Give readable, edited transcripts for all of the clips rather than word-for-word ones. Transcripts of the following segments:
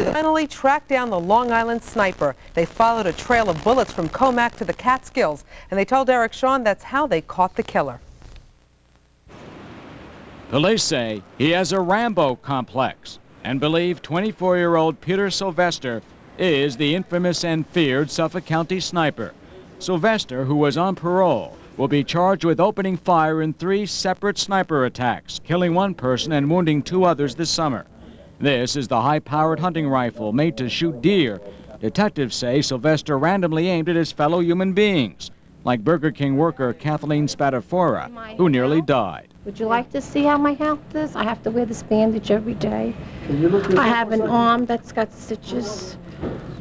Finally tracked down the Long Island sniper. They followed a trail of bullets from Commack to the Catskills, and they told Eric Shawn that's how they caught the killer. Police say he has a Rambo complex and believe 24-year-old Peter Sylvester is the infamous and feared Suffolk County sniper. Sylvester, who was on parole, will be charged with opening fire in 3 separate sniper attacks, killing 1 person and wounding 2 others this summer. This is the high-powered hunting rifle made to shoot deer. Detectives say Sylvester randomly aimed at his fellow human beings, like Burger King worker Kathleen Spadafora, who nearly died. Would you like to see how my health is? I have to wear this bandage every day. I have an arm that's got stitches.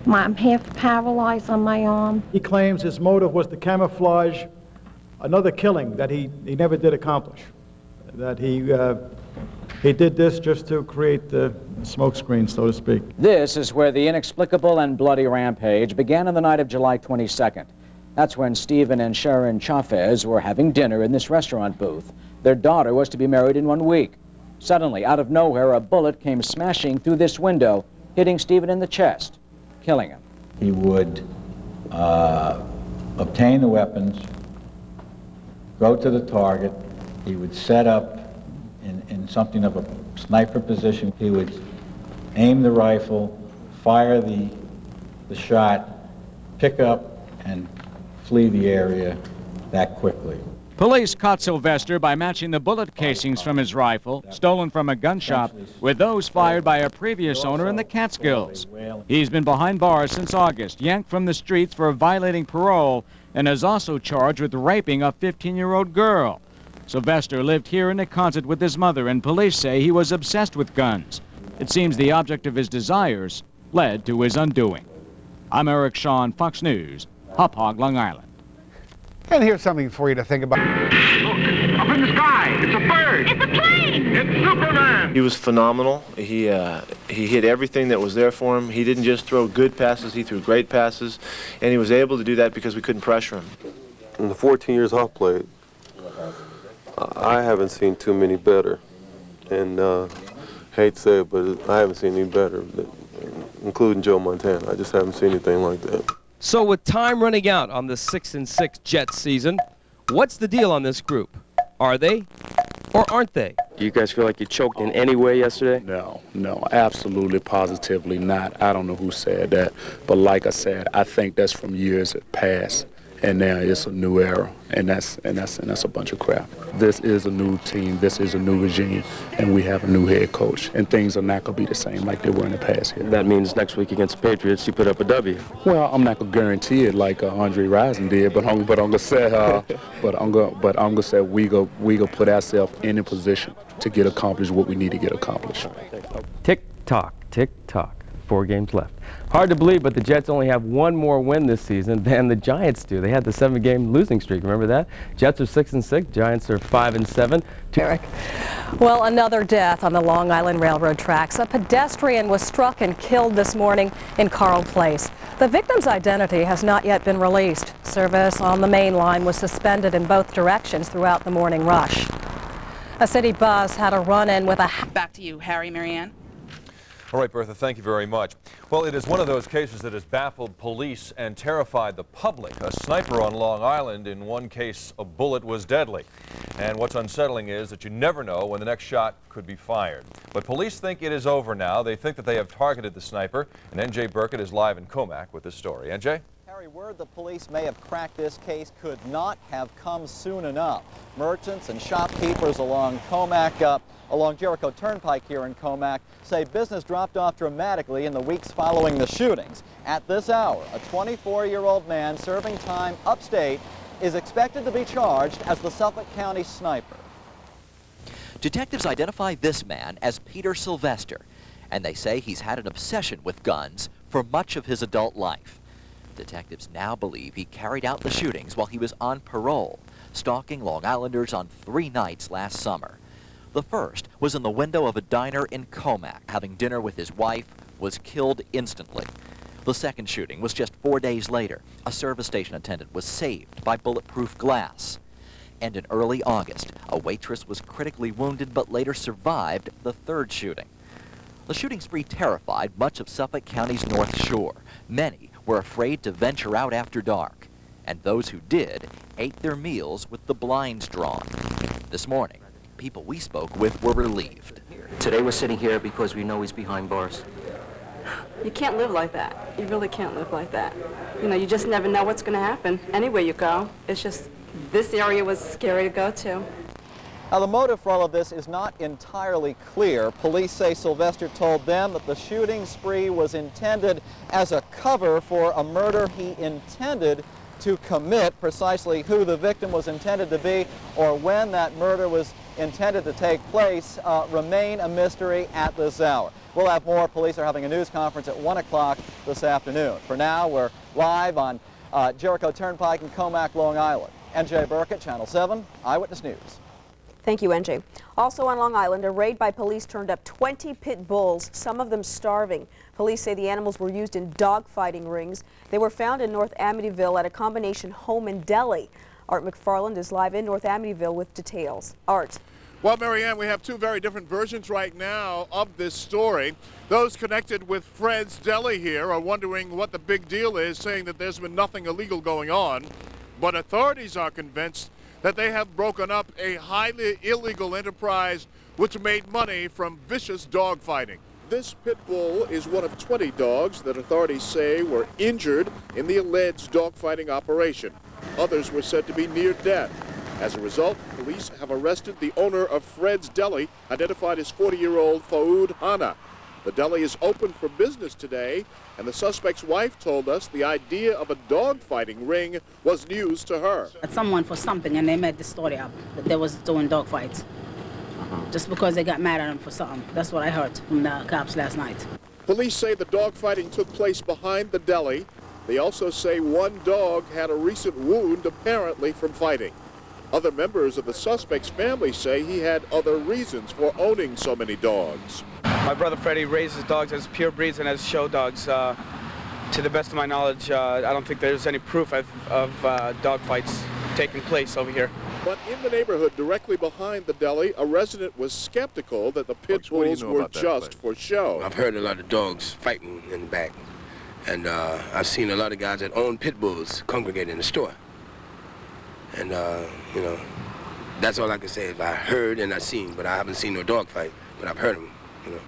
I'm half paralyzed on my arm. He claims his motive was to camouflage another killing that he never did accomplish, that he did this just to create the smokescreen, so to speak. This is where the inexplicable and bloody rampage began on the night of July 22nd. That's when Stephen and Sharon Chavez were having dinner in this restaurant booth. Their daughter was to be married in 1 week. Suddenly, out of nowhere, a bullet came smashing through this window, hitting Stephen in the chest, killing him. He would obtain the weapons, go to the target. He would set up in something of a sniper position. He would aim the rifle, fire the shot, pick up, and flee the area that quickly. Police caught Sylvester by matching the bullet casings from his rifle, stolen from a gun shop, with those fired by a previous owner in the Catskills. He's been behind bars since August, yanked from the streets for violating parole, and is also charged with raping a 15-year-old girl. Sylvester lived here in Neconsett with his mother, and police say he was obsessed with guns. It seems the object of his desires led to his undoing. I'm Eric Shawn, Fox News, Hop Hog, Long Island. And here's something for you to think about. Look, up in the sky, it's a bird. It's a plane. It's Superman. He was phenomenal. He hit everything that was there for him. He didn't just throw good passes, he threw great passes, and he was able to do that because we couldn't pressure him. In the 14 years I've played, I haven't seen too many better. And hate to say it, but I haven't seen any better, including Joe Montana. I just haven't seen anything like that. So with time running out on the 6-6 Jets season, what's the deal on this group? Are they or aren't they? Do you guys feel like you choked in any way yesterday? No, absolutely, positively not. I don't know who said that, but like I said, I think that's from years past, and now it's a new era, and that's a bunch of crap. This is a new team, this is a new regime, and we have a new head coach, and things are not going to be the same like they were in the past here. That means next week against the Patriots, you put up a W. Well, I'm not going to guarantee it like Andre Rison did, but I'm going to say we go put ourselves in a position to get accomplished what we need to get accomplished. Tick tock, 4 games left. Hard to believe, but the Jets only have 1 more win this season than the Giants do. They had the 7-game losing streak. Remember that? Jets are 6-6. Giants are 5-7. Eric. Well, another death on the Long Island Railroad tracks. A pedestrian was struck and killed this morning in Carle Place. The victim's identity has not yet been released. Service on the main line was suspended in both directions throughout the morning rush. A city bus had a run-in with a... Back to you, Harry, Marianne. All right, Bertha, thank you very much. Well, it is one of those cases that has baffled police and terrified the public. A sniper on Long Island. In one case, a bullet was deadly. And what's unsettling is that you never know when the next shot could be fired. But police think it is over now. They think that they have targeted the sniper. And N.J. Burkett is live in Commack with this story. N.J.? Harry, word the police may have cracked this case could not have come soon enough. Merchants and shopkeepers along along Jericho Turnpike here in Commack say business dropped off dramatically in the weeks following the shootings. At this hour, a 24-year-old man serving time upstate is expected to be charged as the Suffolk County sniper. Detectives identify this man as Peter Sylvester, and they say he's had an obsession with guns for much of his adult life. Detectives now believe he carried out the shootings while he was on parole, stalking Long Islanders on 3 nights last summer. The first was in the window of a diner in Commack. Having dinner with his wife, was killed instantly. The second shooting was just 4 days later. A service station attendant was saved by bulletproof glass. And in early August, a waitress was critically wounded but later survived the third shooting. The shooting spree terrified much of Suffolk County's North Shore. Many were afraid to venture out after dark, and those who did ate their meals with the blinds drawn. This morning, people we spoke with were relieved. Today we're sitting here because we know he's behind bars. You can't live like that. You really can't live like that. You know, you just never know what's going to happen anywhere you go. It's just, this area was scary to go to. Now, the motive for all of this is not entirely clear. Police say Sylvester told them that the shooting spree was intended as a cover for a murder he intended to commit. Precisely who the victim was intended to be or when that murder was intended to take place remain a mystery at this hour. We'll have more. Police are having a news conference at 1 o'clock this afternoon. For now, we're live on Jericho Turnpike in Comac, Long Island. NJ Burkett, Channel 7, Eyewitness News. Thank you, NJ. Also on Long Island, a raid by police turned up 20 pit bulls, some of them starving. Police say the animals were used in dogfighting rings. They were found in North Amityville at a combination home and deli. Art McFarland is live in North Amityville with details. Art. Well, Marianne, we have two very different versions right now of this story. Those connected with Fred's Deli here are wondering what the big deal is, saying that there's been nothing illegal going on. But authorities are convinced that they have broken up a highly illegal enterprise which made money from vicious dogfighting. This pit bull is one of 20 dogs that authorities say were injured in the alleged dogfighting operation. Others were said to be near death. As a result, police have arrested the owner of Fred's Deli, identified as 40-year-old Faoud Hanna. The deli is open for business today, and the suspect's wife told us the idea of a dogfighting ring was news to her. Someone for something, and they made the story up that they was doing dogfights. Just because they got mad at him for something. That's what I heard from the cops last night. Police say the dogfighting took place behind the deli. They also say one dog had a recent wound, apparently from fighting. Other members of the suspect's family say he had other reasons for owning so many dogs. My brother Freddie raises dogs as pure breeds and as show dogs. To the best of my knowledge, I don't think there's any proof of dog fights taking place over here. But in the neighborhood directly behind the deli, a resident was skeptical that the pit bulls were just for show. I've heard a lot of dogs fighting in the back, and I've seen a lot of guys that own pit bulls congregate in the store. And, you know, that's all I can say. I heard and I've seen, but I haven't seen no dog fight, but I've heard them, you know.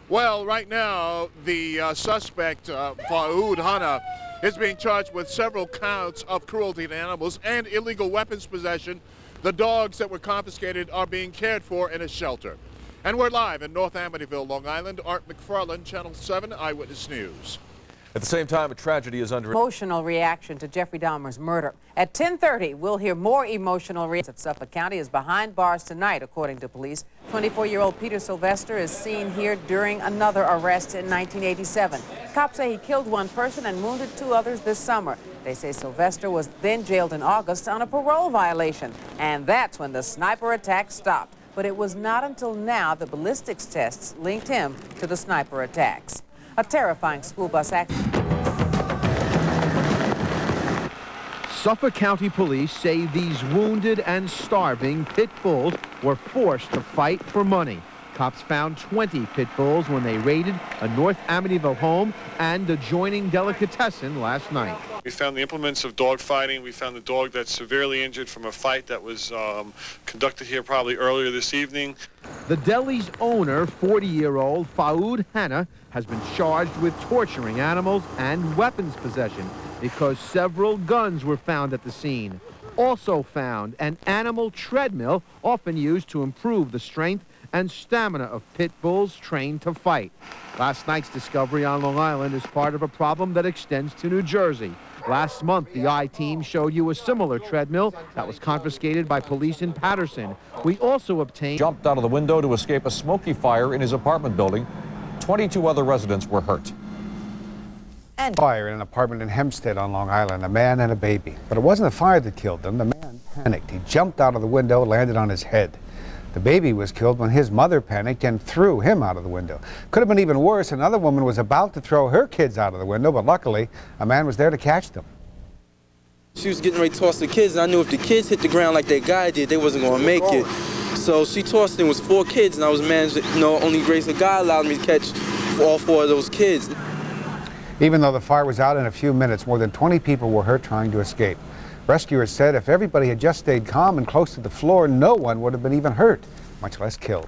Well, right now, the suspect, Faoud Hanna, is being charged with several counts of cruelty to animals and illegal weapons possession. The dogs that were confiscated are being cared for in a shelter. And we're live in North Amityville, Long Island. Art McFarland, Channel 7 Eyewitness News. At the same time, a tragedy is under... Emotional reaction to Jeffrey Dahmer's murder. At 10:30, we'll hear more emotional reactions. Suffolk County is behind bars tonight, according to police. 24-year-old Peter Sylvester is seen here during another arrest in 1987. Cops say he killed one person and wounded two others this summer. They say Sylvester was then jailed in August on a parole violation. And that's when the sniper attack stopped. But it was not until now that ballistics tests linked him to the sniper attacks. A terrifying school bus accident. Suffolk County police say these wounded and starving pit bulls were forced to fight for money. Cops found 20 pit bulls when they raided a North Amityville home and adjoining delicatessen last night. We found the implements of dog fighting. We found the dog that's severely injured from a fight that was conducted here probably earlier this evening. The deli's owner, 40-year-old Faoud Hanna, has been charged with torturing animals and weapons possession because several guns were found at the scene. Also found an animal treadmill, often used to improve the strength and stamina of pit bulls trained to fight. Last night's discovery on Long Island is part of a problem that extends to New Jersey. Last month, the I-Team showed you a similar treadmill that was confiscated by police in Patterson. We also obtained... Jumped out of the window to escape a smoky fire in his apartment building. 22 other residents were hurt. And fire in an apartment in Hempstead on Long Island, a man and a baby. But it wasn't the fire that killed them. The man panicked. He jumped out of the window, landed on his head. The baby was killed when his mother panicked and threw him out of the window. Could have been even worse. Another woman was about to throw her kids out of the window, but luckily, a man was there to catch them. She was getting ready to toss the kids, and I knew if the kids hit the ground like that guy did, they wasn't going to make it. So she tossed in was 4 kids, and I was managed, only grace of God allowed me to catch all 4 of those kids. Even though the fire was out in a few minutes, more than 20 people were hurt trying to escape. Rescuers said if everybody had just stayed calm and close to the floor, no one would have been even hurt, much less killed.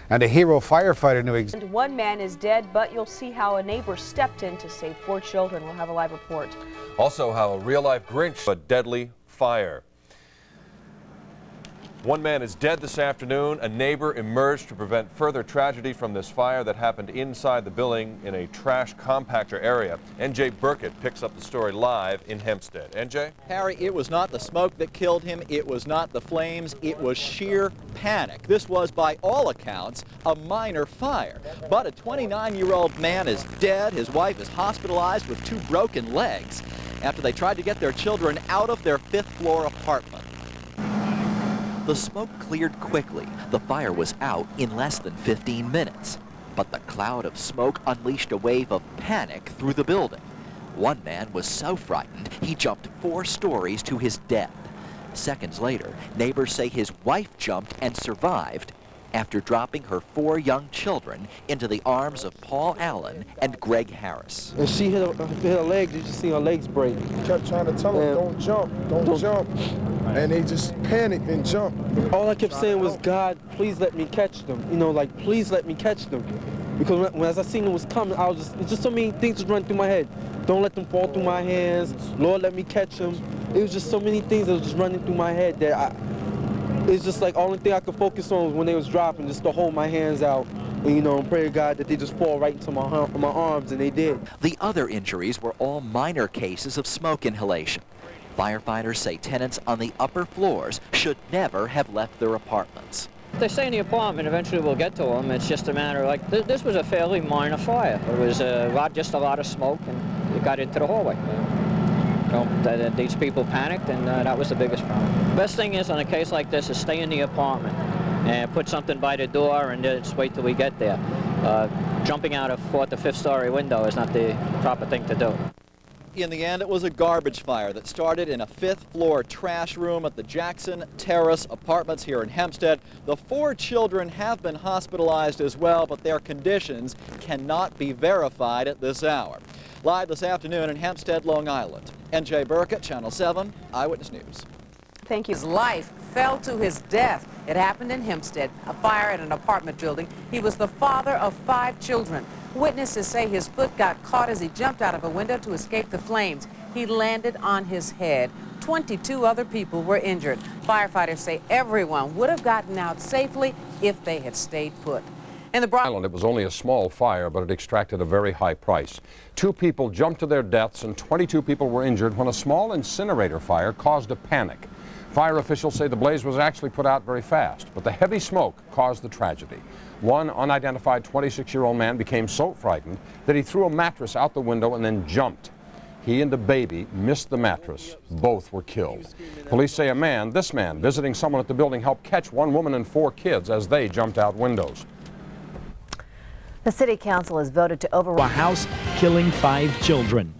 And a hero firefighter knew exactly. One man is dead, but you'll see how a neighbor stepped in to save 4 children. We'll have a live report. Also, how a real-life Grinch, a deadly fire. One man is dead this afternoon. A neighbor emerged to prevent further tragedy from this fire that happened inside the building in a trash compactor area. NJ Burkett picks up the story live in Hempstead. NJ? Harry, it was not the smoke that killed him. It was not the flames. It was sheer panic. This was, by all accounts, a minor fire. But a 29-year-old man is dead. His wife is hospitalized with 2 broken legs after they tried to get their children out of their 5th-floor apartment. The smoke cleared quickly. The fire was out in less than 15 minutes. But the cloud of smoke unleashed a wave of panic through the building. One man was so frightened, he jumped 4 stories to his death. Seconds later, neighbors say his wife jumped and survived after dropping her 4 young children into the arms of Paul Allen and Greg Harris. And she hit her leg. Did you see her legs break? Kept trying to tell them, don't jump. And they just panicked and jumped. All I kept saying was, God, please let me catch them. Please let me catch them. Because as I seen them was coming, it's just so many things was running through my head. Don't let them fall through my hands. Lord, let me catch them. It was just so many things that was just running through my head that it's just like only thing I could focus on was when they was dropping, just to hold my hands out and pray to God that they just fall right into my arms, and they did. The other injuries were all minor cases of smoke inhalation. Firefighters say tenants on the upper floors should never have left their apartments. If they stay in the apartment, eventually we'll get to them. It's just a matter of, this was a fairly minor fire. It was just a lot of smoke, and it got into the hallway. These people panicked, and that was the biggest problem. Best thing is on a case like this is stay in the apartment and put something by the door and just wait till we get there. Jumping out a 4th or 5th story window is not the proper thing to do. In the end, it was a garbage fire that started in a 5th-floor trash room at the Jackson Terrace Apartments here in Hempstead. The 4 children have been hospitalized as well, but their conditions cannot be verified at this hour. Live this afternoon in Hempstead, Long Island. NJ Burkett, Channel 7, Eyewitness News. Thank you. His life fell to his death. It happened in Hempstead, a fire at an apartment building. He was the father of 5 children. Witnesses say his foot got caught as he jumped out of a window to escape the flames. He landed on his head. 22 other people were injured. Firefighters say everyone would have gotten out safely if they had stayed put. In the Island, it was only a small fire, but it extracted a very high price. 2 people jumped to their deaths and 22 people were injured when a small incinerator fire caused a panic. Fire officials say the blaze was actually put out very fast, but the heavy smoke caused the tragedy. One unidentified 26-year-old man became so frightened that he threw a mattress out the window and then jumped. He and the baby missed the mattress. Both were killed. Police say this man visiting someone at the building, helped catch 1 woman and 4 kids as they jumped out windows. The City Council has voted to override a house killing 5 children.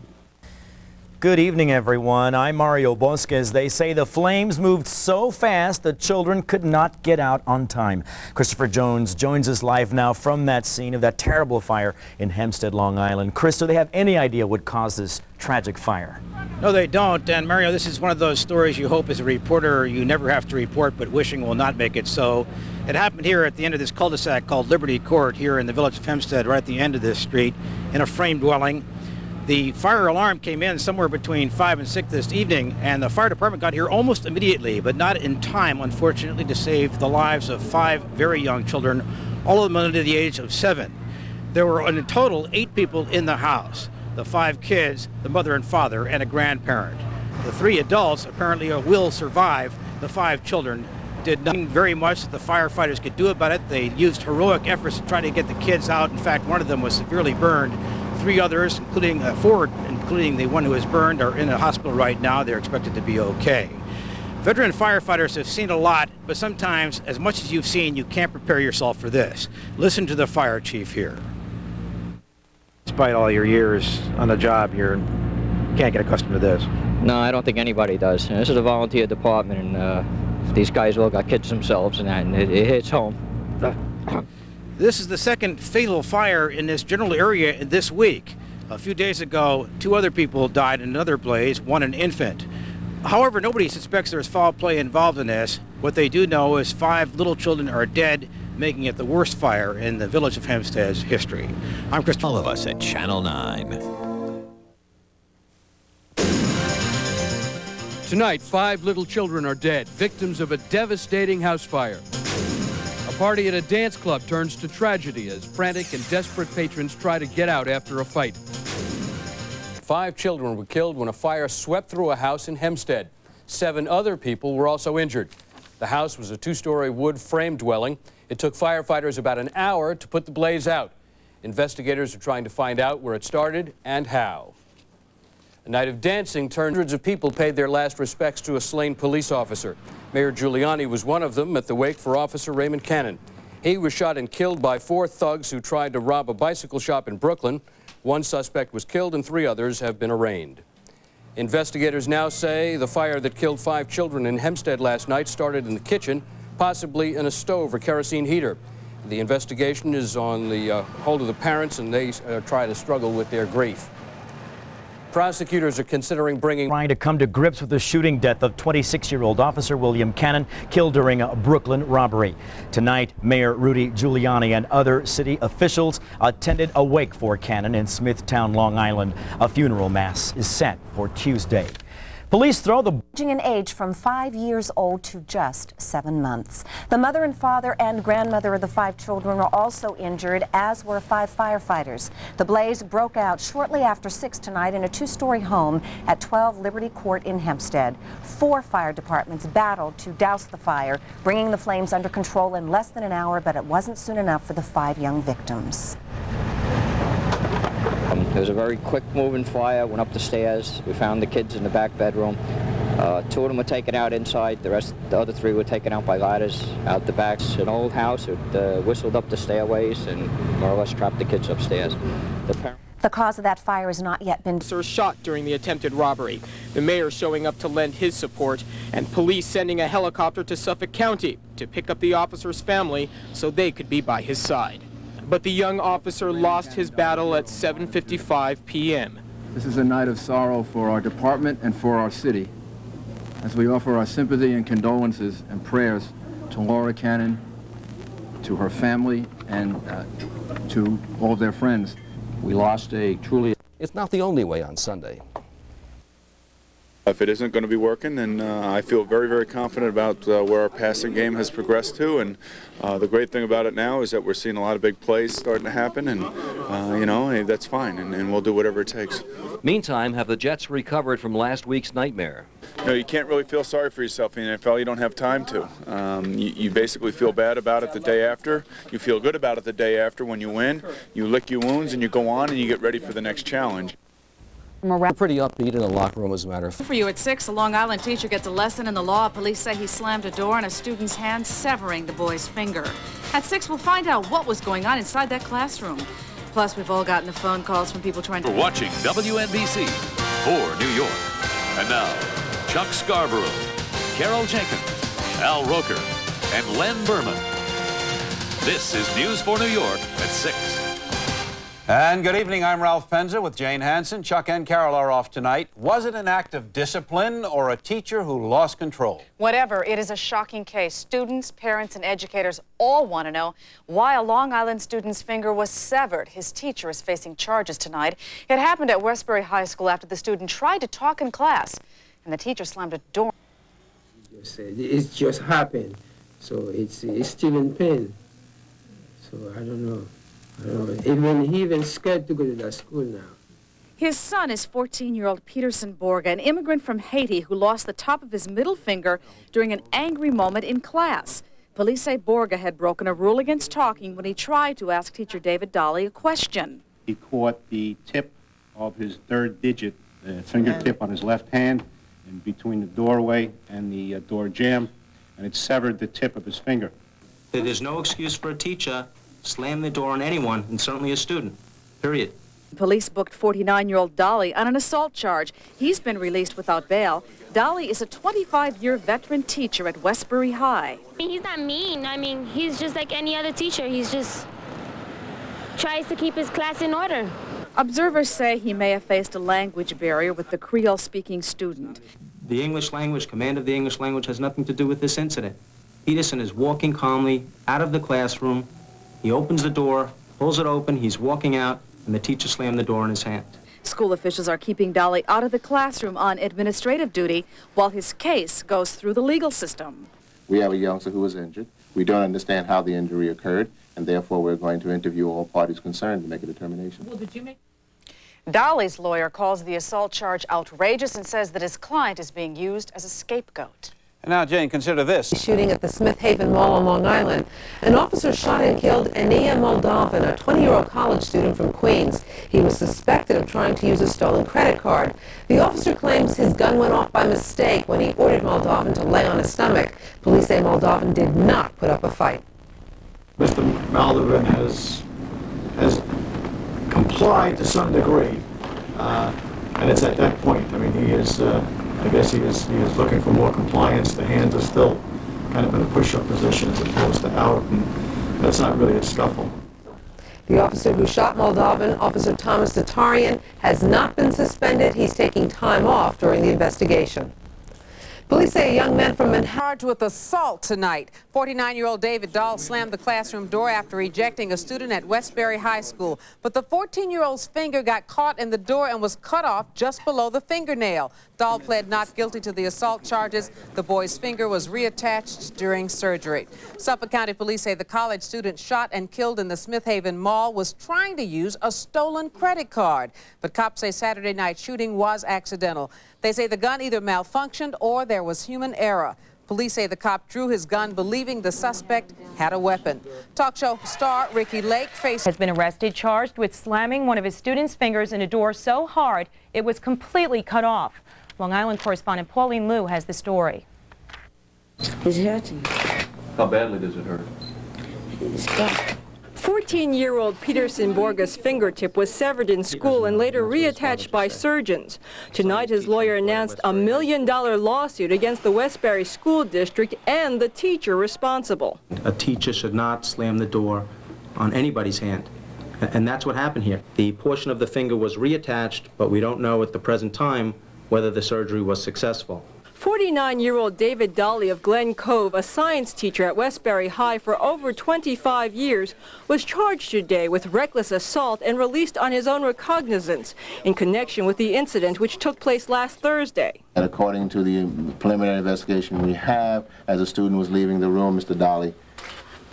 Good evening, everyone. I'm Mario Bosquez. They say the flames moved so fast the children could not get out on time. Christopher Jones joins us live now from that scene of that terrible fire in Hempstead, Long Island. Chris, do they have any idea what caused this tragic fire? No, they don't. And Mario, this is one of those stories you hope as a reporter you never have to report, but wishing will not make it so. It happened here at the end of this cul-de-sac called Liberty Court here in the village of Hempstead, right at the end of this street, in a frame dwelling. The fire alarm came in somewhere between 5 and 6 this evening, and the fire department got here almost immediately, but not in time, unfortunately, to save the lives of 5 very young children, all of them under the age of 7. There were in total 8 people in the house, the 5 kids, the mother and father, and a grandparent. The 3 adults apparently will survive. The 5 children did nothing very much that the firefighters could do about it. They used heroic efforts to try to get the kids out. In fact, one of them was severely burned. 3 others, including 4, including the one who was burned, are in a hospital right now. They're expected to be okay. Veteran firefighters have seen a lot, but sometimes, as much as you've seen, you can't prepare yourself for this. Listen to the fire chief here. Despite all your years on the job, you can't get accustomed to this. No, I don't think anybody does. This is a volunteer department, and These guys all got kids themselves, and it hits home. This is the second fatal fire in this general area this week. A few days ago, 2 other people died in another blaze, one an infant. However, nobody suspects there's foul play involved in this. What they do know is 5 little children are dead, making it the worst fire in the village of Hempstead's history. I'm Christopher. All of us at Channel 9. Tonight, 5 little children are dead, victims of a devastating house fire. A party at a dance club turns to tragedy as frantic and desperate patrons try to get out after a fight. 5 children were killed when a fire swept through a house in Hempstead. 7 other people were also injured. The house was a 2-story wood frame dwelling. It took firefighters about an hour to put the blaze out. Investigators are trying to find out where it started and how. A night of dancing turned. Hundreds of people paid their last respects to a slain police officer. Mayor Giuliani was one of them at the wake for Officer Raymond Cannon. He was shot and killed by 4 thugs who tried to rob a bicycle shop in Brooklyn. 1 suspect was killed and 3 others have been arraigned. Investigators now say the fire that killed 5 children in Hempstead last night started in the kitchen, possibly in a stove or kerosene heater. The investigation is on the hold of the parents, and they try to struggle with their grief. Prosecutors are considering trying to come to grips with the shooting death of 26-year-old Officer William Cannon, killed during a Brooklyn robbery. Tonight, Mayor Rudy Giuliani and other city officials attended a wake for Cannon in Smithtown, Long Island. A funeral mass is set for Tuesday. Police throw the ranging in age from 5 years old to just 7 months. The mother and father and grandmother of the 5 children were also injured, as were 5 firefighters. The blaze broke out shortly after 6 tonight in a 2-story home at 12 Liberty Court in Hempstead. 4 fire departments battled to douse the fire, bringing the flames under control in less than an hour, but it wasn't soon enough for the 5 young victims. It was a very quick-moving fire. Went up the stairs. We found the kids in the back bedroom. 2 of them were taken out inside. The other 3 were taken out by ladders out the back. It's an old house. It whistled up the stairways and more or less trapped the kids upstairs. The cause of that fire has not yet been. Officers shot during the attempted robbery. The mayor showing up to lend his support, and police sending a helicopter to Suffolk County to pick up the officer's family so they could be by his side. But the young officer lost his battle at 7:55 p.m. This is a night of sorrow for our department and for our city, as we offer our sympathy and condolences and prayers to Laura Cannon, to her family, and to all of their friends. We lost a truly... It's not the only way on Sunday. If it isn't going to be working, then I feel very, very confident about where our passing game has progressed to. And the great thing about it now is that we're seeing a lot of big plays starting to happen, and you know, that's fine, and we'll do whatever it takes. Meantime, have the Jets recovered from last week's nightmare? No, you can't really feel sorry for yourself in the NFL. You don't have time to. You basically feel bad about it the day after. You feel good about it the day after when you win. You lick your wounds and you go on and you get ready for the next challenge. We're pretty upbeat in the locker room, as a matter of fact. For you at 6, a Long Island teacher gets a lesson in the law. Police say he slammed a door in a student's hand, severing the boy's finger. At 6, we'll find out what was going on inside that classroom. Plus, we've all gotten the phone calls from people trying to... We're watching WNBC for New York. And now, Chuck Scarborough, Carol Jenkins, Al Roker, and Len Berman. This is News for New York at 6. And good evening, I'm Ralph Penza with Jane Hansen. Chuck and Carol are off tonight. Was it an act of discipline or a teacher who lost control? Whatever, it is a shocking case. Students, parents, and educators all want to know why a Long Island student's finger was severed. His teacher is facing charges tonight. It happened at Westbury High School after the student tried to talk in class, and the teacher slammed a door. It just happened, so it's still in pain. So I don't know. He even scared to go to that school now. His son is 14-year-old Peterson Borga, an immigrant from Haiti who lost the top of his middle finger during an angry moment in class. Police say Borga had broken a rule against talking when he tried to ask teacher David Dolly a question. He caught the tip of his third digit, the fingertip on his left hand, in between the doorway and the door jamb, and it severed the tip of his finger. There's no excuse for a teacher slam the door on anyone, and certainly a student, period. Police booked 49-year-old Dolly on an assault charge. He's been released without bail. Dolly is a 25-year veteran teacher at Westbury High. He's not mean. I mean, he's just like any other teacher. He's just tries to keep his class in order. Observers say he may have faced a language barrier with the Creole-speaking student. The English language, command of the English language, has nothing to do with this incident. Peterson is walking calmly out of the classroom. He opens the door, pulls it open, he's walking out, and the teacher slammed the door in his hand. School officials are keeping Dolly out of the classroom on administrative duty while his case goes through the legal system. We have a youngster who was injured. We don't understand how the injury occurred, and therefore we're going to interview all parties concerned to make a determination. Well, did you make... Dolly's lawyer calls the assault charge outrageous and says that his client is being used as a scapegoat. And now, Jane, consider this. Shooting at the Smith Haven Mall on Long Island. An officer shot and killed Ania Moldovin, a 20-year-old college student from Queens. He was suspected of trying to use a stolen credit card. The officer claims his gun went off by mistake when he ordered Moldovin to lay on his stomach. Police say Moldovin did not put up a fight. Mr. Moldovin has complied to some degree, and it's at that point. I mean, he is. I guess he is looking for more compliance. The hands are still kind of in a push-up position as opposed to out, and that's not really a scuffle. The officer who shot Moldovin, Officer Thomas Tatarian, has not been suspended. He's taking time off during the investigation. Police say a young man from Manhattan charged with assault tonight. 49-year-old David Dahl slammed the classroom door after ejecting a student at Westbury High School. But the 14-year-old's finger got caught in the door and was cut off just below the fingernail. Dahl pled not guilty to the assault charges. The boy's finger was reattached during surgery. Suffolk County Police say the college student shot and killed in the Smith Haven Mall was trying to use a stolen credit card. But cops say Saturday night shooting was accidental. They say the gun either malfunctioned or there was human error. Police say the cop drew his gun believing the suspect had a weapon. Talk show star Ricky Lake has been arrested, charged with slamming one of his students' fingers in a door so hard it was completely cut off. Long Island correspondent Pauline Liu has the story. It's hurting. How badly does it hurt? It's cut. 14-year-old Peterson Borga's fingertip was severed in school and later reattached by surgeons. Tonight, his lawyer announced a $1 million lawsuit against the Westbury School District and the teacher responsible. A teacher should not slam the door on anybody's hand. And that's what happened here. The portion of the finger was reattached, but we don't know at the present time whether the surgery was successful. 49-year-old David Dolly of Glen Cove, a science teacher at Westbury High for over 25 years, was charged today with reckless assault and released on his own recognizance in connection with the incident which took place last Thursday. And according to the preliminary investigation we have, as the student was leaving the room, Mr. Dolly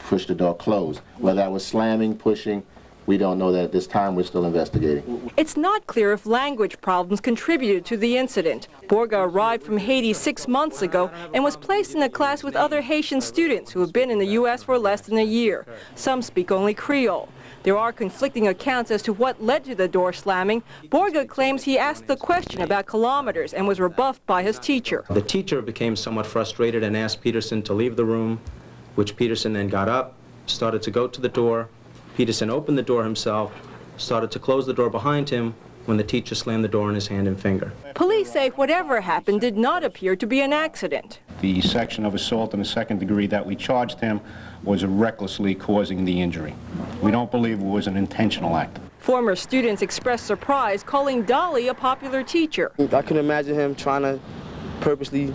pushed the door closed. Whether that was slamming, pushing, we don't know that at this time. We're still investigating. It's not clear if language problems contributed to the incident. Borga arrived from Haiti 6 months ago and was placed in a class with other Haitian students who have been in the U.S. for less than a year. Some speak only Creole. There are conflicting accounts as to what led to the door slamming. Borga claims he asked the question about kilometers and was rebuffed by his teacher. The teacher became somewhat frustrated and asked Peterson to leave the room, which Peterson then got up, started to go to the door. Peterson opened the door himself, started to close the door behind him when the teacher slammed the door in his hand and finger. Police say whatever happened did not appear to be an accident. The section of assault in the second degree that we charged him was recklessly causing the injury. We don't believe it was an intentional act. Former students expressed surprise, calling Dolly a popular teacher. I can imagine him trying to purposely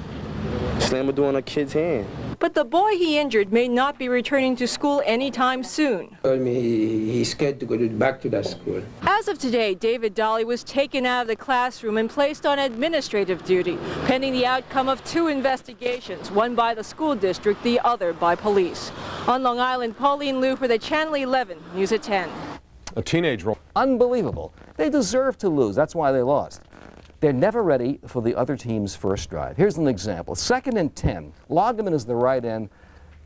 slam a door in a kid's hand. But the boy he injured may not be returning to school anytime soon. Told me he's scared to go back to that school. As of today, David Dolly was taken out of the classroom and placed on administrative duty, pending the outcome of 2 investigations, one by the school district, the other by police. On Long Island, Pauline Liu for the Channel 11 News at 10. A teenage role. Unbelievable. They deserve to lose. That's why they lost. They're never ready for the other team's first drive. Here's an example. 2nd and 10. Loggeman is the right end.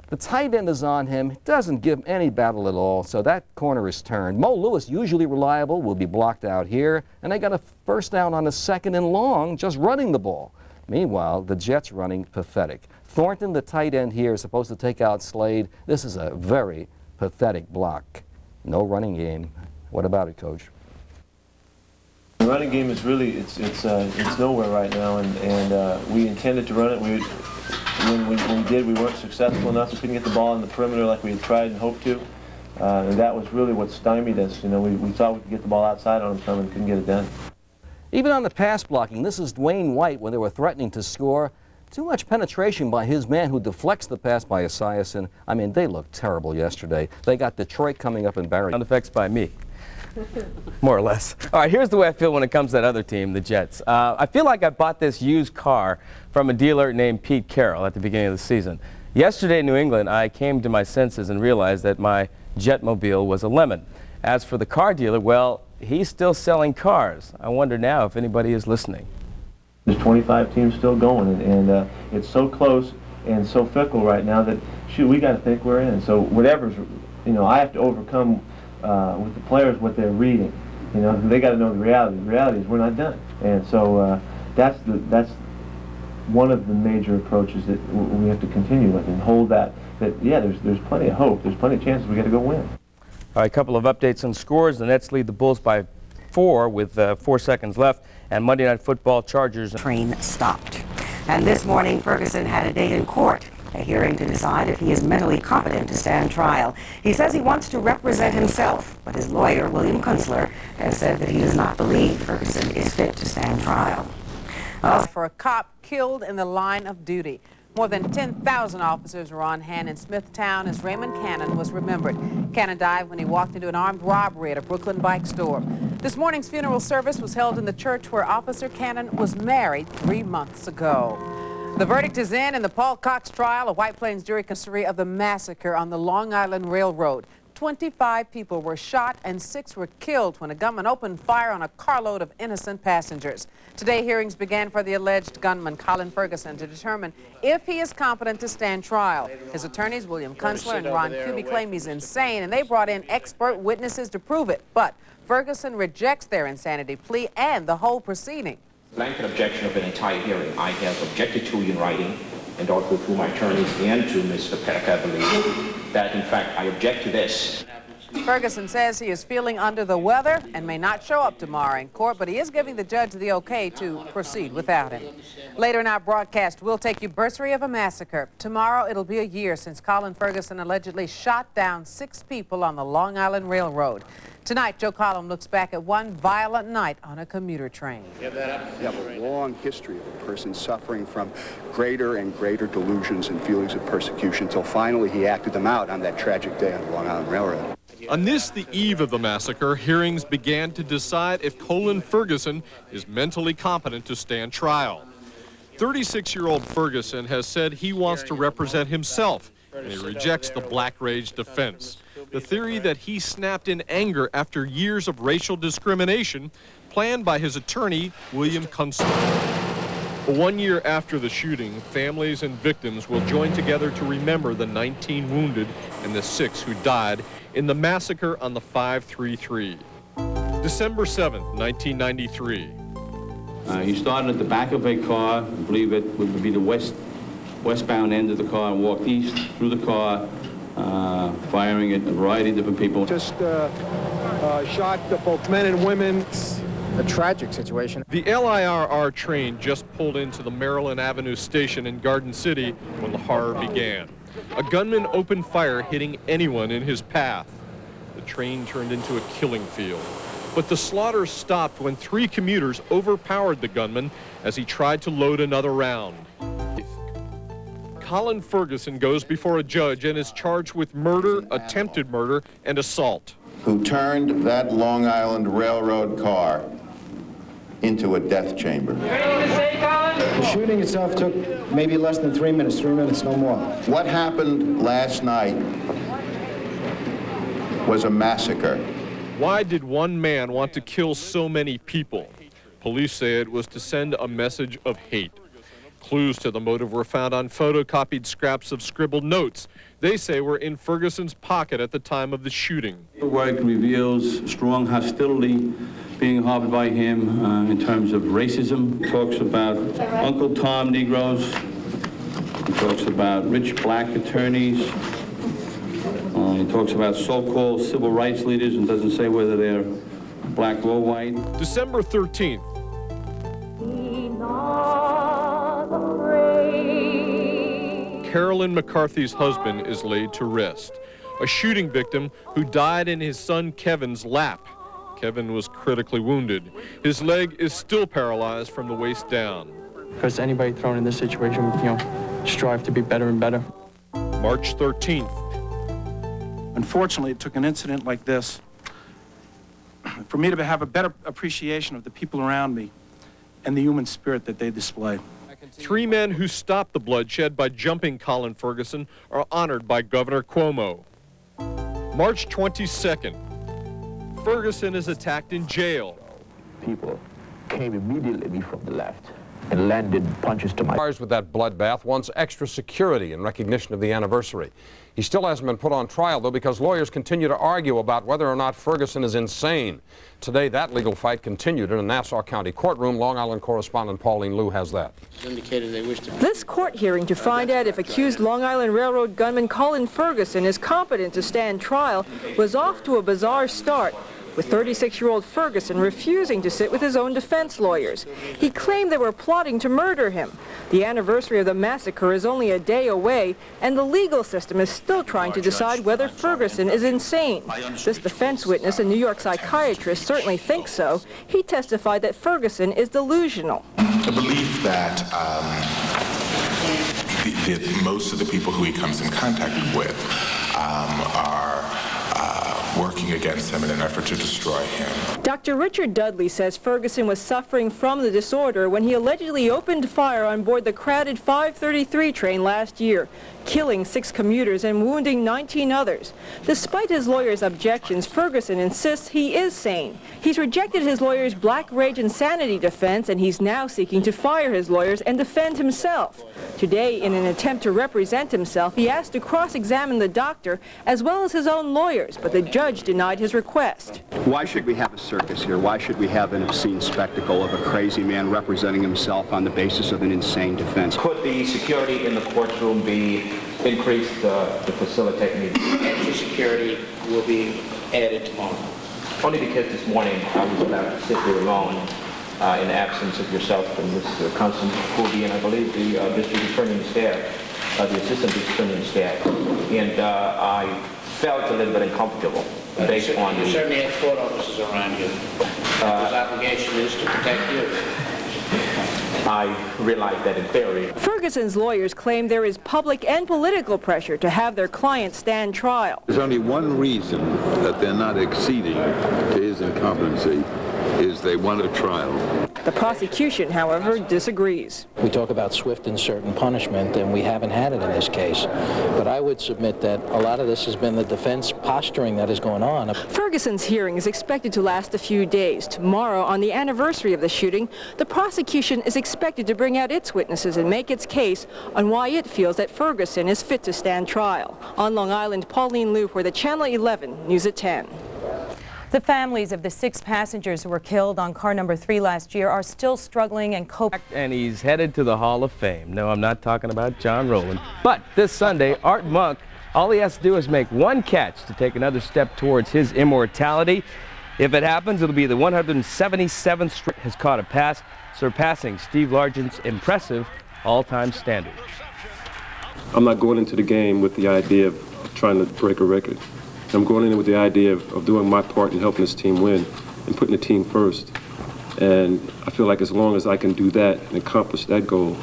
The tight end is on him. He doesn't give him any battle at all, so that corner is turned. Mo Lewis, usually reliable, will be blocked out here, and they got a first down on a 2nd and long, just running the ball. Meanwhile, the Jets running pathetic. Thornton, the tight end here, is supposed to take out Slade. This is a very pathetic block. No running game. What about it, Coach? The running game is really, it's nowhere right now, and we intended to run it. When we did, we weren't successful enough. We couldn't get the ball in the perimeter like we had tried and hoped to. And that was really what stymied us. You know, we thought we could get the ball outside on them some and couldn't get it done. Even on the pass blocking, this is Dwayne White when they were threatening to score. Too much penetration by his man who deflects the pass by Esiason. I mean, they looked terrible yesterday. They got Detroit coming up in Barry. Sound effects by me. More or less. All right, here's the way I feel when it comes to that other team, the Jets. I feel like I bought this used car from a dealer named Pete Carroll at the beginning of the season. Yesterday in New England, I came to my senses and realized that my Jetmobile was a lemon. As for the car dealer, well, he's still selling cars. I wonder now if anybody is listening. There's 25 teams still going, and it's so close and so fickle right now that, shoot, we got to think we're in. So whatever's, you know, I have to overcome with the players what they're reading. You know, they got to know the reality. The reality is we're not done, and so that's one of the major approaches that we have to continue with and hold that yeah, there's plenty of hope. There's plenty of chances. We got to go win. All right, a couple of updates on scores. The Nets lead the Bulls by 4 with 4 seconds left, and Monday Night Football Chargers. Train stopped. And this morning, Ferguson had a date in court, a hearing to decide if he is mentally competent to stand trial. He says he wants to represent himself, but his lawyer, William Kunstler, has said that he does not believe Ferguson is fit to stand trial. For a cop killed in the line of duty. More than 10,000 officers were on hand in Smithtown as Raymond Cannon was remembered. Cannon died when he walked into an armed robbery at a Brooklyn bike store. This morning's funeral service was held in the church where Officer Cannon was married 3 months ago. The verdict is in the Paul Cox trial, a White Plains jury custody of the massacre on the Long Island Railroad. 25 people were shot and 6 were killed when a gunman opened fire on a carload of innocent passengers. Today, hearings began for the alleged gunman, Colin Ferguson, to determine if he is competent to stand trial. His attorneys, William Kunstler and Ron Kuby, claim he's insane, and they brought in expert witnesses to prove it. But Ferguson rejects their insanity plea and the whole proceeding. Blanket objection of an entire hearing. I have objected to in writing, and also to my attorneys and to Mr. Peck, I believe, that in fact I object to this. Ferguson says he is feeling under the weather and may not show up tomorrow in court, but he is giving the judge the okay to proceed without him. Later in our broadcast, we'll take you bursary of a massacre. Tomorrow, it'll be a year since Colin Ferguson allegedly shot down 6 people on the Long Island Railroad. Tonight, Joe Collum looks back at one violent night on a commuter train. You have a long history of a person suffering from greater and greater delusions and feelings of persecution until finally he acted them out on that tragic day on the Long Island Railroad. On this, the eve of the massacre, hearings began to decide if Colin Ferguson is mentally competent to stand trial. 36-year-old Ferguson has said he wants to represent himself, and he rejects the Black Rage defense. The theory that he snapped in anger after years of racial discrimination, planned by his attorney, William Kunstler. 1 year after the shooting, families and victims will join together to remember the 19 wounded and the 6 who died in the massacre on the 533. December 7th, 1993. He started at the back of a car, I believe it would be the westbound end of the car, and walked east through the car, firing at a variety of different people. Just shot both men and women. It's a tragic situation. The LIRR train just pulled into the Maryland Avenue station in Garden City when the horror began. A gunman opened fire, hitting anyone in his path. The train turned into a killing field. But the slaughter stopped when 3 commuters overpowered the gunman as he tried to load another round. Colin Ferguson goes before a judge and is charged with murder, attempted murder, and assault. Who turned that Long Island Railroad car into a death chamber. The shooting itself took maybe less than 3 minutes, 3 minutes, no more. What happened last night was a massacre. Why did one man want to kill so many people? Police say it was to send a message of hate. Clues to the motive were found on photocopied scraps of scribbled notes. They say were in Ferguson's pocket at the time of the shooting. The work reveals strong hostility being harbored by him in terms of racism. He talks about Uncle Tom Negroes. He talks about rich black attorneys. He talks about so-called civil rights leaders and doesn't say whether they're black or white. December 13th. Carolyn McCarthy's husband is laid to rest. A shooting victim who died in his son Kevin's lap. Kevin was critically wounded. His leg is still paralyzed from the waist down. Because anybody thrown in this situation would, strive to be better and better. March 13th. Unfortunately, it took an incident like this for me to have a better appreciation of the people around me and the human spirit that they display. 3 men who stopped the bloodshed by jumping Colin Ferguson are honored by Governor Cuomo. March 22nd. Ferguson is attacked in jail. People came immediately from the left and landed punches to my... With that bloodbath wants extra security in recognition of the anniversary. He still hasn't been put on trial, though, because lawyers continue to argue about whether or not Ferguson is insane. Today, that legal fight continued in a Nassau County courtroom. Long Island correspondent Pauline Liu has that. Indicated they wish to... This court hearing to find out if accused Long Island Railroad gunman Colin Ferguson is competent to stand trial was off to a bizarre start, with 36-year-old Ferguson refusing to sit with his own defense lawyers. He claimed they were plotting to murder him. The anniversary of the massacre is only a day away, and the legal system is still trying to decide whether Ferguson is insane. This defense witness, a New York psychiatrist, certainly thinks so. He testified that Ferguson is delusional. The belief that most of the people who he comes in contact with are working against him in an effort to destroy him. Dr. Richard Dudley says Ferguson was suffering from the disorder when he allegedly opened fire on board the crowded 533 train last year, killing 6 commuters and wounding 19 others. Despite his lawyer's objections, Ferguson insists he is sane. He's rejected his lawyer's black rage insanity defense, and he's now seeking to fire his lawyers and defend himself. Today, in an attempt to represent himself, he asked to cross-examine the doctor as well as his own lawyers, but the judge denied his request. Why should we have a circus here? Why should we have an obscene spectacle of a crazy man representing himself on the basis of an insane defense? Could the security in the courtroom be increased to facilitate me? Extra security will be added tomorrow. Only because this morning I was allowed to sit here alone in the absence of yourself and Mr. Constance Coolby, and I believe the district attorney staff, the assistant district attorney staff, and I felt a little bit uncomfortable based on You certainly have court officers around you. His obligation is to protect you. I realize that in theory. Ferguson's lawyers claim there is public and political pressure to have their client stand trial. There's only one reason that they're not acceding to his incompetency is they want a trial. The prosecution, however, disagrees. We talk about swift and certain punishment, and we haven't had it in this case. But I would submit that a lot of this has been the defense posturing that is going on. Ferguson's hearing is expected to last a few days. Tomorrow, on the anniversary of the shooting, the prosecution is expected to bring out its witnesses and make its case on why it feels that Ferguson is fit to stand trial. On Long Island, Pauline Liu for the Channel 11 News at 10. The families of the 6 passengers who were killed on car number 3 last year are still struggling and coping. And he's headed to the Hall of Fame. No, I'm not talking about John Rowland. But this Sunday, Art Monk, all he has to do is make one catch to take another step towards his immortality. If it happens, it'll be the 177th straight has caught a pass, surpassing Steve Largent's impressive all-time standard. I'm not going into the game with the idea of trying to break a record. I'm going in with the idea of doing my part in helping this team win and putting the team first. And I feel like as long as I can do that and accomplish that goal,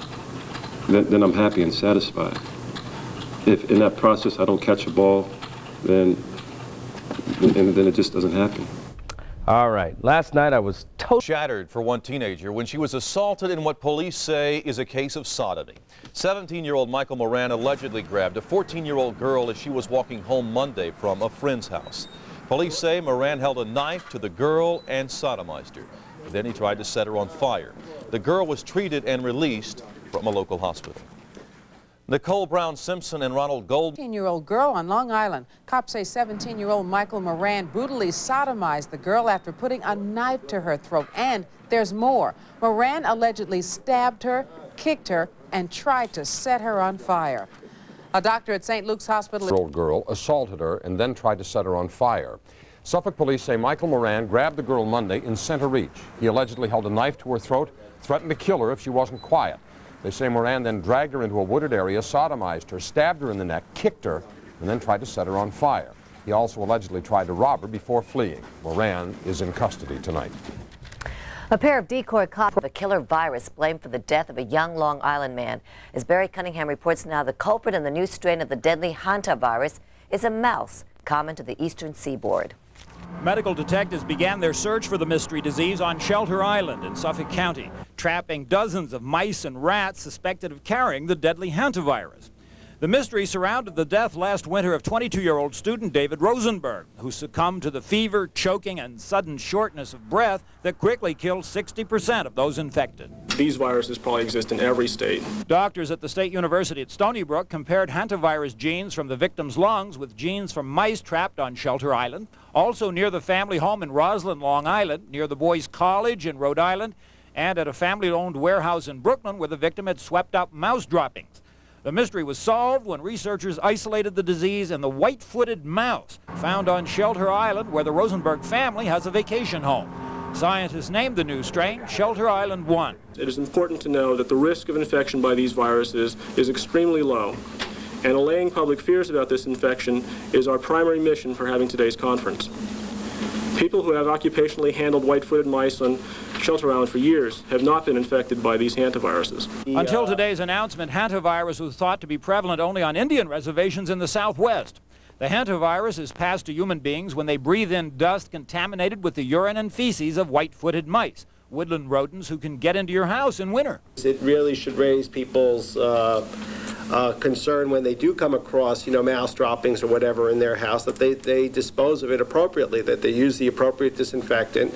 then I'm happy and satisfied. If in that process I don't catch a ball, then it just doesn't happen. All right, last night I was shattered for one teenager when she was assaulted in what police say is a case of sodomy. 17-year-old Michael Moran allegedly grabbed a 14-year-old girl as she was walking home Monday from a friend's house. Police say Moran held a knife to the girl and sodomized her. Then he tried to set her on fire. The girl was treated and released from a local hospital. Nicole Brown Simpson and Ronald Gold. 17-year-old girl on Long Island. Cops say 17-year-old Michael Moran brutally sodomized the girl after putting a knife to her throat. And there's more. Moran allegedly stabbed her, kicked her, and tried to set her on fire. A doctor at St. Luke's Hospital. 17-year-old girl assaulted her and then tried to set her on fire. Suffolk police say Michael Moran grabbed the girl Monday in center reach. He allegedly held a knife to her throat, threatened to kill her if she wasn't quiet. They say Moran then dragged her into a wooded area, sodomized her, stabbed her in the neck, kicked her, and then tried to set her on fire. He also allegedly tried to rob her before fleeing. Moran is in custody tonight. A pair of decoy cops of a killer virus blamed for the death of a young Long Island man. As Barry Cunningham reports now, the culprit in the new strain of the deadly hantavirus is a mouse common to the eastern seaboard. Medical detectives began their search for the mystery disease on Shelter Island in Suffolk County, trapping dozens of mice and rats suspected of carrying the deadly hantavirus. The mystery surrounded the death last winter of 22-year-old student David Rosenberg, who succumbed to the fever, choking, and sudden shortness of breath that quickly killed 60% of those infected. These viruses probably exist in every state. Doctors at the State University at Stony Brook compared hantavirus genes from the victim's lungs with genes from mice trapped on Shelter Island, also near the family home in Roslyn, Long Island, near the boys' college in Rhode Island, and at a family-owned warehouse in Brooklyn where the victim had swept up mouse droppings. The mystery was solved when researchers isolated the disease in the white-footed mouse found on Shelter Island, where the Rosenberg family has a vacation home. Scientists named the new strain Shelter Island 1. It is important to know that the risk of infection by these viruses is extremely low, and allaying public fears about this infection is our primary mission for having today's conference. People who have occupationally handled white-footed mice on Shelter Island for years have not been infected by these hantaviruses. Until today's announcement, hantavirus was thought to be prevalent only on Indian reservations in the Southwest. The hantavirus is passed to human beings when they breathe in dust contaminated with the urine and feces of white-footed mice, woodland rodents who can get into your house in winter. It really should raise people's concern when they do come across, mouse droppings or whatever in their house, that they dispose of it appropriately, that they use the appropriate disinfectant,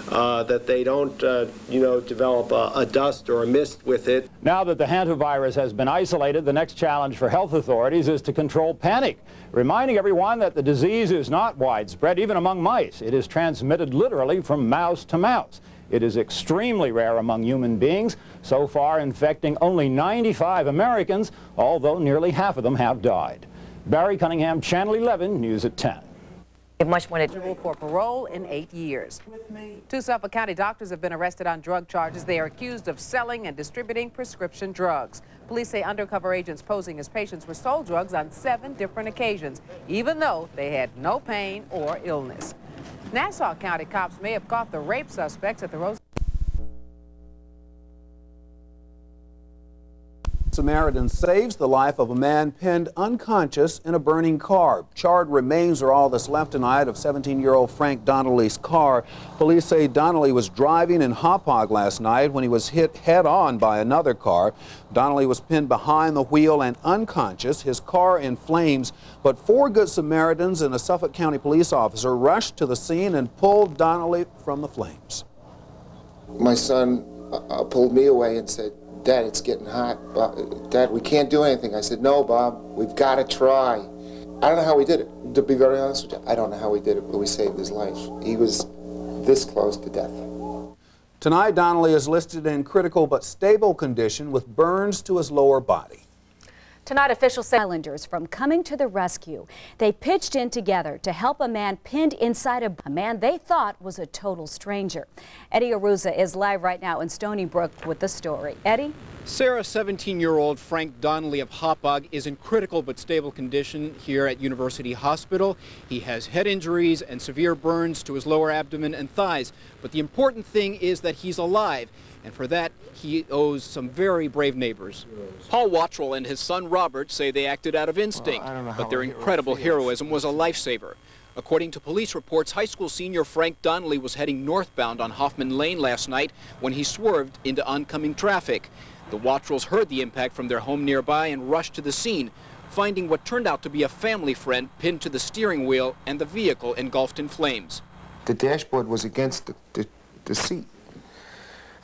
that they don't, develop a dust or a mist with it. Now that the hantavirus has been isolated, the next challenge for health authorities is to control panic, reminding everyone that the disease is not widespread, even among mice. It is transmitted literally from mouse to mouse. It is extremely rare among human beings, so far infecting only 95 Americans, although nearly half of them have died. Barry Cunningham, Channel 11, News at 10. Much more for parole in 8 years. Two Suffolk County doctors have been arrested on drug charges. They are accused of selling and distributing prescription drugs. Police say undercover agents posing as patients were sold drugs on 7 different occasions, even though they had no pain or illness. Nassau County cops may have caught the rape suspects at the Rose. Samaritan saves the life of a man pinned unconscious in a burning car. Charred remains are all that's left tonight of 17-year-old Frank Donnelly's car. Police say Donnelly was driving in Hauppauge last night when he was hit head-on by another car. Donnelly was pinned behind the wheel and unconscious, his car in flames, but 4 Good Samaritans and a Suffolk County police officer rushed to the scene and pulled Donnelly from the flames. My son pulled me away and said, "Dad, it's getting hot. Dad, we can't do anything." I said, "No, Bob, we've got to try." I don't know how we did it. To be very honest with you, I don't know how we did it, but we saved his life. He was this close to death. Tonight, Donnelly is listed in critical but stable condition with burns to his lower body. Tonight, officials say Islanders from coming to the rescue. They pitched in together to help a man pinned inside a man they thought was a total stranger. Eddie Aruza is live right now in Stony Brook with the story. Eddie? Sarah, 17-year-old Frank Donnelly of Hauppauge is in critical but stable condition here at University Hospital. He has head injuries and severe burns to his lower abdomen and thighs. But the important thing is that he's alive. And for that, he owes some very brave neighbors. Paul Wattrell and his son Robert say they acted out of instinct, but their incredible heroism was a lifesaver. According to police reports, high school senior Frank Donnelly was heading northbound on Hoffman Lane last night when he swerved into oncoming traffic. The Wattrells heard the impact from their home nearby and rushed to the scene, finding what turned out to be a family friend pinned to the steering wheel and the vehicle engulfed in flames. The dashboard was against the seat.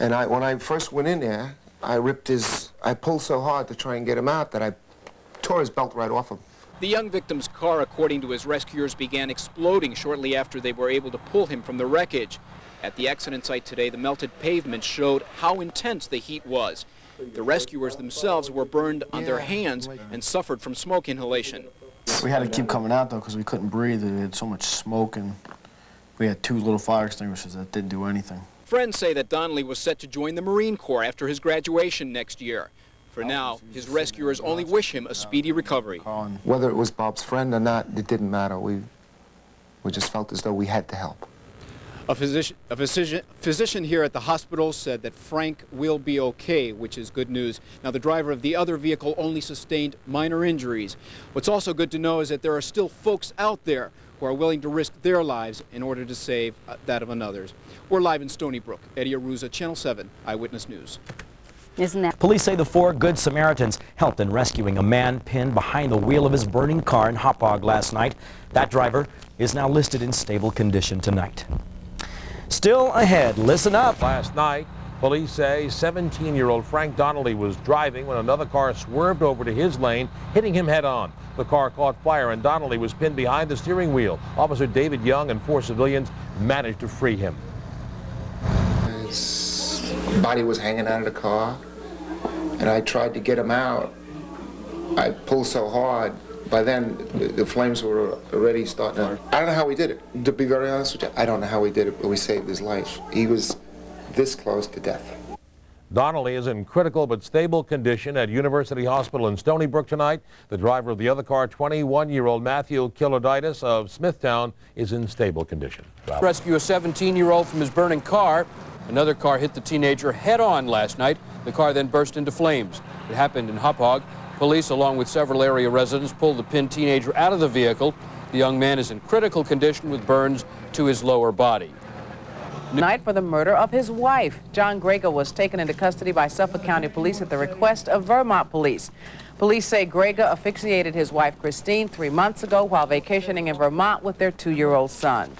And when I first went in there, I pulled so hard to try and get him out that I tore his belt right off him. The young victim's car, according to his rescuers, began exploding shortly after they were able to pull him from the wreckage. At the accident site today, the melted pavement showed how intense the heat was. The rescuers themselves were burned on their hands and suffered from smoke inhalation. We had to keep coming out, though, because we couldn't breathe. There had so much smoke, and We had 2 little fire extinguishers that didn't do anything. Friends say that Donnelly was set to join the Marine Corps after his graduation next year. For now, his rescuers only wish him a speedy recovery. Whether it was Bob's friend or not, it didn't matter. We just felt as though we had to help. A physician here at the hospital said that Frank will be okay, which is good news. Now, the driver of the other vehicle only sustained minor injuries. What's also good to know is that there are still folks out there who are willing to risk their lives in order to save that of another's. We're live in Stony Brook. Eddie Aruza, Channel 7 Eyewitness News. Isn't that? Police say the 4 Good Samaritans helped in rescuing a man pinned behind the wheel of his burning car in Hauppauge last night. That driver is now listed in stable condition tonight. Still ahead, listen up. Last night, police say 17-year-old Frank Donnelly was driving when another car swerved over to his lane, hitting him head-on. The car caught fire and Donnelly was pinned behind the steering wheel. Officer David Young and 4 civilians managed to free him. His body was hanging out of the car, and I tried to get him out. I pulled so hard. By then, the flames were already starting to... I don't know how we did it. To be very honest with you, I don't know how we did it, but we saved his life. He was this close to death. Donnelly is in critical but stable condition at University Hospital in Stony Brook tonight. The driver of the other car, 21-year-old Matthew Kiloditis of Smithtown, is in stable condition. Rescue a 17-year-old from his burning car. Another car hit the teenager head-on last night. The car then burst into flames. It happened in Hauppauge. Police, along with several area residents, pulled the pinned teenager out of the vehicle. The young man is in critical condition with burns to his lower body. Tonight for the murder of his wife. John Grega was taken into custody by Suffolk County Police at the request of Vermont Police. Police say Grega asphyxiated his wife Christine 3 months ago while vacationing in Vermont with their 2-year-old son.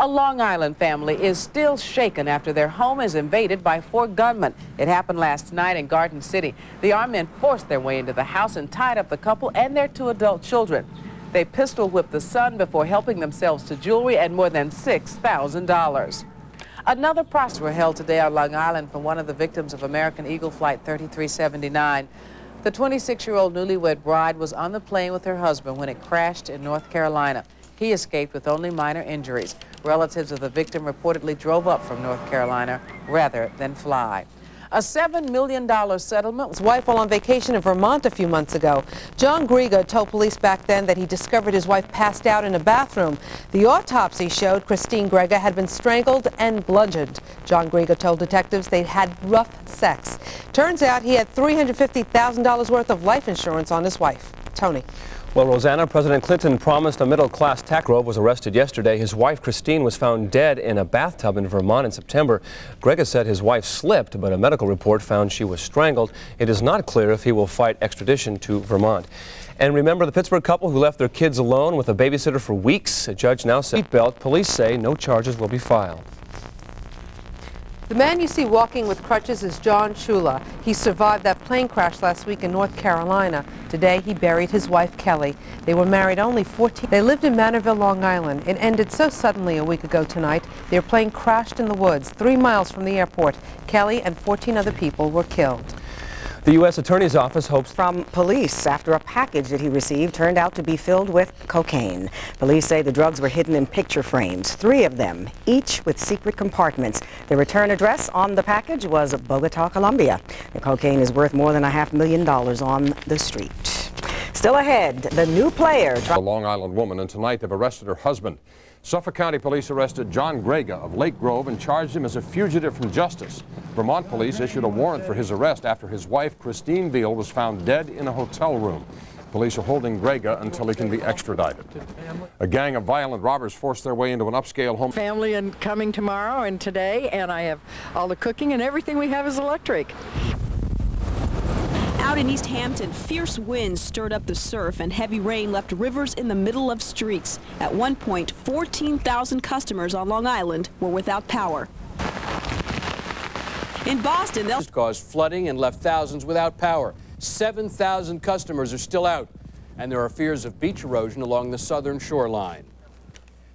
A Long Island family is still shaken after their home is invaded by 4 gunmen. It happened last night in Garden City. The armed men forced their way into the house and tied up the couple and their 2 adult children. They pistol whipped the son before helping themselves to jewelry and more than $6,000. Another prosecutor held today on Long Island for one of the victims of American Eagle Flight 3379. The 26-year-old newlywed bride was on the plane with her husband when it crashed in North Carolina. He escaped with only minor injuries. Relatives of the victim reportedly drove up from North Carolina rather than fly. A $7 million settlement. His wife while on vacation in Vermont a few months ago. John Grega told police back then that he discovered his wife passed out in a bathroom. The autopsy showed Christine Grega had been strangled and bludgeoned. John Grega told detectives they'd had rough sex. Turns out he had $350,000 worth of life insurance on his wife. Tony. Well, Rosanna, President Clinton promised a middle-class tax. Grove was arrested yesterday. His wife, Christine, was found dead in a bathtub in Vermont in September. Grega said his wife slipped, but a medical report found she was strangled. It is not clear if he will fight extradition to Vermont. And remember the Pittsburgh couple who left their kids alone with a babysitter for weeks? A judge now said seatbelt. Police say no charges will be filed. The man you see walking with crutches is John Shula. He survived that plane crash last week in North Carolina. Today, he buried his wife, Kelly. They were married only 14. They lived in Manorville, Long Island. It ended so suddenly a week ago tonight. Their plane crashed in the woods 3 miles from the airport. Kelly and 14 other people were killed. The U.S. Attorney's Office hopes from police after a package that he received turned out to be filled with cocaine. Police say the drugs were hidden in picture frames, 3 of them, each with secret compartments. The return address on the package was Bogota, Colombia. The cocaine is worth more than $500,000 on the street. Still ahead, the new player. A Long Island woman, and tonight they've arrested her husband. Suffolk County Police arrested John Grega of Lake Grove and charged him as a fugitive from justice. Vermont police issued a warrant for his arrest after his wife, Christine Veal, was found dead in a hotel room. Police are holding Grega until he can be extradited. A gang of violent robbers forced their way into an upscale home. Family and coming tomorrow and today, and I have all the cooking and everything we have is electric. Out in East Hampton, fierce winds stirred up the surf and heavy rain left rivers in the middle of streets. At one point, 14,000 customers on Long Island were without power. In Boston, they'll caused flooding and left thousands without power. 7,000 customers are still out, and there are fears of beach erosion along the southern shoreline.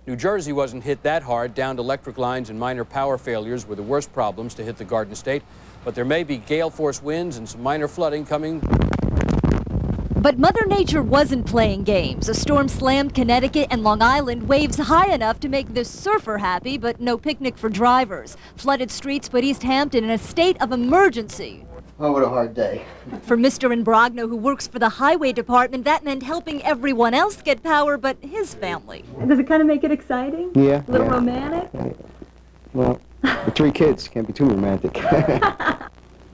New Jersey wasn't hit that hard. Downed electric lines and minor power failures were the worst problems to hit the Garden State. But there may be gale force winds and some minor flooding coming. But Mother Nature wasn't playing games. A storm slammed Connecticut and Long Island, waves high enough to make the surfer happy, but no picnic for drivers. Flooded streets put East Hampton in a state of emergency. Oh, what a hard day. For Mr. Imbrogno, who works for the Highway Department, that meant helping everyone else get power but his family. Does it kind of make it exciting? Yeah. A little yeah. romantic? Well, with 3 kids, can't be too romantic.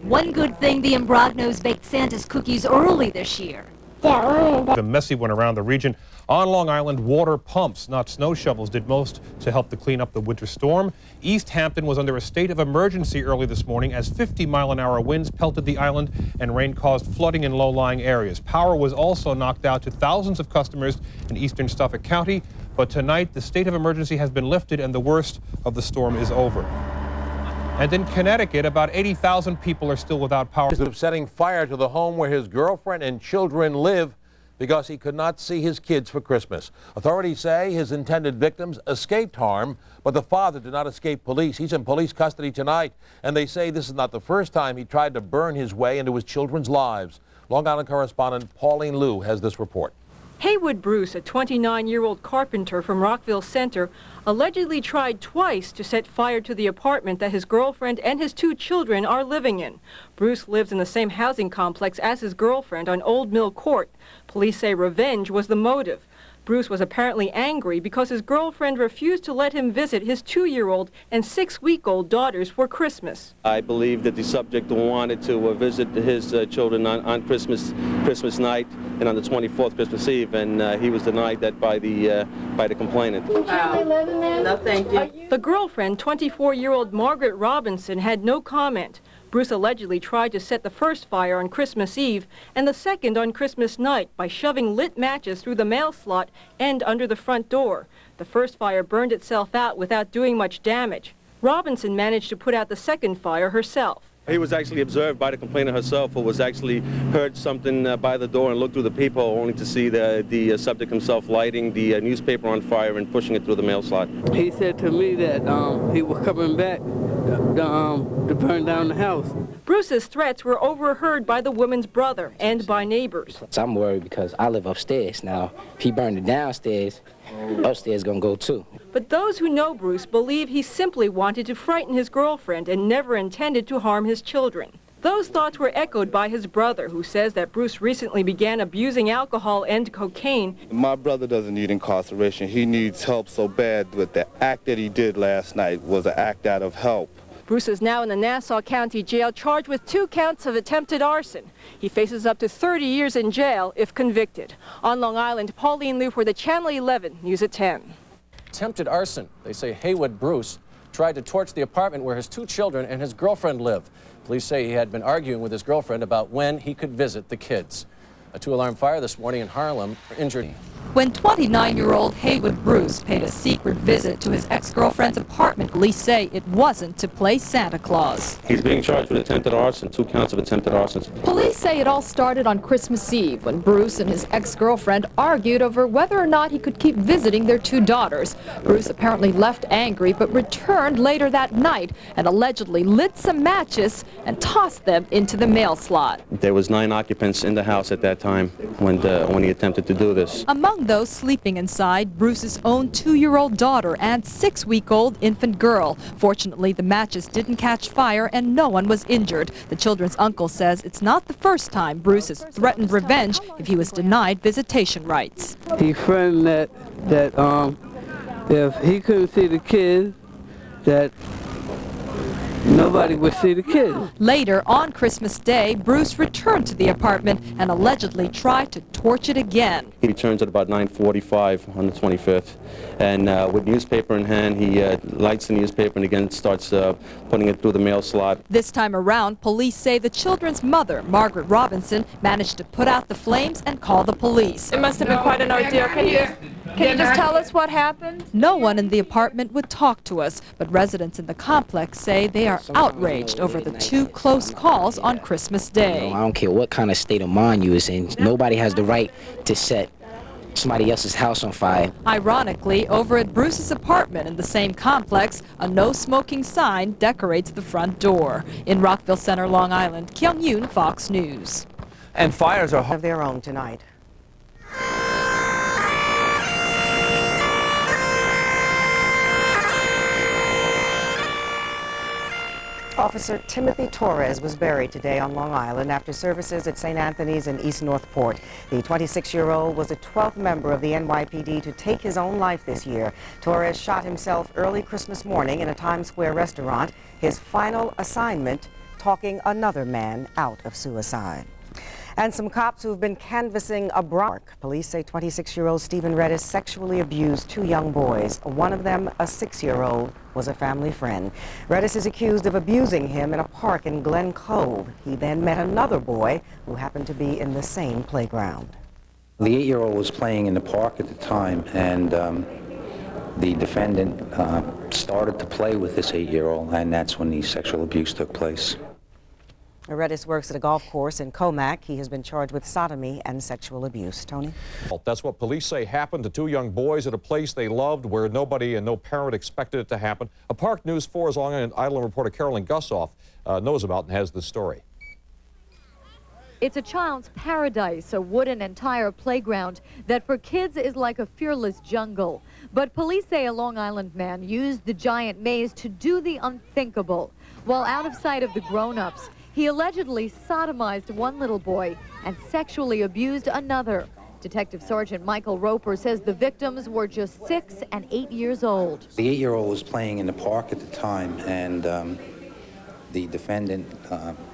One good thing, the Imbrognos baked Santa's cookies early this year. A messy one around the region. On Long Island, water pumps, not snow shovels, did most to help to clean up the winter storm. East Hampton was under a state of emergency early this morning as 50-mile-an-hour winds pelted the island and rain caused flooding in low-lying areas. Power was also knocked out to thousands of customers in eastern Suffolk County. But tonight, the state of emergency has been lifted and the worst of the storm is over. And in Connecticut, about 80,000 people are still without power. Of setting fire to the home where his girlfriend and children live because he could not see his kids for Christmas. Authorities say his intended victims escaped harm, but the father did not escape police. He's in police custody tonight, and they say this is not the first time he tried to burn his way into his children's lives. Long Island correspondent Pauline Liu has this report. Haywood Bruce, a 29-year-old carpenter from Rockville Center, allegedly tried twice to set fire to the apartment that his girlfriend and his 2 children are living in. Bruce lives in the same housing complex as his girlfriend on Old Mill Court. Police say revenge was the motive. Bruce was apparently angry because his girlfriend refused to let him visit his 2-year-old and 6-week-old daughters for Christmas. I believe that the subject wanted to visit his children on Christmas night and on the 24th, Christmas Eve, and he was denied that by the complainant. No, thank you. The girlfriend, 24-year-old Margaret Robinson, had no comment. Bruce allegedly tried to set the first fire on Christmas Eve and the second on Christmas night by shoving lit matches through the mail slot and under the front door. The first fire burned itself out without doing much damage. Robinson managed to put out the second fire herself. He was actually observed by the complainant herself, who was actually heard something by the door and looked through the peephole, only to see the subject himself lighting the newspaper on fire and pushing it through the mail slot. He said to me that he was coming back to burn down the house. Bruce's threats were overheard by the woman's brother and by neighbors. I'm worried because I live upstairs. Now, if he burned it downstairs, upstairs gonna go too. But those who know Bruce believe he simply wanted to frighten his girlfriend and never intended to harm his children. Those thoughts were echoed by his brother, who says that Bruce recently began abusing alcohol and cocaine. My brother doesn't need incarceration. He needs help so bad, but the act that he did last night was an act out of help. Bruce is now in the Nassau County Jail, charged with 2 counts of attempted arson. He faces up to 30 years in jail if convicted. On Long Island, Pauline Liu for the Channel 11 News at 10. Attempted arson. They say Haywood Bruce tried to torch the apartment where his 2 children and his girlfriend live. Police say he had been arguing with his girlfriend about when he could visit the kids. A 2-alarm fire this morning in Harlem injured. When 29-year-old Haywood Bruce paid a secret visit to his ex-girlfriend's apartment, police say it wasn't to play Santa Claus. He's being charged with attempted arson, 2 counts of attempted arson. Police say it all started on Christmas Eve when Bruce and his ex-girlfriend argued over whether or not he could keep visiting their 2 daughters. Bruce apparently left angry but returned later that night and allegedly lit some matches and tossed them into the mail slot. There was 9 occupants in the house at that time when he attempted to do this. Among those sleeping inside, Bruce's own 2-year-old daughter and 6-week-old infant girl. Fortunately, the matches didn't catch fire and no one was injured. The children's uncle says it's not the first time Bruce has threatened revenge if he was denied visitation rights. He threatened that if he couldn't see the kids, that nobody would see the kids. Later, on Christmas Day, Bruce returned to the apartment and allegedly tried to torch it again. He returns at about 9:45 on the 25th, and with newspaper in hand, he lights the newspaper and again starts putting it through the mail slot. This time around, police say the children's mother, Margaret Robinson, managed to put out the flames and call the police. It must have been quite an ordeal. Can you just tell us what happened? No one in the apartment would talk to us, but residents in the complex say they are outraged over the 2 close calls on Christmas Day. I don't care what kind of state of mind you is in. Nobody has the right to set somebody else's house on fire. Ironically, over at Bruce's apartment in the same complex, a no smoking sign decorates the front door. In Rockville Center, Long Island, Kyung Yoon, Fox News. And fires are of their own tonight. Officer Timothy Torres was buried today on Long Island after services at St. Anthony's in East Northport. The 26-year-old was the 12th member of the NYPD to take his own life this year. Torres shot himself early Christmas morning in a Times Square restaurant. His final assignment, talking another man out of suicide. And some cops who've been canvassing a Bronx. Police say 26-year-old Stephen Redis sexually abused 2 young boys. One of them, a 6-year-old, was a family friend. Redis is accused of abusing him in a park in Glen Cove. He then met another boy who happened to be in the same playground. The 8-year-old was playing in the park at the time, and the defendant started to play with this 8-year-old, and that's when the sexual abuse took place. Redis works at a golf course in Comac. He has been charged with sodomy and sexual abuse. Tony? That's what police say happened to 2 young boys at a place they loved where nobody and no parent expected it to happen. A Park News 4's Long Island reporter Carolyn Gussoff knows about and has this story. It's a child's paradise, a wooden and tire playground that for kids is like a fearless jungle. But police say a Long Island man used the giant maze to do the unthinkable. While out of sight of the grown-ups, he allegedly sodomized one little boy and sexually abused another. Detective Sergeant Michael Roper says the victims were just 6 and 8 years old. The 8-year-old was playing in the park at the time, and the defendant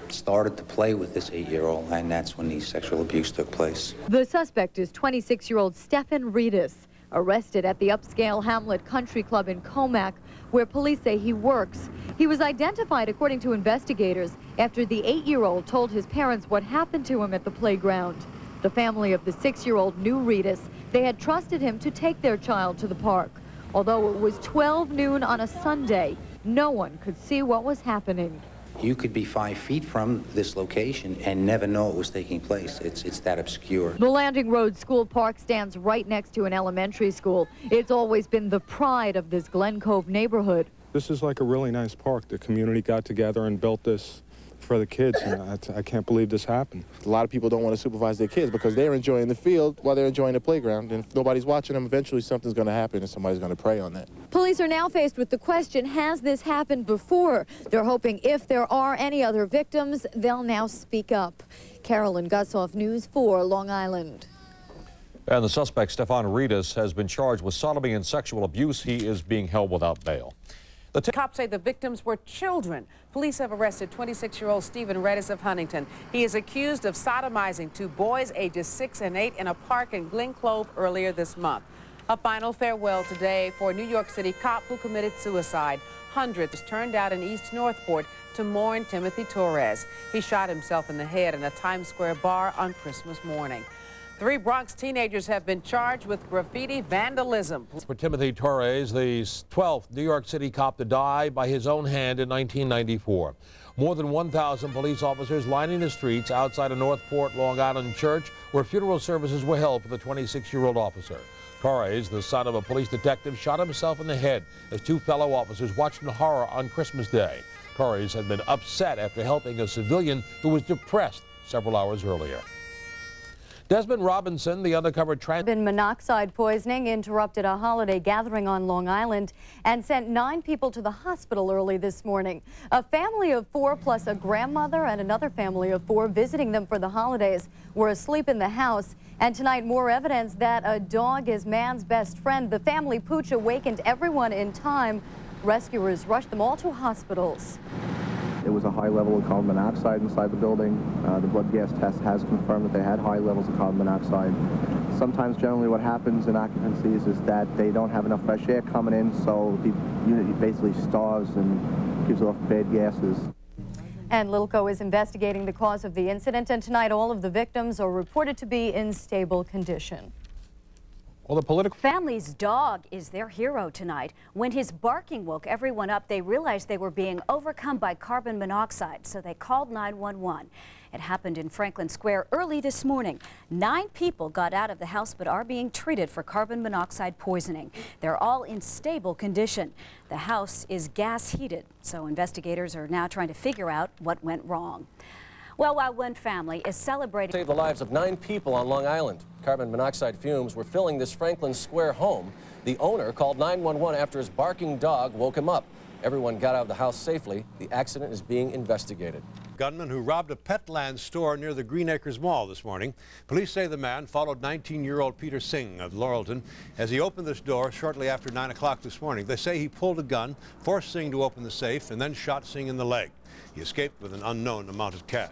started to play with this 8-year-old, and that's when the sexual abuse took place. The suspect is 26-year-old Stephen Redis, arrested at the upscale Hamlet Country Club in Comac, where police say he works. He was identified, according to investigators, after the 8-year-old told his parents what happened to him at the playground. The family of the 6-year-old knew Redis. They had trusted him to take their child to the park. Although it was 12 noon on a Sunday, no one could see what was happening. You could be 5 feet from this location and never know it was taking place. It's that obscure. The Landing Road School Park stands right next to an elementary school. It's always been the pride of this Glen Cove neighborhood. This is like a really nice park. The community got together and built this for the kids, and I can't believe this happened. A lot of people don't want to supervise their kids because they're enjoying the field while they're enjoying the playground, and if nobody's watching them, eventually something's going to happen and somebody's going to prey on that. Police are now faced with the question, has this happened before? They're hoping if there are any other victims, they'll now speak up. Carolyn Gussoff, News 4, Long Island. And the suspect, Stefan Redis, has been charged with sodomy and sexual abuse. He is being held without bail. The cops say the victims were children. Police have arrested 26-year-old Stephen Redis of Huntington. He is accused of sodomizing 2 boys ages 6 and 8 in a park in Glen Cove earlier this month. A final farewell today for a New York City cop who committed suicide. Hundreds turned out in East Northport to mourn Timothy Torres. He shot himself in the head in a Times Square bar on Christmas morning. 3 Bronx teenagers have been charged with graffiti vandalism. For Timothy Torres, the 12th New York City cop to die by his own hand in 1994. More than 1,000 police officers lining the streets outside of Northport Long Island Church, where funeral services were held for the 26-year-old officer. Torres, the son of a police detective, shot himself in the head as 2 fellow officers watched in horror on Christmas Day. Torres had been upset after helping a civilian who was depressed several hours earlier. Desmond Robinson, the undercover Carbon monoxide poisoning interrupted a holiday gathering on Long Island and sent 9 people to the hospital early this morning. A family of 4 plus a grandmother and another family of 4 visiting them for the holidays were asleep in the house. And tonight, more evidence that a dog is man's best friend. The family pooch awakened everyone in time. Rescuers rushed them all to hospitals. There was a high level of carbon monoxide inside the building. The blood gas test has confirmed that they had high levels of carbon monoxide. Sometimes, generally, what happens in occupancies is that they don't have enough fresh air coming in, so the unit basically starves and gives off bad gases. And Lilco is investigating the cause of the incident, and tonight all of the victims are reported to be in stable condition. Well, the political family's dog is their hero tonight. When his barking woke everyone up, they realized they were being overcome by carbon monoxide, so they called 911. It happened in Franklin Square early this morning. 9 people got out of the house but are being treated for carbon monoxide poisoning. They're all in stable condition. The house is gas heated, so investigators are now trying to figure out what went wrong. Well, while one family is celebrating... Saved the lives of 9 people on Long Island. Carbon monoxide fumes were filling this Franklin Square home. The owner called 911 after his barking dog woke him up. Everyone got out of the house safely. The accident is being investigated. Gunman who robbed a Petland store near the Green Acres Mall this morning. Police say the man followed 19-year-old Peter Singh of Laurelton as he opened this door shortly after 9 o'clock this morning. They say he pulled a gun, forced Singh to open the safe, and then shot Singh in the leg. He escaped with an unknown amount of cash.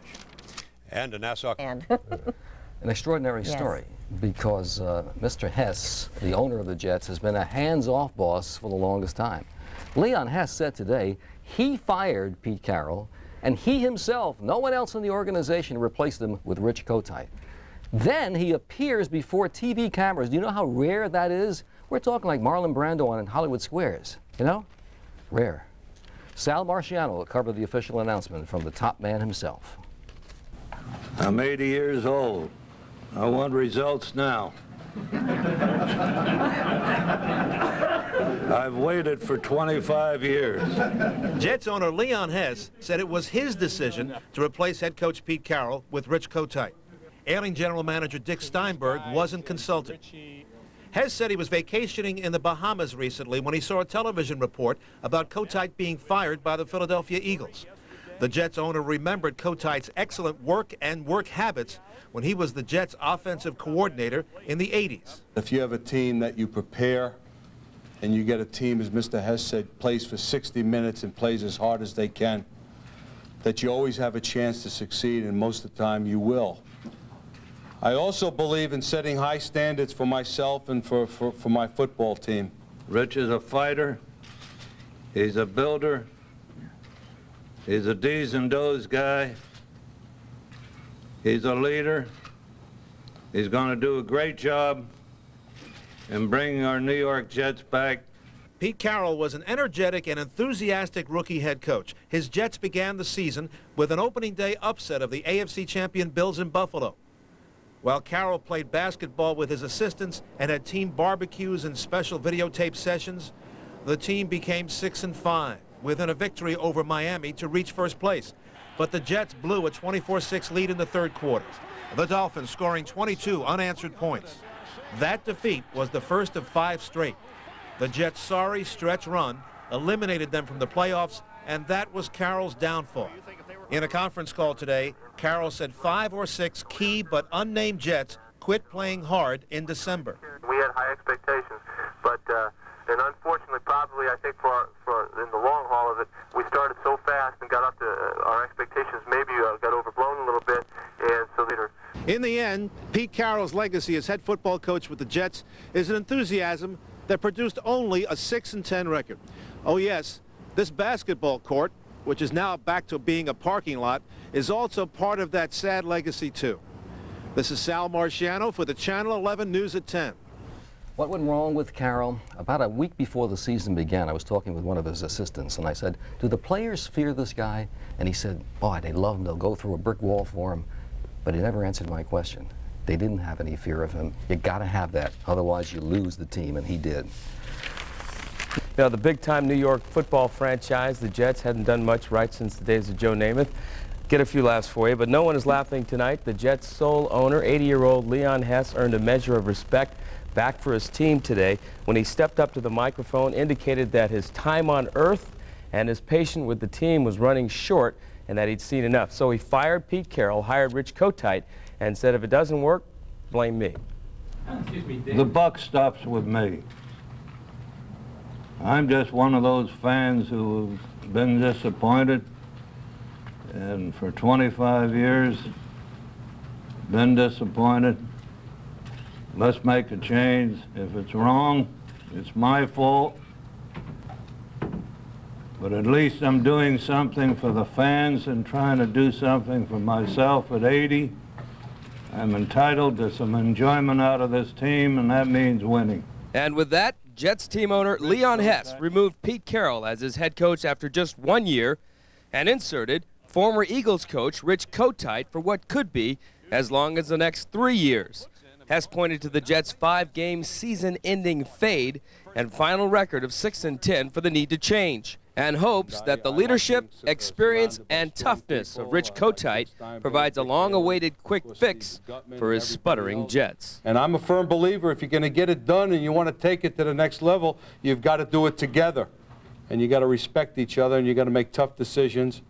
And a Nassau... An extraordinary story, because Mr. Hess, the owner of the Jets, has been a hands-off boss for the longest time. Leon Hess said today he fired Pete Carroll, and he himself, no one else in the organization, replaced him with Rich Kotite. Then he appears before TV cameras. Do you know how rare that is? We're talking like Marlon Brando on Hollywood Squares, you know? Rare. Sal Marciano will cover the official announcement from the top man himself. I'm 80 years old. I want results now. I've waited for 25 years. Jets owner Leon Hess said it was his decision to replace head coach Pete Carroll with Rich Kotite. Ailing general manager Dick Steinberg wasn't consulted. Hess said he was vacationing in the Bahamas recently when he saw a television report about Kotite being fired by the Philadelphia Eagles. The Jets owner remembered Kotite's excellent work and work habits when he was the Jets offensive coordinator in the 80s. If you have a team that you prepare and you get a team, as Mr. Hess said, plays for 60 minutes and plays as hard as they can, that you always have a chance to succeed, and most of the time you will. I also believe in setting high standards for myself and for my football team. Rich is a fighter. He's a builder. He's a D's and Do's guy. He's a leader. He's going to do a great job in bringing our New York Jets back. Pete Carroll was an energetic and enthusiastic rookie head coach. His Jets began the season with an opening day upset of the AFC champion Bills in Buffalo. While Carroll played basketball with his assistants and had team barbecues and special videotape sessions, the team became 6-5 within a victory over Miami to reach first place. But the Jets blew a 24-6 lead in the third quarter. The Dolphins scoring 22 unanswered points. That defeat was the first of 5 straight. The Jets' sorry stretch run eliminated them from the playoffs, and that was Carroll's downfall. In a conference call today, Carroll said 5 or 6 key but unnamed Jets quit playing hard in December. We had high expectations, but and unfortunately, probably, I think for in the long haul of it, we started so fast and got up to our expectations. Maybe got overblown a little bit, and so later. In the end, Pete Carroll's legacy as head football coach with the Jets is an enthusiasm that produced only a 6-10 record. Oh yes, this basketball court, which is now back to being a parking lot, is also part of that sad legacy too. This is Sal Marciano for the Channel 11 News at 10. What went wrong with Carroll? About a week before the season began, I was talking with one of his assistants, and I said, do the players fear this guy? And he said, boy, they love him. They'll go through a brick wall for him. But he never answered my question. They didn't have any fear of him. You got to have that. Otherwise, you lose the team, and he did. You know, the big-time New York football franchise, the Jets, hadn't done much right since the days of Joe Namath. Get a few laughs for you, but no one is laughing tonight. The Jets' sole owner, 80-year-old Leon Hess, earned a measure of respect back for his team today when he stepped up to the microphone, indicated that his time on earth and his patience with the team was running short and that he'd seen enough. So he fired Pete Carroll, hired Rich Kotite, and said, if it doesn't work, blame me. The buck stops with me. I'm just one of those fans who have been disappointed, and for 25 years, been disappointed. Let's make a change. If it's wrong, it's my fault. But at least I'm doing something for the fans and trying to do something for myself at 80. I'm entitled to some enjoyment out of this team, and that means winning. And with that, Jets team owner Leon Hess removed Pete Carroll as his head coach after just 1 year and inserted former Eagles coach Rich Kotite for what could be as long as the next 3 years. Hess pointed to the Jets' 5-game season-ending fade and final record of 6-10 for the need to change. and hopes that the leadership, experience, and toughness of Rich Kotite provides a long-awaited quick fix for his sputtering Jets. And I'm a firm believer if you're going to get it done and you want to take it to the next level, you've got to do it together. And you got to respect each other, and you got to make tough decisions.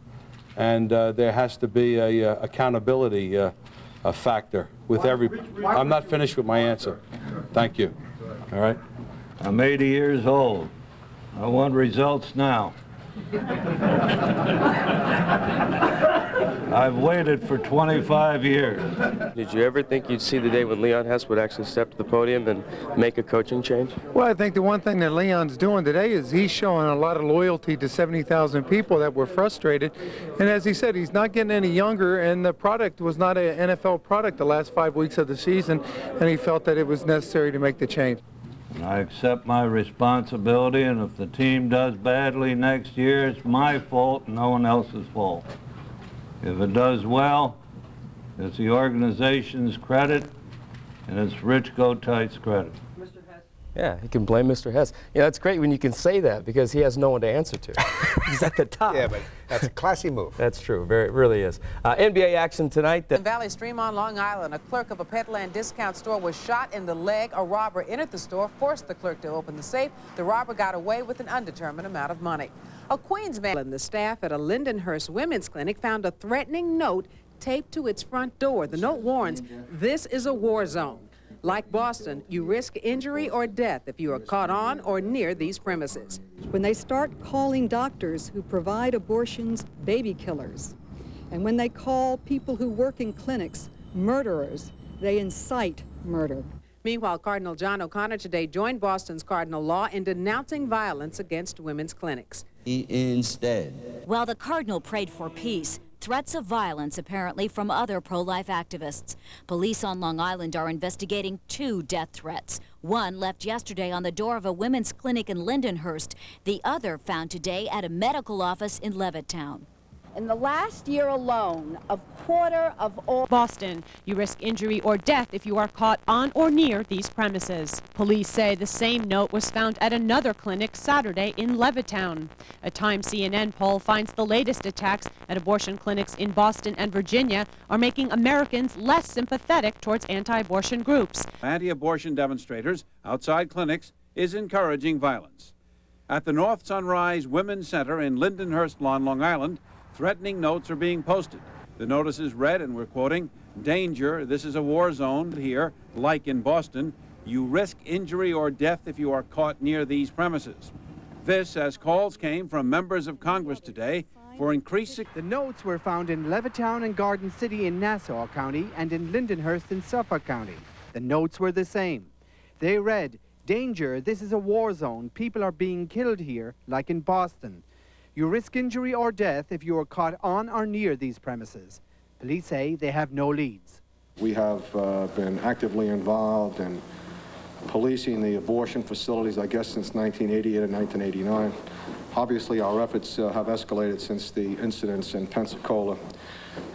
And there has to be a accountability a factor with every. I'm not finished with my answer. Thank you. All right. I'm 80 years old. I want results now. I've waited for 25 years. Did you ever think you'd see the day when Leon Hess would actually step to the podium and make a coaching change? Well, I think the one thing that Leon's doing today is he's showing a lot of loyalty to 70,000 people that were frustrated. And as he said, he's not getting any younger, and the product was not an NFL product the last 5 weeks of the season, and he felt that it was necessary to make the change. I accept my responsibility, and if the team does badly next year, it's my fault and no one else's fault. If it does well, it's the organization's credit, and it's Rich Kotite's credit. Yeah, he can blame Mr. Hess. Yeah, it's great when you can say that because he has no one to answer to. He's at the top. Yeah, but that's a classy move. That's true. It really is. NBA action tonight. In Valley Stream on Long Island, a clerk of a Petland discount store was shot in the leg. A robber entered the store, forced the clerk to open the safe. The robber got away with an undetermined amount of money. A Queens man and the staff at a Lindenhurst women's clinic found a threatening note taped to its front door. The note warns, "This is a war zone. Like Boston, you risk injury or death if you are caught on or near these premises." When they start calling doctors who provide abortions baby killers, and when they call people who work in clinics murderers, they incite murder. Meanwhile, Cardinal John O'Connor today joined Boston's cardinal law in denouncing violence against women's clinics. While the cardinal prayed for peace, threats of violence apparently from other pro-life activists. Police on Long Island are investigating 2 death threats. One left yesterday on the door of a women's clinic in Lindenhurst. The other found today at a medical office in Levittown. In the last year alone, a quarter of all Boston, you risk injury or death if you are caught on or near these premises. Police say the same note was found at another clinic Saturday in Levittown. A Time CNN poll finds the latest attacks at abortion clinics in Boston and Virginia are making Americans less sympathetic towards anti-abortion groups. Anti-abortion demonstrators outside clinics is encouraging violence. At the North Sunrise Women's Center in Lindenhurst on Long Island, threatening notes are being posted. The notices read, and we're quoting, "Danger, this is a war zone here, like in Boston. You risk injury or death if you are caught near these premises." This as calls came from members of Congress today for increasing. The notes were found in Levittown and Garden City in Nassau County and in Lindenhurst in Suffolk County. The notes were the same. They read, "Danger, this is a war zone. People are being killed here, like in Boston. You risk injury or death if you are caught on or near these premises." Police say they have no leads. We have been actively involved in policing the abortion facilities, I guess, since 1988 and 1989. Obviously, our efforts have escalated since the incidents in Pensacola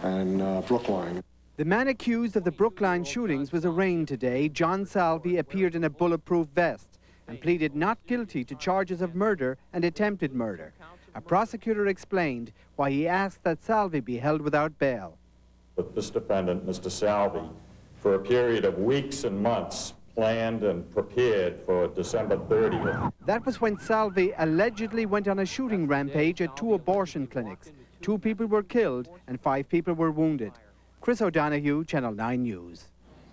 and Brookline. The man accused of the Brookline shootings was arraigned today. John Salvi appeared in a bulletproof vest and pleaded not guilty to charges of murder and attempted murder. A prosecutor explained why he asked that Salvi be held without bail. But this defendant, Mr. Salvi, for a period of weeks and months, planned and prepared for December 30th. That was when Salvi allegedly went on a shooting rampage at 2 abortion clinics. 2 people were killed and 5 people were wounded. Chris O'Donoghue, Channel 9 News.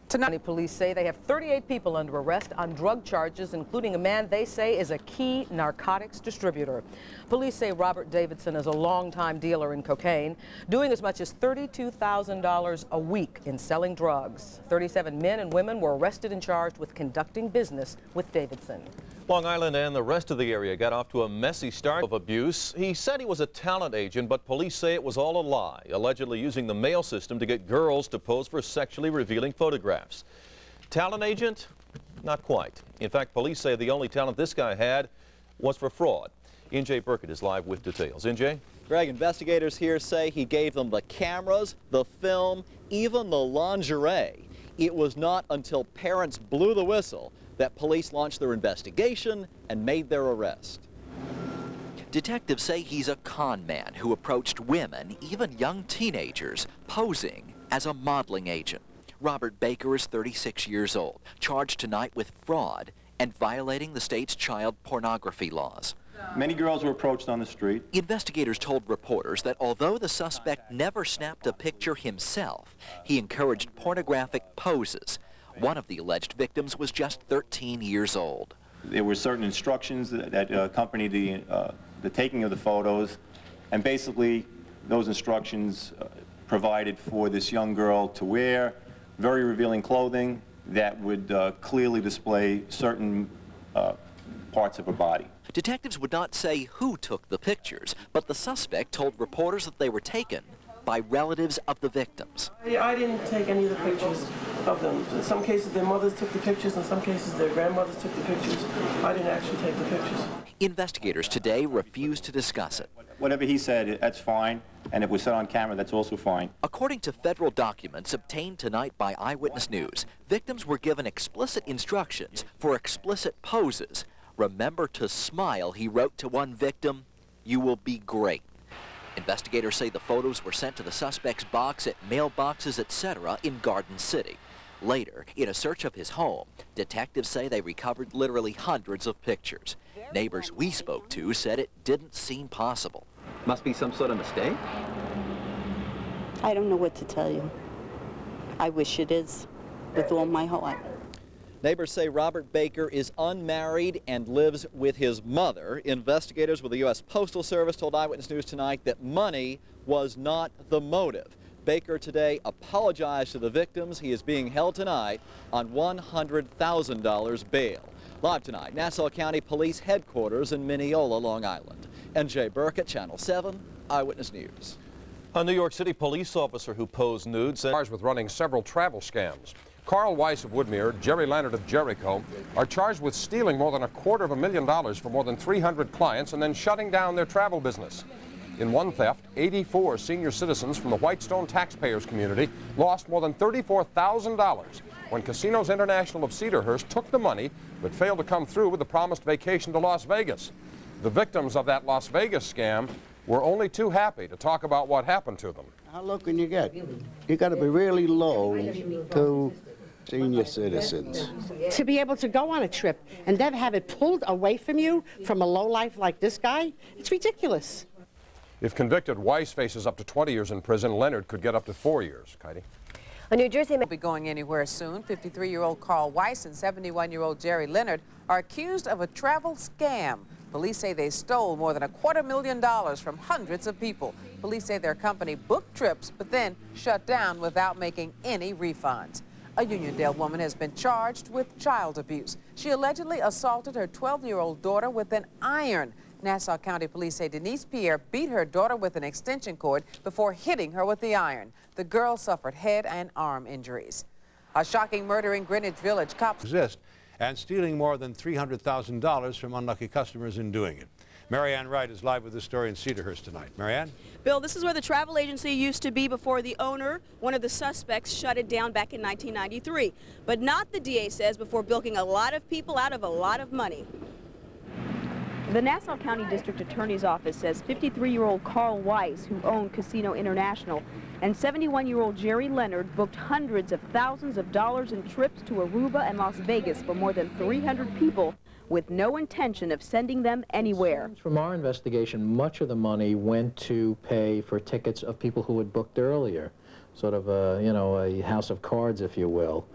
Tonight, police say they have 38 people under arrest on drug charges, including a man they say is a key narcotics distributor. Police say Robert Davidson is a longtime dealer in cocaine, doing as much as $32,000 a week in selling drugs. 37 men and women were arrested and charged with conducting business with Davidson. Long Island and the rest of the area got off to a messy start of abuse. He said he was a talent agent, but police say it was all a lie, allegedly using the mail system to get girls to pose for sexually revealing photographs. Talent agent? Not quite. In fact, police say the only talent this guy had was for fraud. NJ Burkett is live with details. NJ? Greg, investigators here say he gave them the cameras, the film, even the lingerie. It was not until parents blew the whistle that police launched their investigation and made their arrest. Detectives say he's a con man who approached women, even young teenagers, posing as a modeling agent. Robert Baker is 36 years old, charged tonight with fraud and violating the state's child pornography laws. Many girls were approached on the street. Investigators told reporters that although the suspect never snapped a picture himself, he encouraged pornographic poses. One of the alleged victims was just 13 years old. There were certain instructions that accompanied the taking of the photos, and basically those instructions provided for this young girl to wear very revealing clothing that would clearly display certain parts of her body. Detectives would not say who took the pictures, but the suspect told reporters that they were taken by relatives of the victims. I didn't take any of the pictures of them. In some cases, their mothers took the pictures. In some cases, their grandmothers took the pictures. I didn't actually take the pictures. Investigators today refused to discuss it. Whatever he said, that's fine, and if it was said on camera, that's also fine. According to federal documents obtained tonight by Eyewitness News, victims were given explicit instructions for explicit poses. Remember to smile, he wrote to one victim. You will be great. Investigators say the photos were sent to the suspect's box at mailboxes, etc. in Garden City. Later, in a search of his home, detectives say they recovered literally hundreds of pictures. Neighbors we spoke to said it didn't seem possible. Must be some sort of mistake? I don't know what to tell you. I wish it is, with all my heart. Neighbors say Robert Baker is unmarried and lives with his mother. Investigators with the U.S. Postal Service told Eyewitness News tonight that money was not the motive. Baker today apologized to the victims. He is being held tonight on $100,000 bail. Live tonight, Nassau County Police Headquarters in Mineola, Long Island. N.J. Burkett, Channel 7, Eyewitness News. A New York City police officer who posed nude said charged with running several travel scams. Carl Weiss of Woodmere, Jerry Leonard of Jericho are charged with stealing more than $250,000 from more than 300 clients and then shutting down their travel business. In one theft, 84 senior citizens from the Whitestone taxpayers community lost more than $34,000 when Casinos International of Cedarhurst took the money but failed to come through with the promised vacation to Las Vegas. The victims of that Las Vegas scam were only too happy to talk about what happened to them. How low can you get? You got to be really low to senior citizens. To be able to go on a trip and then have it pulled away from you from a lowlife like this guy, it's ridiculous. If convicted, Weiss faces up to 20 years in prison. Leonard could get up to 4 years. Katie? A New Jersey man will be going anywhere soon. 53-year-old Carl Weiss and 71-year-old Jerry Leonard are accused of a travel scam. Police say they stole more than $250,000 from hundreds of people. Police say their company booked trips but then shut down without making any refunds. A Uniondale woman has been charged with child abuse. She allegedly assaulted her 12-year-old daughter with an iron. Nassau County Police say Denise Pierre beat her daughter with an extension cord before hitting her with the iron. The girl suffered head and arm injuries. A shocking murder in Greenwich Village. Cops exist and stealing more than $300,000 from unlucky customers in doing it. Marianne Wright is live with the story in Cedarhurst tonight. Marianne? Bill, this is where the travel agency used to be before the owner, one of the suspects, shut it down back in 1993. But not, the DA says, before bilking a lot of people out of a lot of money. The Nassau County District Attorney's Office says 53-year-old Carl Weiss, who owned Casino International, and 71-year-old Jerry Leonard booked hundreds of thousands of dollars in trips to Aruba and Las Vegas for more than 300 people with no intention of sending them anywhere. From our investigation, much of the money went to pay for tickets of people who had booked earlier, sort of a house of cards, if you will.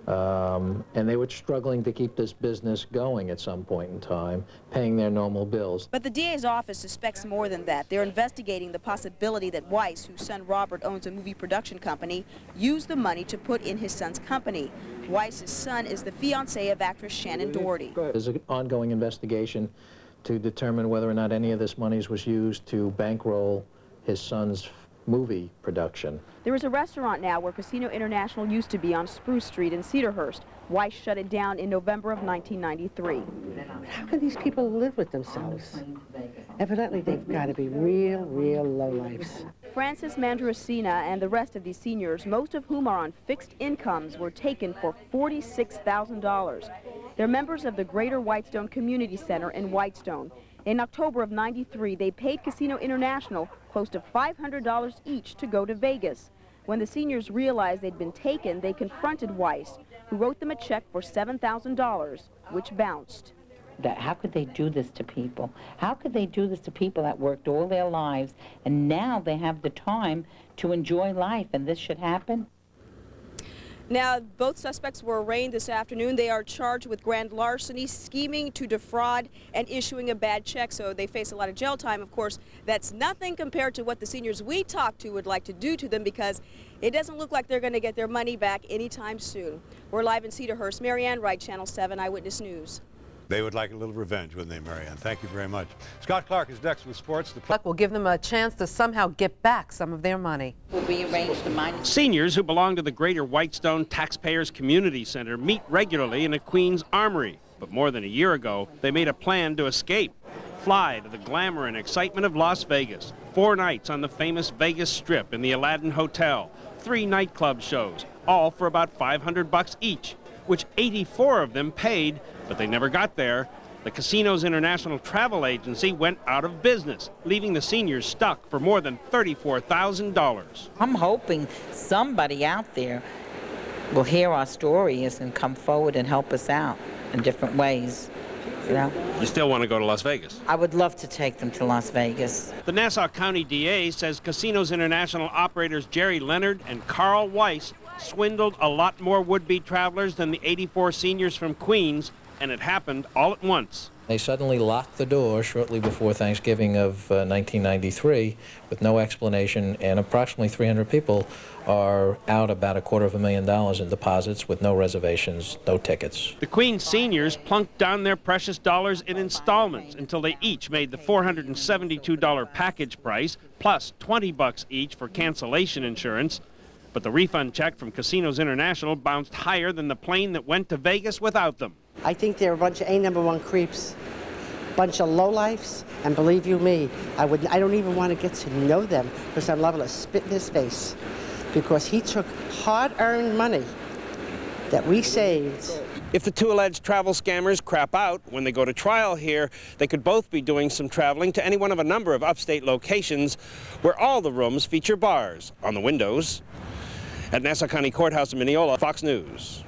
And they were struggling to keep this business going at some point in time, paying their normal bills. But the DA's office suspects more than that. They're investigating the possibility that Weiss, whose son Robert owns a movie production company, used the money to put in his son's company. Weiss's son is the fiancé of actress Shannon Doherty. There's an ongoing investigation to determine whether or not any of this money was used to bankroll his son's movie production. There is a restaurant now where Casino International used to be on Spruce Street in Cedarhurst. Weiss shut it down in November of 1993. How can these people live with themselves? Evidently, they've got to be real lowlifes. Francis Mandracina and the rest of these seniors, most of whom are on fixed incomes, were taken for $46,000. They're members of the Greater Whitestone Community Center in Whitestone. In October of '93, they paid Casino International close to $500 each to go to Vegas. When the seniors realized they'd been taken, they confronted Weiss, who wrote them a check for $7,000, which bounced. How could they do this to people? How could they do this to people that worked all their lives, and now they have the time to enjoy life, and this should happen? Now, both suspects were arraigned this afternoon. They are charged with grand larceny, scheming to defraud, and issuing a bad check, so they face a lot of jail time. Of course, that's nothing compared to what the seniors we talked to would like to do to them, because it doesn't look like they're going to get their money back anytime soon. We're live in Cedarhurst. Marianne Wright, Channel 7 Eyewitness News. They would like a little revenge, wouldn't they, Marianne? Thank you very much. Scott Clark is next with sports. Luck will give them a chance to somehow get back some of their money. Will rearrange the money. Seniors who belong to the Greater Whitestone Taxpayers Community Center meet regularly in a Queens Armory. But more than a year ago, they made a plan to escape. Fly to the glamour and excitement of Las Vegas. 4 nights on the famous Vegas Strip in the Aladdin Hotel. 3 nightclub shows, all for about $500 each, which 84 of them paid, but they never got there. The Casinos International Travel Agency went out of business, leaving the seniors stuck for more than $34,000. I'm hoping somebody out there will hear our stories and come forward and help us out in different ways. You know? You still want to go to Las Vegas? I would love to take them to Las Vegas. The Nassau County DA says Casinos International operators Jerry Leonard and Carl Weiss swindled a lot more would-be travelers than the 84 seniors from Queens, and it happened all at once. They suddenly locked the door shortly before Thanksgiving of 1993 with no explanation, and approximately 300 people are out about $250,000 in deposits with no reservations, no tickets. The Queens seniors plunked down their precious dollars in installments until they each made the $472 package price, plus $20 each for cancellation insurance. But the refund check from Casinos International bounced higher than the plane that went to Vegas without them. I think they're a bunch of A#1 creeps, bunch of lowlifes, and believe you me, I don't even want to get to know them because I'm liable to spit in his face, because he took hard-earned money that we saved. If the 2 alleged travel scammers crap out when they go to trial here, they could both be doing some traveling to any one of a number of upstate locations where all the rooms feature bars on the windows. At Nassau County Courthouse in Mineola, Fox News.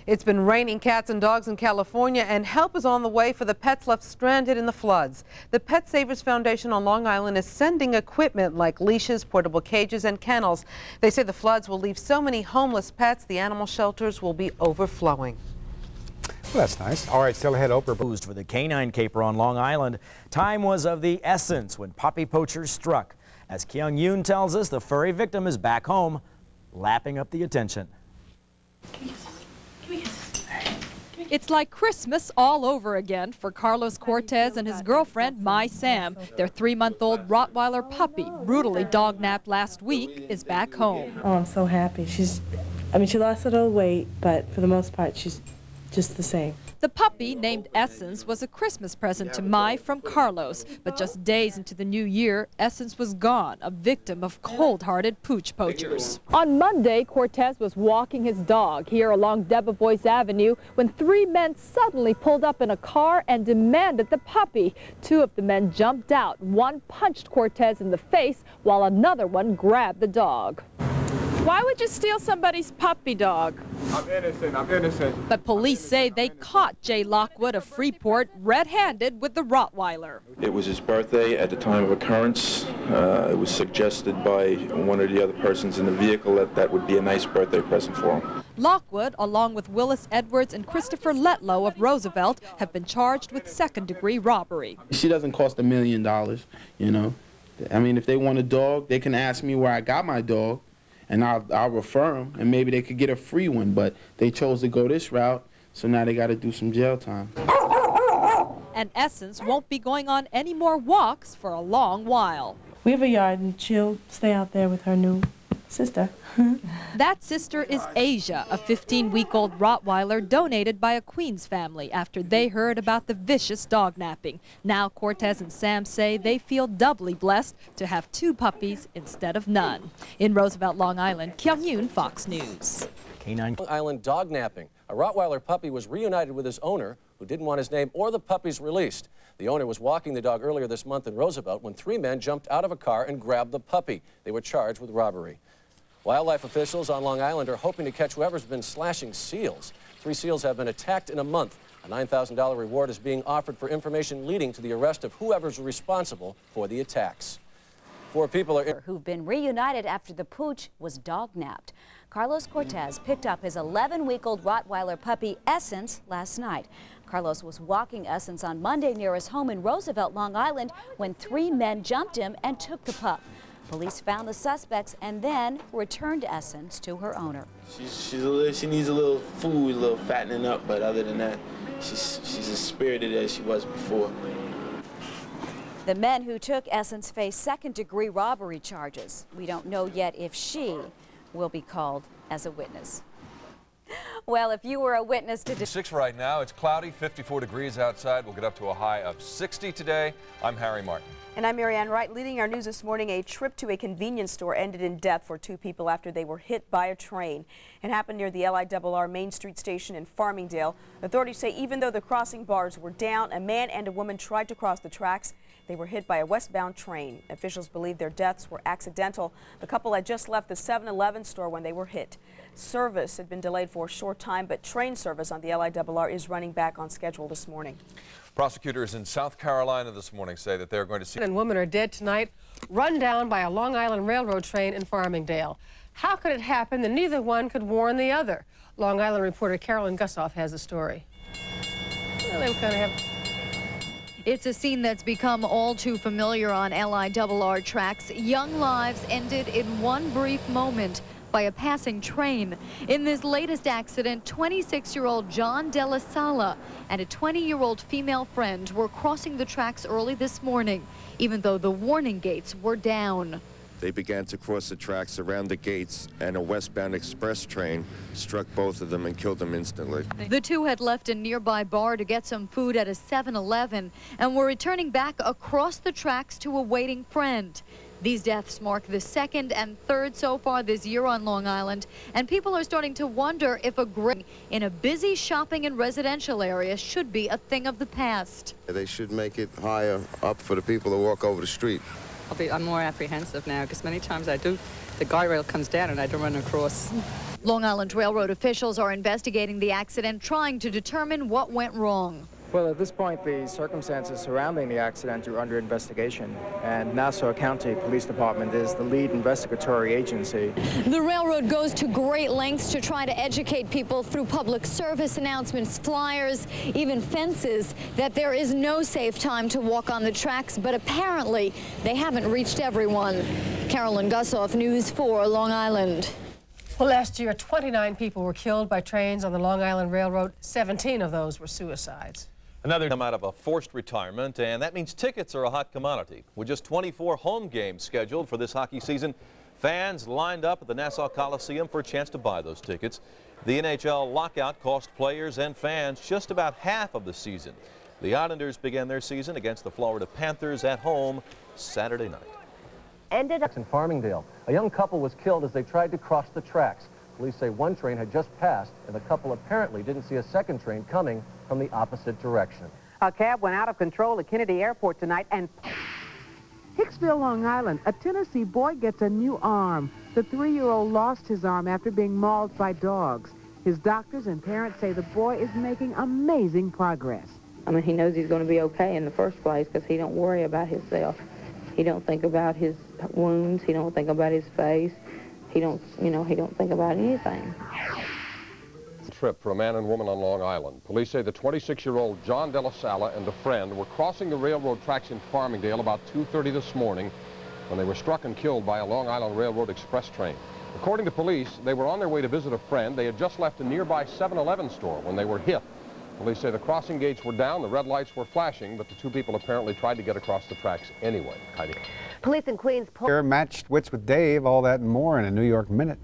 It's been raining cats and dogs in California, and help is on the way for the pets left stranded in the floods. The Pet Savers Foundation on Long Island is sending equipment like leashes, portable cages, and kennels. They say the floods will leave so many homeless pets, the animal shelters will be overflowing. Well, that's nice. All right, still ahead, Oprah. For the canine caper on Long Island, time was of the essence when puppy poachers struck. As Kyung Yoon tells us, the furry victim is back home, lapping up the attention. It's like Christmas all over again for Carlos Cortez and his girlfriend, Mai Sam. Their 3-month-old Rottweiler puppy, brutally dog-napped last week, is back home. Oh, I'm so happy. She lost a little weight, but for the most part, she's just the same. The puppy, named Essence, was a Christmas present to Mai from Carlos. But just days into the new year, Essence was gone, a victim of cold-hearted pooch poachers. On Monday, Cortez was walking his dog here along Debevoise Avenue when 3 men suddenly pulled up in a car and demanded the puppy. 2 of the men jumped out. One punched Cortez in the face while another one grabbed the dog. Why would you steal somebody's puppy dog? I'm innocent. But police say they caught Jay Lockwood of Freeport red-handed with the Rottweiler. It was his birthday at the time of occurrence. It was suggested by one of the other persons in the vehicle that that would be a nice birthday present for him. Lockwood, along with Willis Edwards and Christopher Letlow of Roosevelt, have been charged with second-degree robbery. She doesn't cost $1 million, you know. I mean, if they want a dog, they can ask me where I got my dog, and I'll refer them, and maybe they could get a free one, but they chose to go this route, so now they got to do some jail time. And Essence won't be going on any more walks for a long while. We have a yard, and she'll stay out there with her new sister. That sister is Asia, a 15-week-old Rottweiler donated by a Queens family after they heard about the vicious dog napping. Now Cortez and Sam say they feel doubly blessed to have 2 puppies instead of none. In Roosevelt, Long Island, Kyung Yoon, Fox News. Canine Long Island dog napping. A Rottweiler puppy was reunited with his owner, who who didn't want his name or the puppies released. The owner was walking the dog earlier this month in Roosevelt when 3 men jumped out of a car and grabbed the puppy. They were charged with robbery. Wildlife officials on Long Island are hoping to catch whoever's been slashing seals. 3 seals have been attacked in a month. A $9,000 reward is being offered for information leading to the arrest of whoever's responsible for the attacks. 4 people are who've been reunited after the pooch was dog-napped. Carlos Cortez picked up his 11-week-old Rottweiler puppy, Essence, last night. Carlos was walking Essence on Monday near his home in Roosevelt, Long Island, when 3 men jumped him and took the pup. Police found the suspects and then returned Essence to her owner. She needs a little food, a little fattening up, but other than that, she's as spirited as she was before. The men who took Essence face second-degree robbery charges. We don't know yet if she will be called as a witness. Well, if you were a witness to 6 right now. It's cloudy, 54 degrees outside. We'll get up to a high of 60 today. I'm Harry Martin. And I'm Marianne Wright. Leading our news this morning, a trip to a convenience store ended in death for 2 people after they were hit by a train. It happened near the LIRR Main Street station in Farmingdale. Authorities say even though the crossing bars were down, a man and a woman tried to cross the tracks. They were hit by a westbound train. Officials believe their deaths were accidental. The couple had just left the 7-Eleven store when they were hit. Service had been delayed for a short time, but train service on the LIRR is running back on schedule this morning. Prosecutors in South Carolina this morning say that they're going to see... And women are dead tonight, run down by a Long Island Railroad train in Farmingdale. How could it happen that neither one could warn the other? Long Island reporter Carolyn Gussoff has the story. Well, they kind of have... It's a scene that's become all too familiar on LIRR tracks. Young lives ended in one brief moment by a passing train. In this latest accident, 26-year-old John Della Sala and a 20-year-old female friend were crossing the tracks early this morning, even though the warning gates were down. They began to cross the tracks around the gates, and a westbound express train struck both of them and killed them instantly. The 2 had left a nearby bar to get some food at a 7-Eleven and were returning back across the tracks to a waiting friend. These deaths mark the 2nd and 3rd so far this year on Long Island, and people are starting to wonder if a grid in a busy shopping and residential area should be a thing of the past. They should make it higher up for the people to walk over the street. I'm more apprehensive now because many times the guardrail comes down and I don't run across. Long Island Railroad officials are investigating the accident, trying to determine what went wrong. Well, at this point, the circumstances surrounding the accident are under investigation, and Nassau County Police Department is the lead investigatory agency. The railroad goes to great lengths to try to educate people through public service announcements, flyers, even fences, that there is no safe time to walk on the tracks, but apparently they haven't reached everyone. Carolyn Gussoff, News 4, Long Island. Well, last year, 29 people were killed by trains on the Long Island Railroad. 17 of those were suicides. Another come out of a forced retirement, and that means tickets are a hot commodity. With just 24 home games scheduled for this hockey season, fans lined up at the Nassau Coliseum for a chance to buy those tickets. The NHL lockout cost players and fans just about half of the season. The Islanders began their season against the Florida Panthers at home Saturday night. Ended up in Farmingdale. A young couple was killed as they tried to cross the tracks. Police say one train had just passed, and the couple apparently didn't see a second train coming from the opposite direction. A cab went out of control at Kennedy Airport tonight, and Hicksville, Long Island, a Tennessee boy gets a new arm. The 3-year-old lost his arm after being mauled by dogs. His doctors and parents say the boy is making amazing progress. I mean, he knows he's going to be okay in the first place because he don't worry about himself. He don't think about his wounds. He don't think about his face. He don't think about anything. Trip for a man and woman on Long Island. Police say the 26-year-old John Della Sala and a friend were crossing the railroad tracks in Farmingdale about 2:30 this morning when they were struck and killed by a Long Island Railroad express train. According to police, they were on their way to visit a friend. They had just left a nearby 7-Eleven store when they were hit. Police say the crossing gates were down, the red lights were flashing, but the 2 people apparently tried to get across the tracks anyway. Heidi. Police in Queens... Here, matched wits with Dave, all that and more in a New York Minute.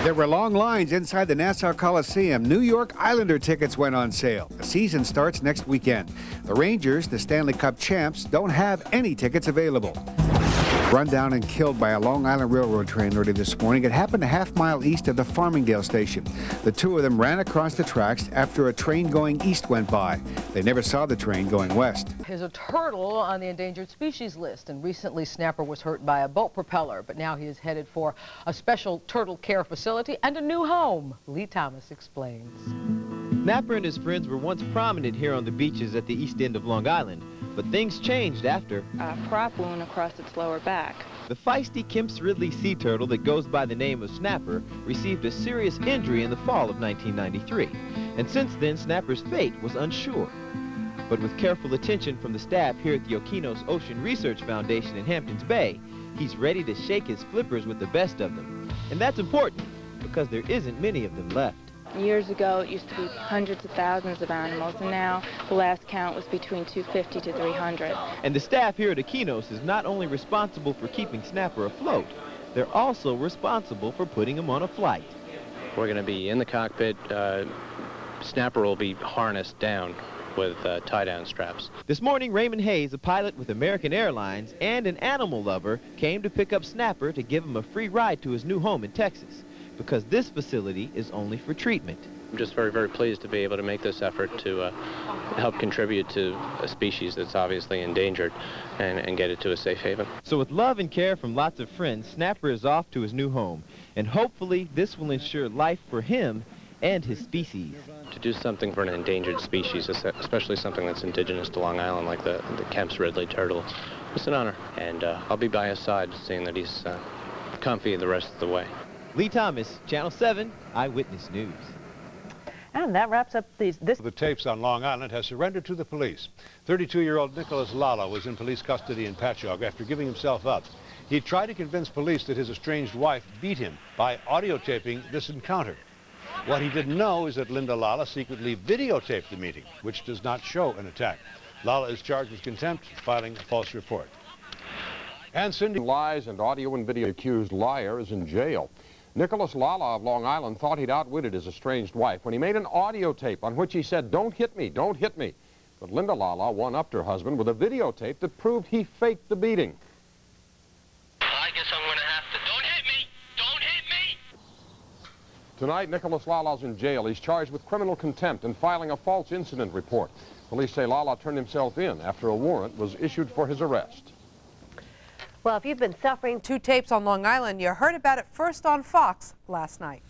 There were long lines inside the Nassau Coliseum. New York Islander tickets went on sale. The season starts next weekend. The Rangers, the Stanley Cup champs, don't have any tickets available. Run down and killed by a Long Island Railroad train early this morning. It happened a half-mile east of the Farmingdale station. The two of them ran across the tracks after a train going east went by. They never saw the train going west. There's a turtle on the endangered species list, and recently Snapper was hurt by a boat propeller, but now he is headed for a special turtle care facility and a new home. Lee Thomas explains. Snapper and his friends were once prominent here on the beaches at the east end of Long Island, but things changed after A prop wound across its lower back. the feisty Kemp's Ridley sea turtle that goes by the name of Snapper received a serious injury in the fall of 1993, and since then Snapper's fate was unsure. But with careful attention from the staff here at the Okinos Ocean Research Foundation in Hamptons Bay, he's ready to shake his flippers with the best of them. And that's important, because there isn't many of them left. Years ago, it used to be hundreds of thousands of animals, and now the last count was between 250 to 300. And the staff here at Okinos is not only responsible for keeping Snapper afloat, they're also responsible for putting him on a flight. We're going to be in the cockpit. Snapper will be harnessed down with tie-down straps. This morning, Raymond Hayes, a pilot with American Airlines and an animal lover, came to pick up Snapper to give him a free ride to his new home in Texas, because this facility is only for treatment. I'm just very, very pleased to be able to make this effort to help contribute to a species that's obviously endangered and get it to a safe haven. So with love and care from lots of friends, Snapper is off to his new home, and hopefully this will ensure life for him and his species. To do something for an endangered species, especially something that's indigenous to Long Island like the Kemp's Ridley turtle, it's an honor, and I'll be by his side seeing that he's comfy the rest of the way. Lee Thomas, Channel 7 Eyewitness News. And that wraps up this. The tapes on Long Island has surrendered to the police. 32-year-old Nicholas Lala was in police custody in Patchogue after giving himself up. He tried to convince police that his estranged wife beat him by audio taping this encounter. What he didn't know is that Linda Lala secretly videotaped the meeting, which does not show an attack. Lala is charged with contempt, filing a false report. And Cindy lies and audio and video accused liar is in jail. Nicholas Lala of Long Island thought he'd outwitted his estranged wife when he made an audio tape on which he said, "Don't hit me, don't hit me." But Linda Lala one-upped her husband with a videotape that proved he faked the beating. I guess I'm going to have to. Don't hit me! Don't hit me! Tonight, Nicholas Lala's in jail. He's charged with criminal contempt and filing a false incident report. Police say Lala turned himself in after a warrant was issued for his arrest. Well, if you've been suffering... Two tapes on Long Island. You heard about it first on Fox last night.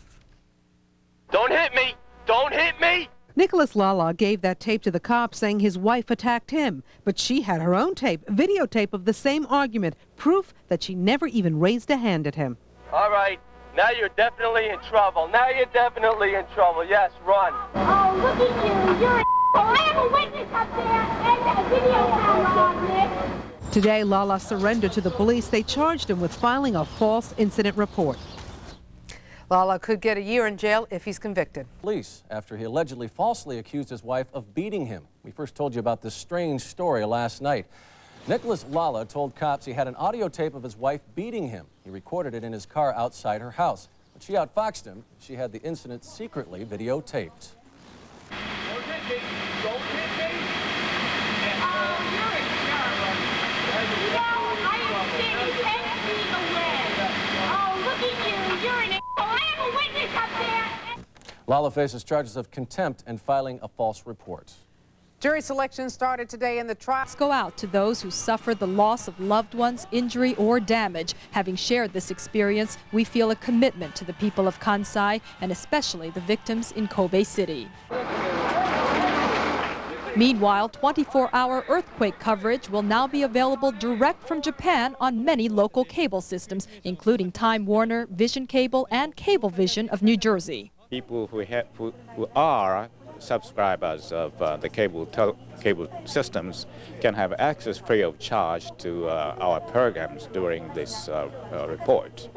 Don't hit me! Don't hit me! Nicholas Lala gave that tape to the cops saying his wife attacked him, but she had her own tape, videotape of the same argument, proof that she never even raised a hand at him. All right, now you're definitely in trouble. Now you're definitely in trouble. Yes, run. Oh, look at you. You're I have a witness up there and a video camera on this. Today, Lala surrendered to the police. They charged him with filing a false incident report. Lala could get a year in jail if he's convicted. Police, after he allegedly falsely accused his wife of beating him. We first told you about this strange story last night. Nicholas Lala told cops he had an audio tape of his wife beating him. He recorded it in his car outside her house. When she outfoxed him, she had the incident secretly videotaped. Don't hit me. Don't hit me. No, I am standing 10 feet away. Oh, look at you. You're an I have a witness up there. Lala faces charges of contempt and filing a false report. Jury selection started today in the trial. Go out to those who suffered the loss of loved ones, injury, or damage. Having shared this experience, we feel a commitment to the people of Kansai and especially the victims in Kobe City. Meanwhile, 24-hour earthquake coverage will now be available direct from Japan on many local cable systems, including Time Warner, Vision Cable, and Cablevision of New Jersey. People who are subscribers of the cable systems can have access free of charge to our programs during this report.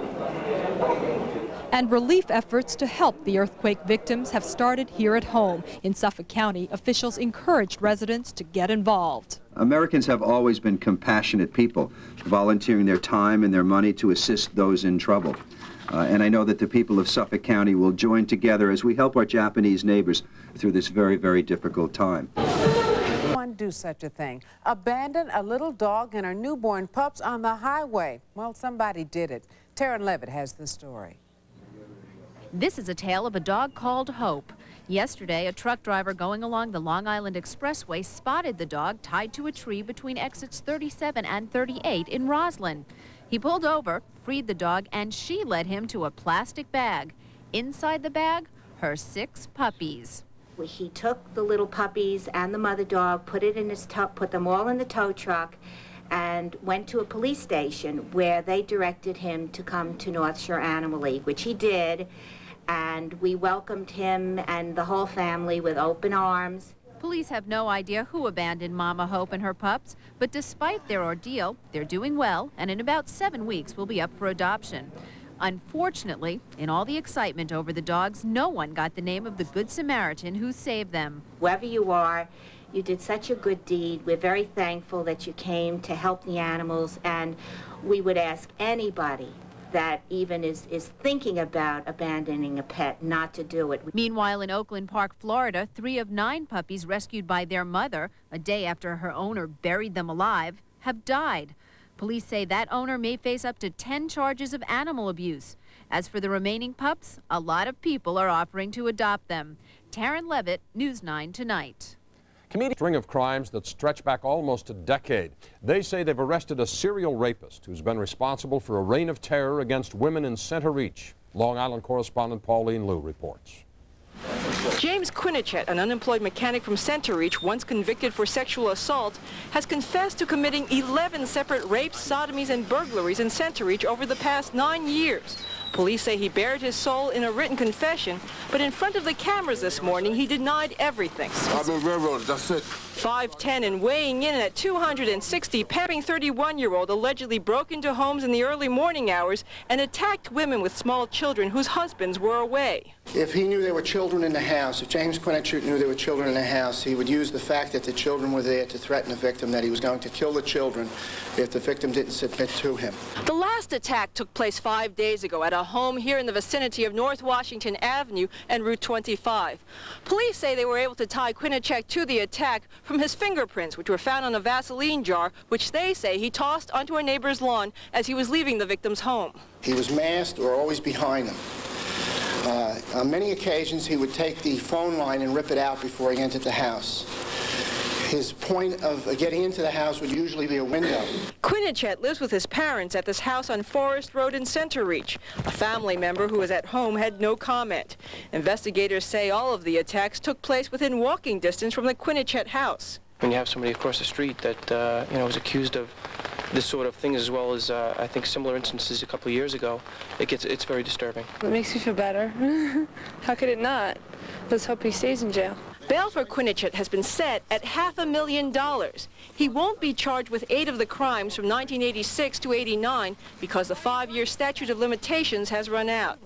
And relief efforts to help the earthquake victims have started here at home. In Suffolk County, officials encouraged residents to get involved. Americans have always been compassionate people, volunteering their time and their money to assist those in trouble. And I know that the people of Suffolk County will join together as we help our Japanese neighbors through this very, very difficult time. One do such a thing. Abandon a little dog and her newborn pups on the highway. Well, somebody did it. Taryn Levitt has the story. This is a tale of a dog called Hope. Yesterday, a truck driver going along the Long Island Expressway spotted the dog tied to a tree between exits 37 and 38 in Roslyn. He pulled over, freed the dog, and she led him to a plastic bag. Inside the bag, her 6 puppies. He took the little puppies and the mother dog, put them all in the tow truck, and went to a police station where they directed him to come to North Shore Animal League, which he did, and we welcomed him and the whole family with open arms. Police have no idea who abandoned Mama Hope and her pups, but despite their ordeal, they're doing well, and in about 7 weeks will be up for adoption. Unfortunately, in all the excitement over the dogs, no one got the name of the Good Samaritan who saved them. Whoever you are, you did such a good deed. We're very thankful that you came to help the animals, and we would ask anybody that even is thinking about abandoning a pet not to do it. Meanwhile, in Oakland Park, Florida, 3 of 9 puppies rescued by their mother, a day after her owner buried them alive, have died. Police say that owner may face up to 10 charges of animal abuse. As for the remaining pups, a lot of people are offering to adopt them. Taryn Levitt, News 9 Tonight. String of crimes that stretch back almost a decade. They say they've arrested a serial rapist who's been responsible for a reign of terror against women in Center Reach. Long Island correspondent Pauline Liu reports. James Quinichet, an unemployed mechanic from Center Reach, once convicted for sexual assault, has confessed to committing 11 separate rapes, sodomies, and burglaries in Center Reach over the past 9 years. Police say he bared his soul in a written confession, but in front of the cameras this morning, he denied everything. I've been railroaded, that's it. 5'10" and weighing in at 260, Pamping 31-year-old allegedly broke into homes in the early morning hours and attacked women with small children whose husbands were away. If he knew there were children in the house, if James Quinichet knew there were children in the house, he would use the fact that the children were there to threaten the victim, that he was going to kill the children if the victim didn't submit to him. The last attack took place 5 days ago at a home here in the vicinity of North Washington Avenue and Route 25. Police say they were able to tie Quinichet to the attack from his fingerprints, which were found on a Vaseline jar, which they say he tossed onto a neighbor's lawn as he was leaving the victim's home. He was masked or always behind them. On many occasions, he would take the phone line and rip it out before he entered the house. His point of getting into the house would usually be a window. Quinichet lives with his parents at this house on Forest Road in Center Reach. A family member who was at home had no comment. Investigators say all of the attacks took place within walking distance from the Quinichet house. When you have somebody across the street that was accused of this sort of thing, as well as I think similar instances a couple of years ago, it's very disturbing. It makes me feel better. How could it not? Let's hope he stays in jail. Bail for Quinichet has been set at $500,000. He won't be charged with 8 of the crimes from 1986 to 89 because the 5-year statute of limitations has run out.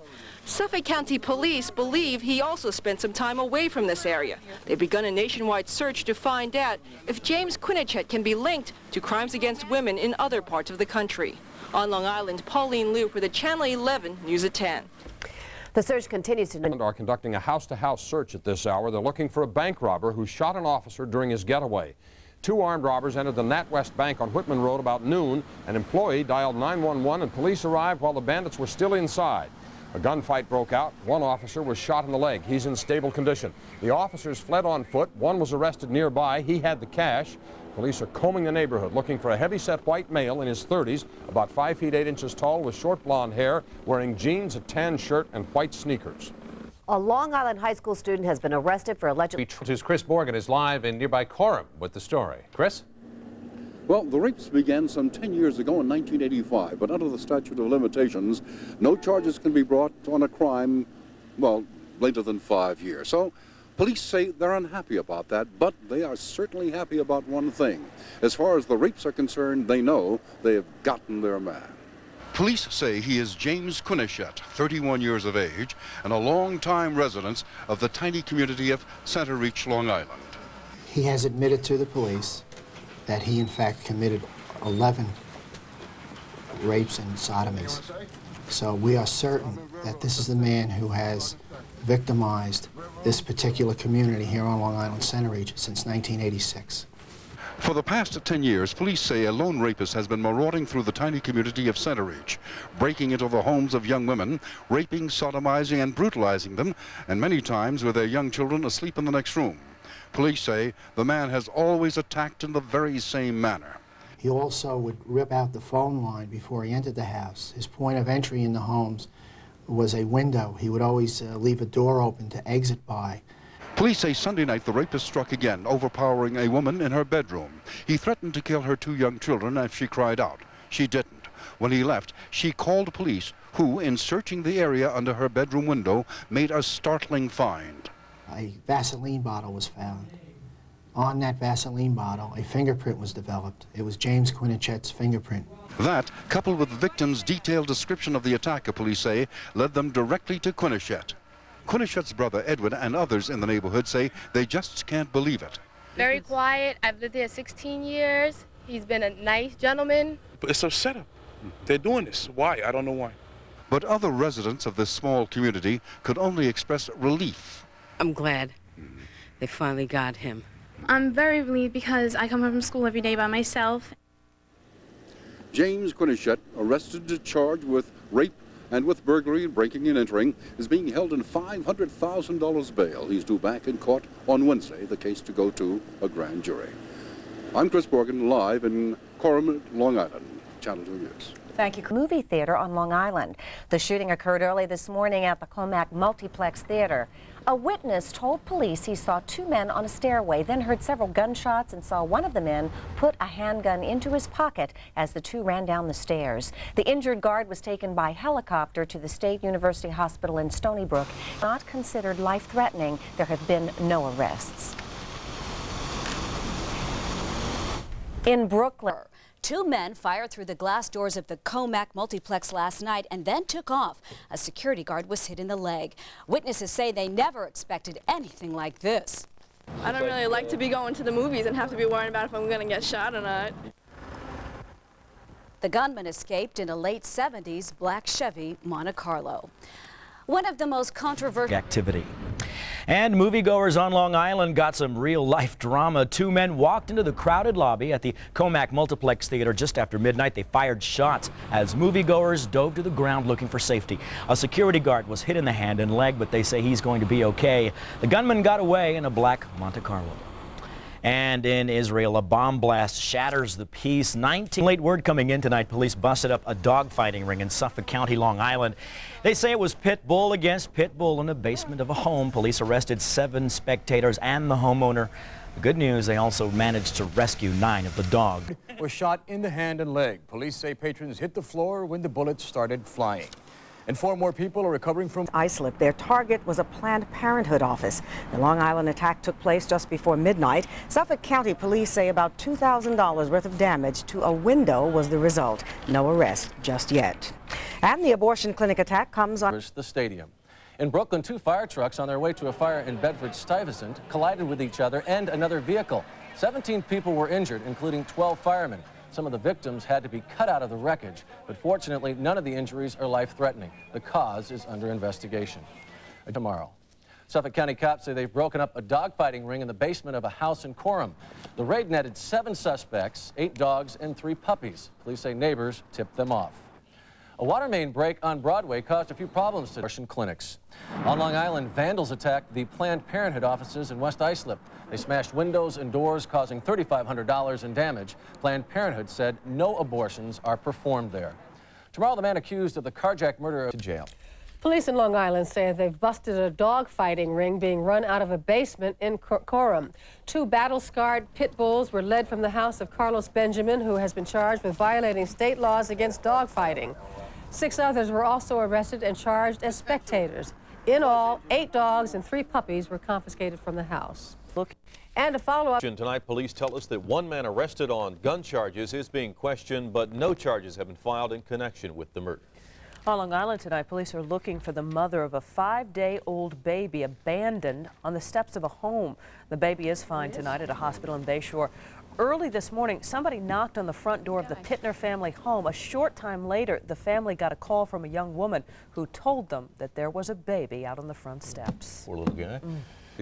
Suffolk County Police believe he also spent some time away from this area. They've begun a nationwide search to find out if James Quinichet can be linked to crimes against women in other parts of the country. On Long Island, Pauline Liu for the Channel 11 News at 10. The search continues tonight. Are conducting a house-to-house search at this hour. They're looking for a bank robber who shot an officer during his getaway. 2 armed robbers entered the NatWest Bank on Whitman Road about noon. An employee dialed 911 and police arrived while the bandits were still inside. A gunfight broke out. 1 officer was shot in the leg. He's in stable condition. The officers fled on foot. 1 was arrested nearby. He had the cash. Police are combing the neighborhood looking for a heavy-set white male in his 30s, about 5 feet 8 inches tall, with short blonde hair, wearing jeans, a tan shirt, and white sneakers. A Long Island high school student has been arrested for allegedly... Chris Morgan is live in nearby Coram with the story. Chris? Well, the rapes began some 10 years ago in 1985, but under the statute of limitations, no charges can be brought on a crime, well, later than 5 years. So police say they're unhappy about that, but they are certainly happy about one thing. As far as the rapes are concerned, they know they have gotten their man. Police say he is James Quinichet, 31 years of age, and a long-time resident of the tiny community of Center Reach, Long Island. He has admitted to the police that he, in fact, committed 11 rapes and sodomies. So we are certain that this is the man who has victimized this particular community here on Long Island Center Reach since 1986. For the past 10 years, police say a lone rapist has been marauding through the tiny community of Center Ridge, breaking into the homes of young women, raping, sodomizing, and brutalizing them, and many times with their young children asleep in the next room. Police say the man has always attacked in the very same manner. He also would rip out the phone line before he entered the house. His point of entry in the homes was a window. He would always leave a door open to exit by. Police say Sunday night the rapist struck again, overpowering a woman in her bedroom. He threatened to kill her 2 young children if she cried out. She didn't. When he left, she called police, who, in searching the area under her bedroom window, made a startling find. A Vaseline bottle was found. On that Vaseline bottle, a fingerprint was developed. It was James Quinichet's fingerprint. That, coupled with the victim's detailed description of the attacker, police say, led them directly to Quinichet. Quinichet's brother, Edwin, and others in the neighborhood say they just can't believe it. Very quiet. I've lived there 16 years. He's been a nice gentleman. But it's a setup. They're doing this. Why? I don't know why. But other residents of this small community could only express relief. I'm glad they finally got him. I'm very relieved because I come home from school every day by myself. James Quinichet, arrested, charged with rape and with burglary and breaking and entering, is being held in $500,000 bail. He's due back in court on Wednesday, the case to go to a grand jury. I'm Chris Borgen, live in Coram, Long Island, Channel 2 News. Thank you. Movie theater on Long Island. The shooting occurred early this morning at the Comac Multiplex Theater. A witness told police he saw 2 men on a stairway, then heard several gunshots and saw one of the men put a handgun into his pocket as the 2 ran down the stairs. The injured guard was taken by helicopter to the State University Hospital in Stony Brook. Not considered life-threatening. There have been no arrests. In Brooklyn, 2 men fired through the glass doors of the Comac Multiplex last night and then took off. A security guard was hit in the leg. Witnesses say they never expected anything like this. I don't really like to be going to the movies and have to be worrying about if I'm going to get shot or not. The gunman escaped in a late 70s black Chevy Monte Carlo. One of the most controversial activity. And moviegoers on Long Island got some real-life drama. 2 men walked into the crowded lobby at the Comac Multiplex Theater just after midnight. They fired shots as moviegoers dove to the ground looking for safety. A security guard was hit in the hand and leg, but they say he's going to be okay. The gunman got away in a black Monte Carlo. And in Israel, a bomb blast shatters the peace. 19 late word coming in tonight. Police busted up a dogfighting ring in Suffolk County, Long Island. They say it was pit bull against pit bull in the basement of a home. Police arrested 7 spectators and the homeowner. The good news, they also managed to rescue 9 of the dogs. Was shot in the hand and leg. Police say patrons hit the floor when the bullets started flying. And 4 more people are recovering from Islip. Their target was a Planned Parenthood office. The Long Island attack took place just before midnight. Suffolk County police say about $2,000 worth of damage to a window was the result. No arrest just yet. And the abortion clinic attack comes on the stadium. In Brooklyn, 2 fire trucks on their way to a fire in Bedford-Stuyvesant collided with each other and another vehicle. 17 people were injured, including 12 firemen. Some of the victims had to be cut out of the wreckage, but fortunately, none of the injuries are life-threatening. The cause is under investigation. Tomorrow, Suffolk County cops say they've broken up a dogfighting ring in the basement of a house in Coram. The raid netted 7 suspects, 8 dogs, and 3 puppies. Police say neighbors tipped them off. A water main break on Broadway caused a few problems to abortion clinics. On Long Island, vandals attacked the Planned Parenthood offices in West Islip. They smashed windows and doors, causing $3,500 in damage. Planned Parenthood said no abortions are performed there. Tomorrow, the man accused of the carjacked murder to jail. Police in Long Island say they've busted a dog-fighting ring being run out of a basement in Coram. 2 battle-scarred pit bulls were led from the house of Carlos Benjamin, who has been charged with violating state laws against dog-fighting. 6 others were also arrested and charged as spectators. In all, 8 dogs and 3 puppies were confiscated from the house. And a follow-up. Tonight, police tell us that 1 man arrested on gun charges is being questioned, but no charges have been filed in connection with the murder. On Long Island tonight, police are looking for the mother of a 5-day-old baby abandoned on the steps of a home. The baby is fine tonight at a hospital in Bayshore. Early this morning, somebody knocked on the front door of the Pittner family home. A short time later, the family got a call from a young woman who told them that there was a baby out on the front steps. Poor little guy.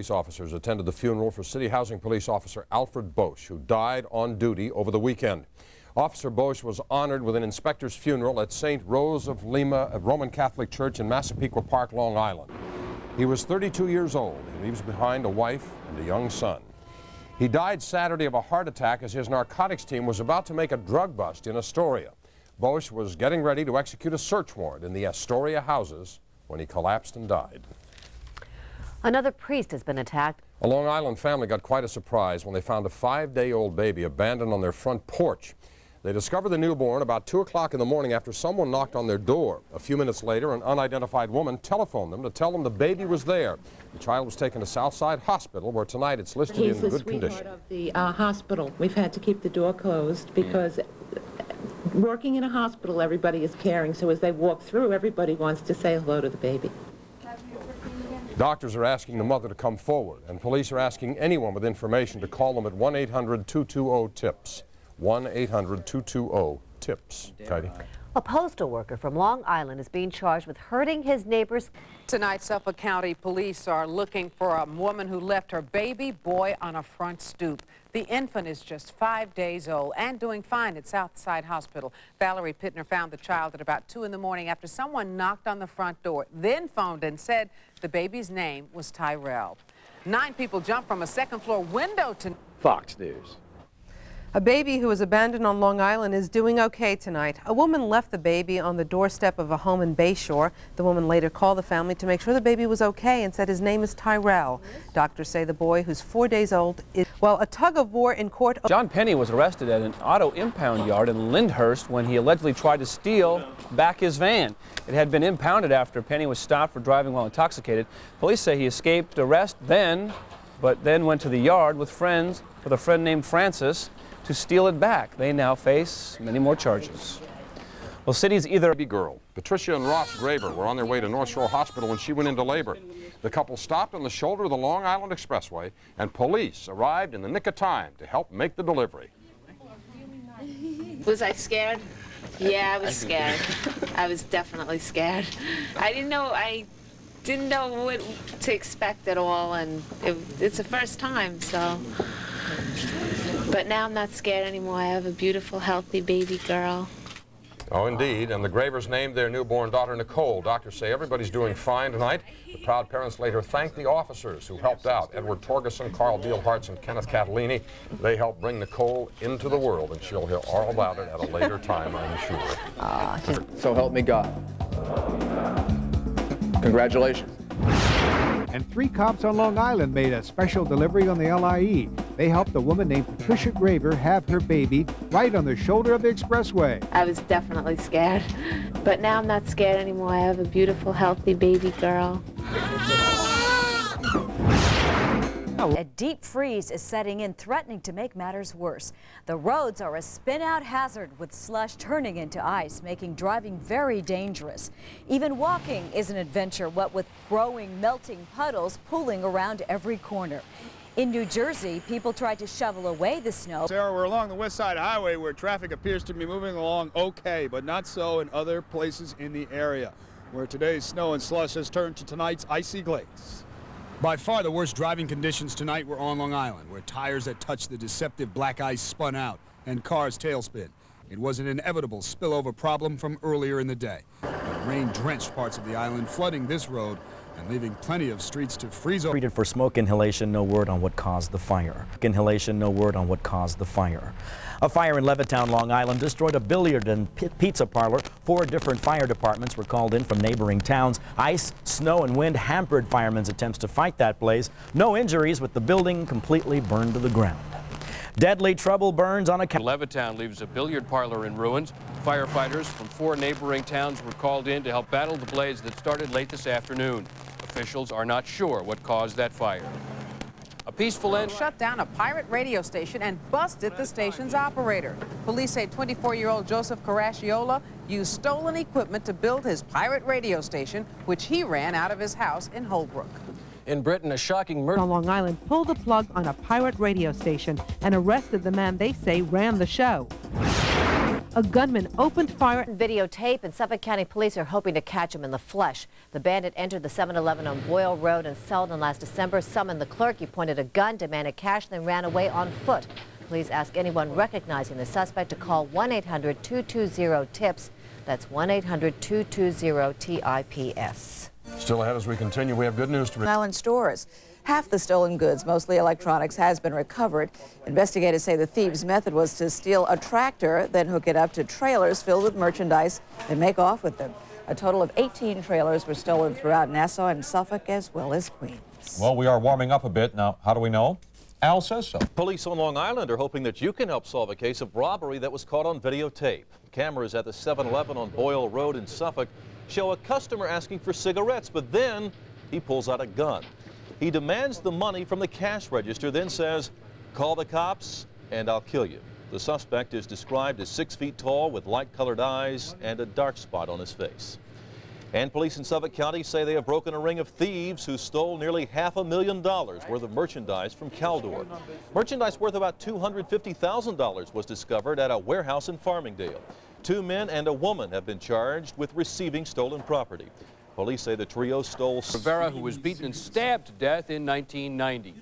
Police officers attended the funeral for City Housing Police Officer Alfred Bosch, who died on duty over the weekend. Officer Bosch was honored with an inspector's funeral at St. Rose of Lima, a Roman Catholic church in Massapequa Park, Long Island. He was 32 years old. He leaves behind a wife and a young son. He died Saturday of a heart attack as his narcotics team was about to make a drug bust in Astoria. Bosch was getting ready to execute a search warrant in the Astoria houses when he collapsed and died. Another priest has been attacked. A Long Island family got quite a surprise when they found a 5-day-old baby abandoned on their front porch. They discovered the newborn about 2 o'clock in the morning after someone knocked on their door. A few minutes later, an unidentified woman telephoned them to tell them the baby was there. The child was taken to Southside Hospital, where tonight it's listed in good condition. Of the hospital. We've had to keep the door closed because working in a hospital, everybody is caring. So as they walk through, everybody wants to say hello to the baby. Doctors are asking the mother to come forward, and police are asking anyone with information to call them at 1-800-220-TIPS. 1-800-220-TIPS. Katie? A postal worker from Long Island is being charged with hurting his neighbors. Tonight, Suffolk County police are looking for a woman who left her baby boy on a front stoop. The infant is just 5 days old and doing fine at Southside Hospital. Valerie Pittner found the child at about 2 in the morning after someone knocked on the front door, then phoned and said the baby's name was Tyrell. 9 people jumped from a second-floor window to... Fox News. A baby who was abandoned on Long Island is doing okay tonight. A woman left the baby on the doorstep of a home in Bayshore. The woman later called the family to make sure the baby was okay and said his name is Tyrell. Doctors say the boy, who's 4 days old, is, well, a tug-of-war in court. John Penny was arrested at an auto impound yard in Lyndhurst when he allegedly tried to steal back his van. It had been impounded after Penny was stopped for driving while intoxicated. Police say he escaped arrest but then went to the yard with a friend named Francis, to steal it back. They now face many more charges. Well, cities either... Baby girl. Patricia and Ross Graber were on their way to North Shore Hospital when she went into labor. The couple stopped on the shoulder of the Long Island Expressway, and police arrived in the nick of time to help make the delivery. Was I scared? Yeah, I was scared. I was definitely scared. I didn't know what to expect at all, and it's the first time, so... But now I'm not scared anymore. I have a beautiful, healthy baby girl. Oh, indeed. And the Gravers named their newborn daughter Nicole. Doctors say everybody's doing fine tonight. The proud parents later thanked the officers who helped out. Edward Torgeson, Carl Beelhartz, and Kenneth Catalini. They helped bring Nicole into the world, and she'll hear all about it at a later time, I'm sure. So help me God. Congratulations. And 3 cops on Long Island made a special delivery on the LIE. They helped a woman named Patricia Graber have her baby right on the shoulder of the expressway. I was definitely scared. But now I'm not scared anymore. I have a beautiful, healthy baby girl. A deep freeze is setting in, threatening to make matters worse. The roads are a spin-out hazard with slush turning into ice, making driving very dangerous. Even walking is an adventure, what with growing, melting puddles pooling around every corner. In New Jersey, people tried to shovel away the snow. Sarah, we're along the West Side Highway where traffic appears to be moving along okay, but not so in other places in the area, where today's snow and slush has turned to tonight's icy glaze. By far the worst driving conditions tonight were on Long Island, where tires that touched the deceptive black ice spun out and cars tailspin. It was an inevitable spillover problem from earlier in the day. But rain drenched parts of the island, flooding this road and leaving plenty of streets to freeze over. Treated for smoke inhalation, no word on what caused the fire. Inhalation, no word on what caused the fire. A fire in Levittown, Long Island destroyed a billiard and pizza parlor. 4 different fire departments were called in from neighboring towns. Ice, snow, and wind hampered firemen's attempts to fight that blaze. No injuries, with the building completely burned to the ground. Deadly trouble burns on a... Levittown leaves a billiard parlor in ruins. Firefighters from 4 neighboring towns were called in to help battle the blaze that started late this afternoon. Officials are not sure what caused that fire. A peaceful end. Shut down a pirate radio station and busted the station's operator. Police say 24-year-old Joseph Caracciolo used stolen equipment to build his pirate radio station, which he ran out of his house in Holbrook. In Britain, a shocking murder on Long Island pulled the plug on a pirate radio station and arrested the man they say ran the show. a gunman opened fire. Videotape, and Suffolk County Police are hoping to catch him in the flesh. The bandit entered the 7-Eleven on Boyle Road in Selden last December, summoned the clerk. He pointed a gun, demanded cash, then ran away on foot. Police ask anyone recognizing the suspect to call 1-800-220-TIPS. That's 1-800-220-TIPS. Still ahead as we continue, we have good news to Island stores. Half the stolen goods, mostly electronics, has been recovered. Investigators say the thieves' method was to steal a tractor, then hook it up to trailers filled with merchandise and make off with them. A total of 18 trailers were stolen throughout Nassau and Suffolk, as well as Queens. Well, we are warming up a bit. Now, how do we know? Al says so. Police on Long Island are hoping that you can help solve a case of robbery that was caught on videotape. Cameras at the 7-Eleven on Boyle Road in Suffolk show a customer asking for cigarettes, but then he pulls out a gun. He demands the money from the cash register, then says, "Call the cops and I'll kill you." The suspect is described as 6 feet tall with light-colored eyes and a dark spot on his face. And police in Suffolk County say they have broken a ring of thieves who stole nearly $500,000 worth of merchandise from Caldor. Merchandise worth about $250,000 was discovered at a warehouse in Farmingdale. 2 men and a woman have been charged with receiving stolen property. Police say the trio stole Rivera, who was beaten and stabbed to death in 1990.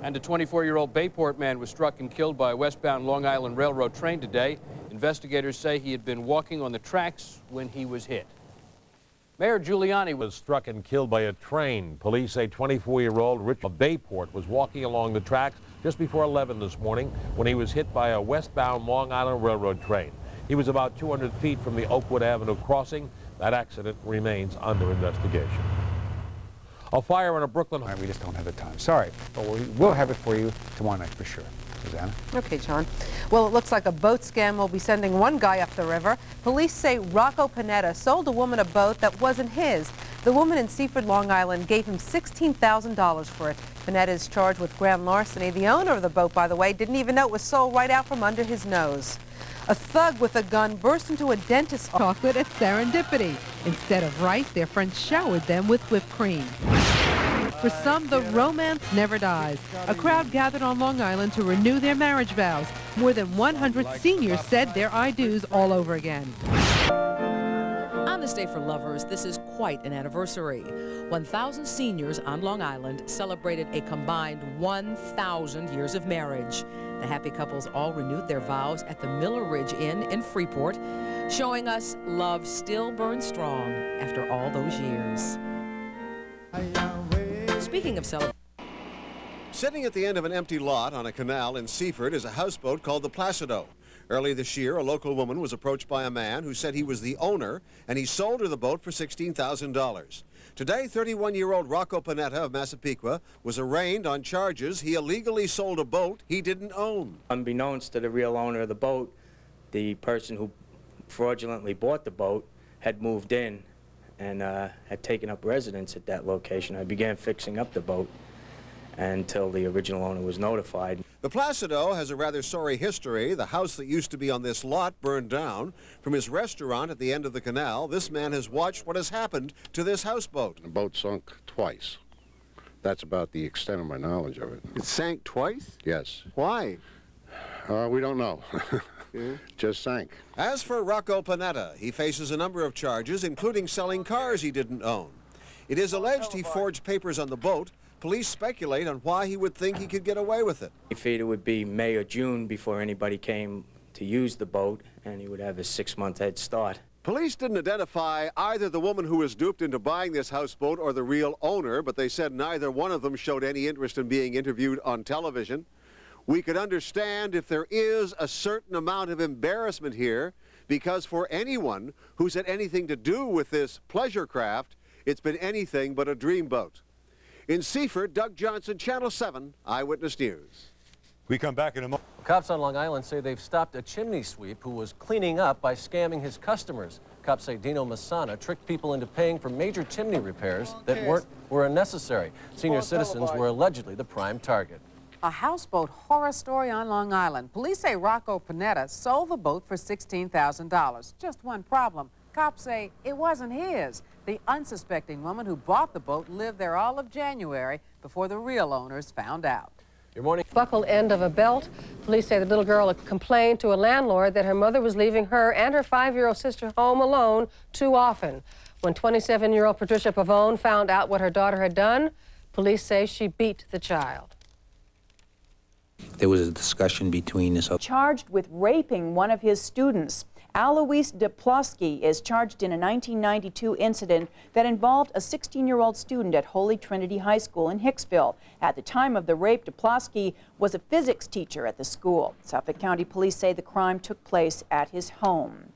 And a 24-year-old Bayport man was struck and killed by a westbound Long Island Railroad train today. Investigators say he had been walking on the tracks when he was hit. Mayor Giuliani was struck and killed by a train. Police say 24-year-old Richard of Bayport was walking along the tracks just before 11 this morning when he was hit by a westbound Long Island Railroad train. He was about 200 feet from the Oakwood Avenue crossing. That accident remains under investigation. A fire in a Brooklyn home. We just don't have the time. Sorry, but we'll have it for you tomorrow night for sure. Susanna? Okay, John. Well, it looks like a boat scam will be sending one guy up the river. Police say Rocco Panetta sold a woman a boat that wasn't his. The woman in Seaford, Long Island, gave him $16,000 for it. Panetta is charged with grand larceny. The owner of the boat, by the way, didn't even know it was sold right out from under his nose. A thug with a gun burst into a dentist's chocolate at Serendipity. Instead of rice, their friends showered them with whipped cream. For some, the romance never dies. A crowd gathered on Long Island to renew their marriage vows. More than 100 seniors said their I do's all over again. On this day for lovers, this is quite an anniversary. 1,000 seniors on Long Island celebrated a combined 1,000 years of marriage. The happy couples all renewed their vows at the Miller Ridge Inn in Freeport, showing us love still burns strong after all those years. Speaking of celebrating. Sitting at the end of an empty lot on a canal in Seaford is a houseboat called the Placido. Early this year, a local woman was approached by a man who said he was the owner, and he sold her the boat for $16,000. Today, 31-year-old Rocco Panetta of Massapequa was arraigned on charges he illegally sold a boat he didn't own. Unbeknownst to the real owner of the boat, the person who fraudulently bought the boat had moved in and had taken up residence at that location. I began fixing up the boat until the original owner was notified. The Placido has a rather sorry history. The house that used to be on this lot burned down. From his restaurant at the end of the canal, this man has watched what has happened to this houseboat. The boat sunk twice. That's about the extent of my knowledge of it. It sank twice? Yes. Why? We don't know. Just sank. As for Rocco Panetta, he faces a number of charges, including selling cars he didn't own. It is alleged he forged papers on the boat. Police speculate on why he would think he could get away with it. He figured it would be May or June before anybody came to use the boat, and he would have a 6-month head start. Police didn't identify either the woman who was duped into buying this houseboat or the real owner, but they said neither one of them showed any interest in being interviewed on television. We could understand if there is a certain amount of embarrassment here, because for anyone who's had anything to do with this pleasure craft, it's been anything but a dreamboat. In Seaford, Doug Johnson, Channel 7, Eyewitness News. We come back in a moment. Cops on Long Island say they've stopped a chimney sweep who was cleaning up by scamming his customers. Cops say Dino Masana tricked people into paying for major chimney repairs that were unnecessary. Senior citizens were allegedly the prime target. A houseboat horror story on Long Island. Police say Rocco Panetta sold the boat for $16,000. Just one problem. Cops say it wasn't his. The unsuspecting woman who bought the boat lived there all of January before the real owners found out. Your morning. Buckled end of a belt. Police say the little girl complained to a landlord that her mother was leaving her and her 5-year-old sister home alone too often. When 27-year-old Patricia Pavone found out what her daughter had done, police say she beat the child. There was a discussion between us. Charged with raping one of his students. Alois Duplowski is charged in a 1992 incident that involved a 16-year-old student at Holy Trinity High School in Hicksville. At the time of the rape, Duplowski was a physics teacher at the school. Suffolk County Police say the crime took place at his home.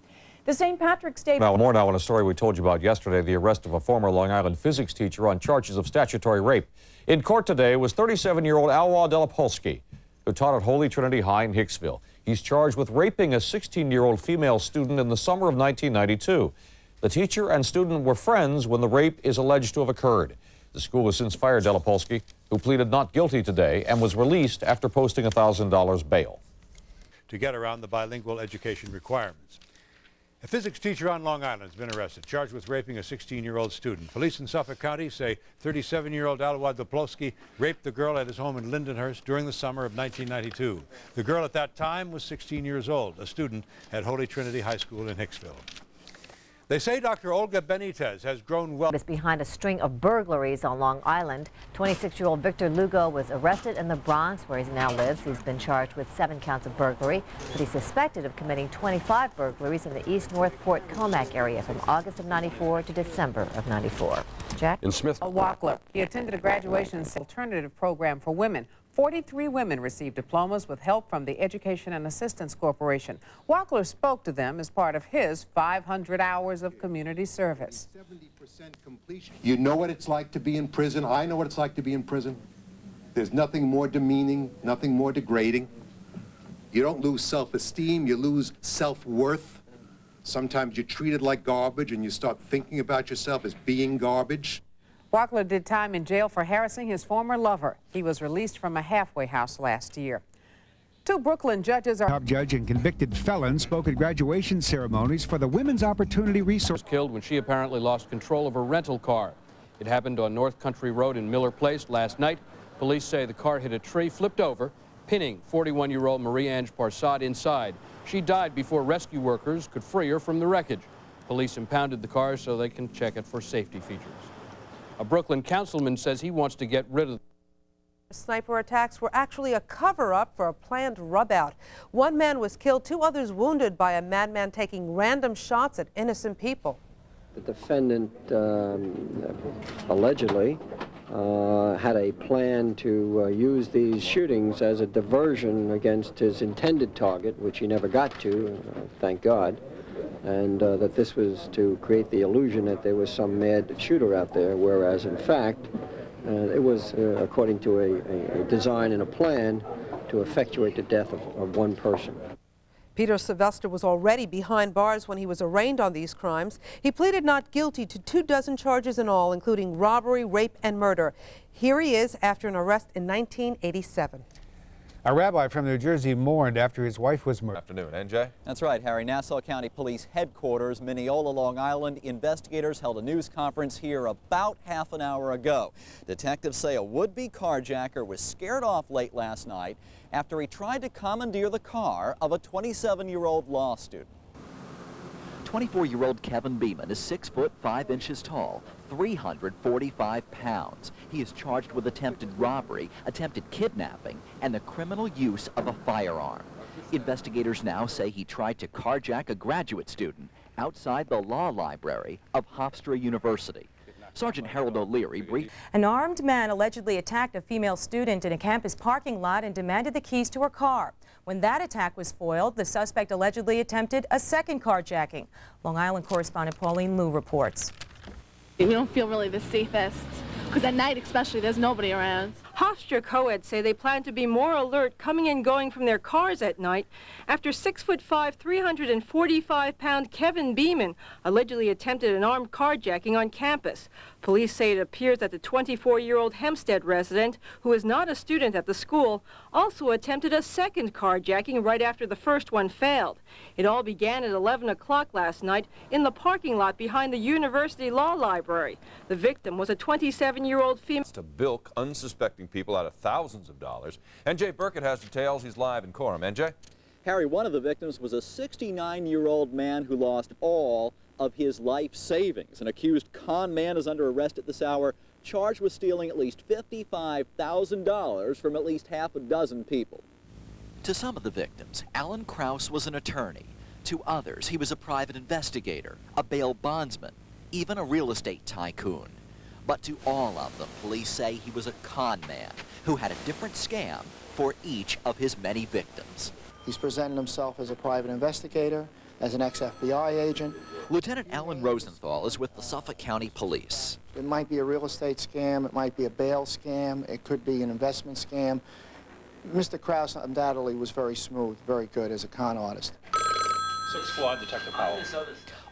The St. Patrick's Day... Now, more now on a story we told you about yesterday, the arrest of a former Long Island physics teacher on charges of statutory rape. In court today was 37-year-old Alwa Delapolsky, who taught at Holy Trinity High in Hicksville. He's charged with raping a 16-year-old female student in the summer of 1992. The teacher and student were friends when the rape is alleged to have occurred. The school has since fired Delapolsky, who pleaded not guilty today and was released after posting $1,000 bail. To get around the bilingual education requirements. A physics teacher on Long Island has been arrested, charged with raping a 16-year-old student. Police in Suffolk County say 37-year-old Alwa Duplowski raped the girl at his home in Lindenhurst during the summer of 1992. The girl at that time was 16 years old, a student at Holy Trinity High School in Hicksville. They say Dr. Olga Benitez has grown well. Behind a string of burglaries on Long Island, 26-year-old Victor Lugo was arrested in the Bronx, where he now lives. He's been charged with 7 counts of burglary, but he's suspected of committing 25 burglaries in the East Northport Comac area from August of '94 to December of '94. Jack? In Smith. Wackler. He attended a graduation alternative program for women. 43 women received diplomas with help from the Education and Assistance Corporation. Wackler spoke to them as part of his 500 hours of community service. 70% completion. You know what it's like to be in prison. I know what it's like to be in prison. There's nothing more demeaning, nothing more degrading. You don't lose self-esteem, you lose self-worth. Sometimes you're treated like garbage and you start thinking about yourself as being garbage. Wackler did time in jail for harassing his former lover. He was released from a halfway house last year. 2 Brooklyn judges are... Top judge and convicted felon spoke at graduation ceremonies for the Women's Opportunity Resource. Killed when she apparently lost control of her rental car. It happened on North Country Road in Miller Place last night. Police say the car hit a tree, flipped over, pinning 41-year-old Marie-Ange Parsad inside. She died before rescue workers could free her from the wreckage. Police impounded the car so they can check it for safety features. A Brooklyn councilman says he wants to get rid of... Sniper attacks were actually a cover-up for a planned rub-out. 1 man was killed, 2 others wounded by a madman taking random shots at innocent people. The defendant allegedly had a plan to use these shootings as a diversion against his intended target, which he never got to, thank God. And that this was to create the illusion that there was some mad shooter out there, whereas in fact it was according to a design and a plan to effectuate the death of 1 person. Peter Sylvester was already behind bars when he was arraigned on these crimes. He pleaded not guilty to 24 charges in all, including robbery, rape, and murder. Here he is after an arrest in 1987. A rabbi from New Jersey mourned after his wife was murdered. Afternoon, NJ? That's right, Harry. Nassau County Police Headquarters, Mineola, Long Island. Investigators held a news conference here about half an hour ago. Detectives say a would-be carjacker was scared off late last night after he tried to commandeer the car of a 27-year-old law student. 24-year-old Kevin Beeman is 6 foot 5 inches tall, 345 pounds. He is charged with attempted robbery, attempted kidnapping, and the criminal use of a firearm. Investigators now say he tried to carjack a graduate student outside the law library of Hofstra University. Sergeant Harold O'Leary briefed. An armed man allegedly attacked a female student in a campus parking lot and demanded the keys to her car. When that attack was foiled, the suspect allegedly attempted a second carjacking. Long Island correspondent Pauline Liu reports. We don't feel really the safest, because at night especially, there's nobody around. Hofstra co-eds say they plan to be more alert coming and going from their cars at night after 6 foot 5, 345-pound Kevin Beeman allegedly attempted an armed carjacking on campus. Police say it appears that the 24-year-old Hempstead resident, who is not a student at the school, also attempted a second carjacking right after the first one failed. It all began at 11 o'clock last night in the parking lot behind the University Law Library. The victim was a 27-year-old female. To bilk unsuspecting keeping people out of thousands of dollars. NJ Burkett has details. He's live in Coram. NJ? Harry, one of the victims was a 69-year-old man who lost all of his life savings. An accused con man is under arrest at this hour, charged with stealing at least $55,000 from at least half a dozen people. To some of the victims, Alan Krause was an attorney. To others, he was a private investigator, a bail bondsman, even a real estate tycoon. But to all of them, police say he was a con man who had a different scam for each of his many victims. He's presented himself as a private investigator, as an ex-FBI agent. Lieutenant Alan Rosenthal is with the Suffolk County Police. It might be a real estate scam, it might be a bail scam, it could be an investment scam. Mr. Krause undoubtedly was very smooth, very good as a con artist. 6th Squad, Detective Powell.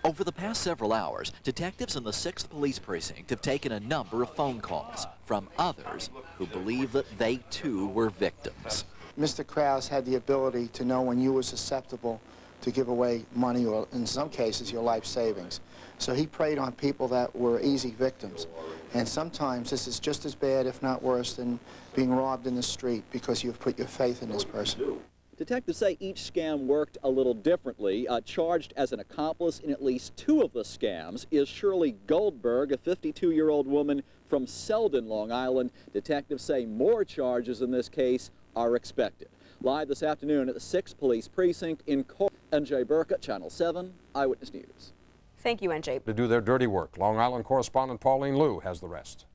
Over the past several hours, detectives in the 6th Police Precinct have taken a number of phone calls from others who believe that they too were victims. Mr. Krause had the ability to know when you were susceptible to give away money or, in some cases, your life savings. So he preyed on people that were easy victims. And sometimes this is just as bad, if not worse, than being robbed in the street because you've put your faith in this person. Detectives say each scam worked a little differently. Charged as an accomplice in at least 2 of the scams is Shirley Goldberg, a 52-year-old woman from Selden, Long Island. Detectives say more charges in this case are expected. Live this afternoon at the 6th Police Precinct in Coram. NJ Burkett, Channel 7 Eyewitness News. Thank you, NJ. To do their dirty work, Long Island correspondent Pauline Liu has the rest.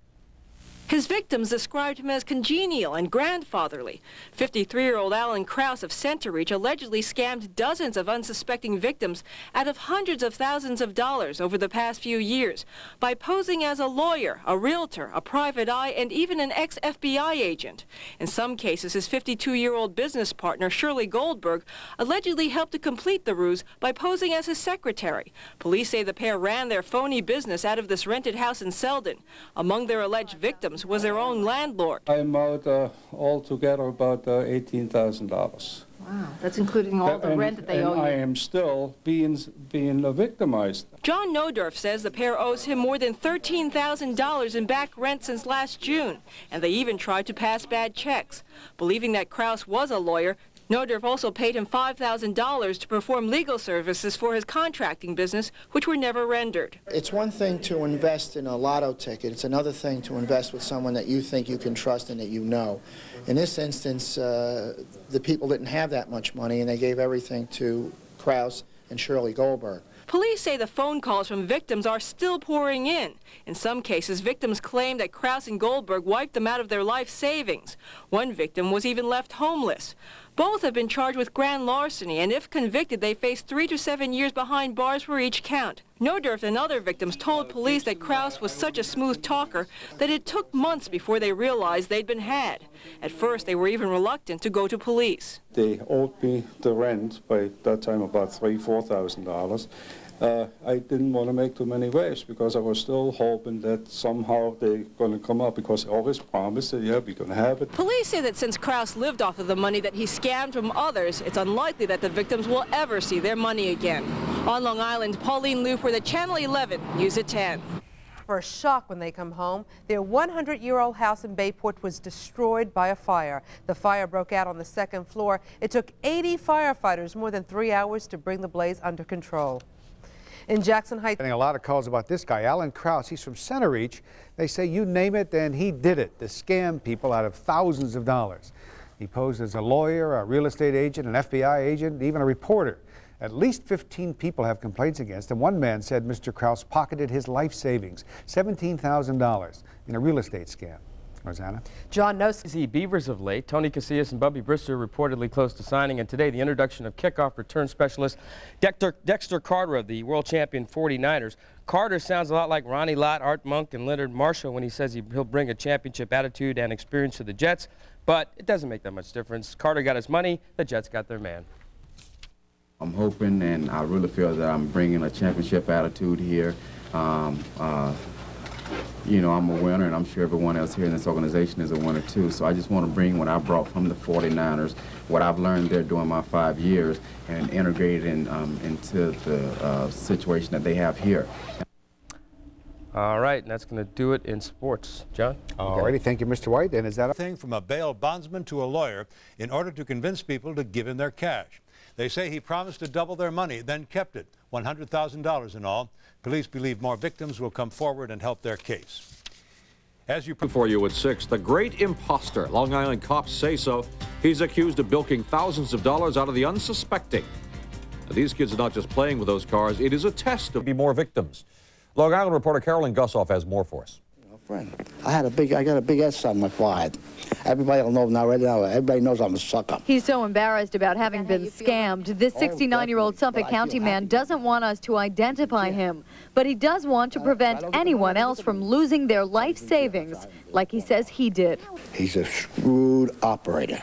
His victims described him as congenial and grandfatherly. 53-year-old Alan Krause of Centereach allegedly scammed dozens of unsuspecting victims out of hundreds of thousands of dollars over the past few years by posing as a lawyer, a realtor, a private eye, and even an ex-FBI agent. In some cases, his 52-year-old business partner, Shirley Goldberg, allegedly helped to complete the ruse by posing as his secretary. Police say the pair ran their phony business out of this rented house in Selden. Among their alleged victims was their own landlord. I'm out altogether about $18,000. Wow, that's including all the rent that they owe you. I am still being victimized. John Nodorf says the pair owes him more than $13,000 in back rent since last June, and they even tried to pass bad checks. Believing that Krause was a lawyer, Nodorf also paid him $5,000 to perform legal services for his contracting business, which were never rendered. It's one thing to invest in a lotto ticket. It's another thing to invest with someone that you think you can trust and that you know. In this instance, the people didn't have that much money, and they gave everything to Krause and Shirley Goldberg. Police say the phone calls from victims are still pouring in. In some cases, victims claim that Krause and Goldberg wiped them out of their life savings. One victim was even left homeless. Both have been charged with grand larceny, and if convicted, they face 3 to 7 years behind bars for each count. Nodorf and other victims told police that Krause was such a smooth talker that it took months before they realized they'd been had. At first, they were even reluctant to go to police. They owed me the rent, by that time about $3,000 to $4,000. I didn't want to make too many waves because I was still hoping that somehow they're going to come up, because they always promised that, yeah, we're going to have it. Police say that since Krause lived off of the money that he scammed from others, it's unlikely that the victims will ever see their money again. On Long Island, Pauline Liu for the Channel 11 News at 10. For a shock when they come home, their 100-year-old house in Bayport was destroyed by a fire. The fire broke out on the 2nd floor. It took 80 firefighters more than 3 hours to bring the blaze under control. In Jackson Heights. Getting a lot of calls about this guy, Alan Krause. He's from Centereach. They say you name it, and he did it to scam people out of thousands of dollars. He posed as a lawyer, a real estate agent, an FBI agent, even a reporter. At least 15 people have complaints against him. One man said Mr. Krause pocketed his life savings, $17,000, in a real estate scam. Rosanna? John knows. Beavers of late. Tony Casillas and Bubby Brister reportedly close to signing, and today the introduction of kickoff return specialist Dexter Carter of the world champion 49ers. Carter sounds a lot like Ronnie Lott, Art Monk, and Leonard Marshall when he says he'll bring a championship attitude and experience to the Jets, but it doesn't make that much difference. Carter got his money, the Jets got their man. I'm hoping, and I really feel that I'm bringing a championship attitude here. You know, I'm a winner, and I'm sure everyone else here in this organization is a winner too. So I just want to bring what I brought from the 49ers, what I've learned there during my 5 years, and integrate it into the situation that they have here. All right, and that's going to do it in sports. John? All righty, thank you, Mr. White. And is that Thing from a bail bondsman to a lawyer in order to convince people to give him their cash. They say he promised to double their money, then kept it, $100,000 in all. Police believe more victims will come forward and help their case. As you for you at 6, the great imposter. Long Island cops say so. He's accused of bilking thousands of dollars out of the unsuspecting. Now, these kids are not just playing with those cars. It is a test to be more victims. Long Island reporter Carolyn Gussoff has more for us. Friend, I got a big S on my forehead. Everybody will know now, right now. Everybody knows I'm a sucker. He's so embarrassed about having been scammed. This 69-year-old Suffolk County man doesn't want us to identify him, but he does want to prevent anyone else from losing their life savings, like he says he did. He's a shrewd operator,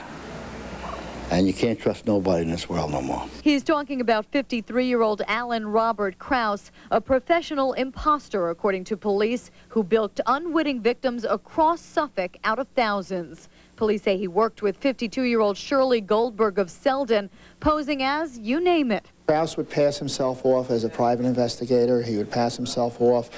and you can't trust nobody in this world no more. He's talking about 53-year-old Alan Robert Krause, a professional imposter, according to police, who bilked unwitting victims across Suffolk out of thousands. Police say he worked with 52-year-old Shirley Goldberg of Selden, posing as you name it. Krause would pass himself off as a private investigator. He would pass himself off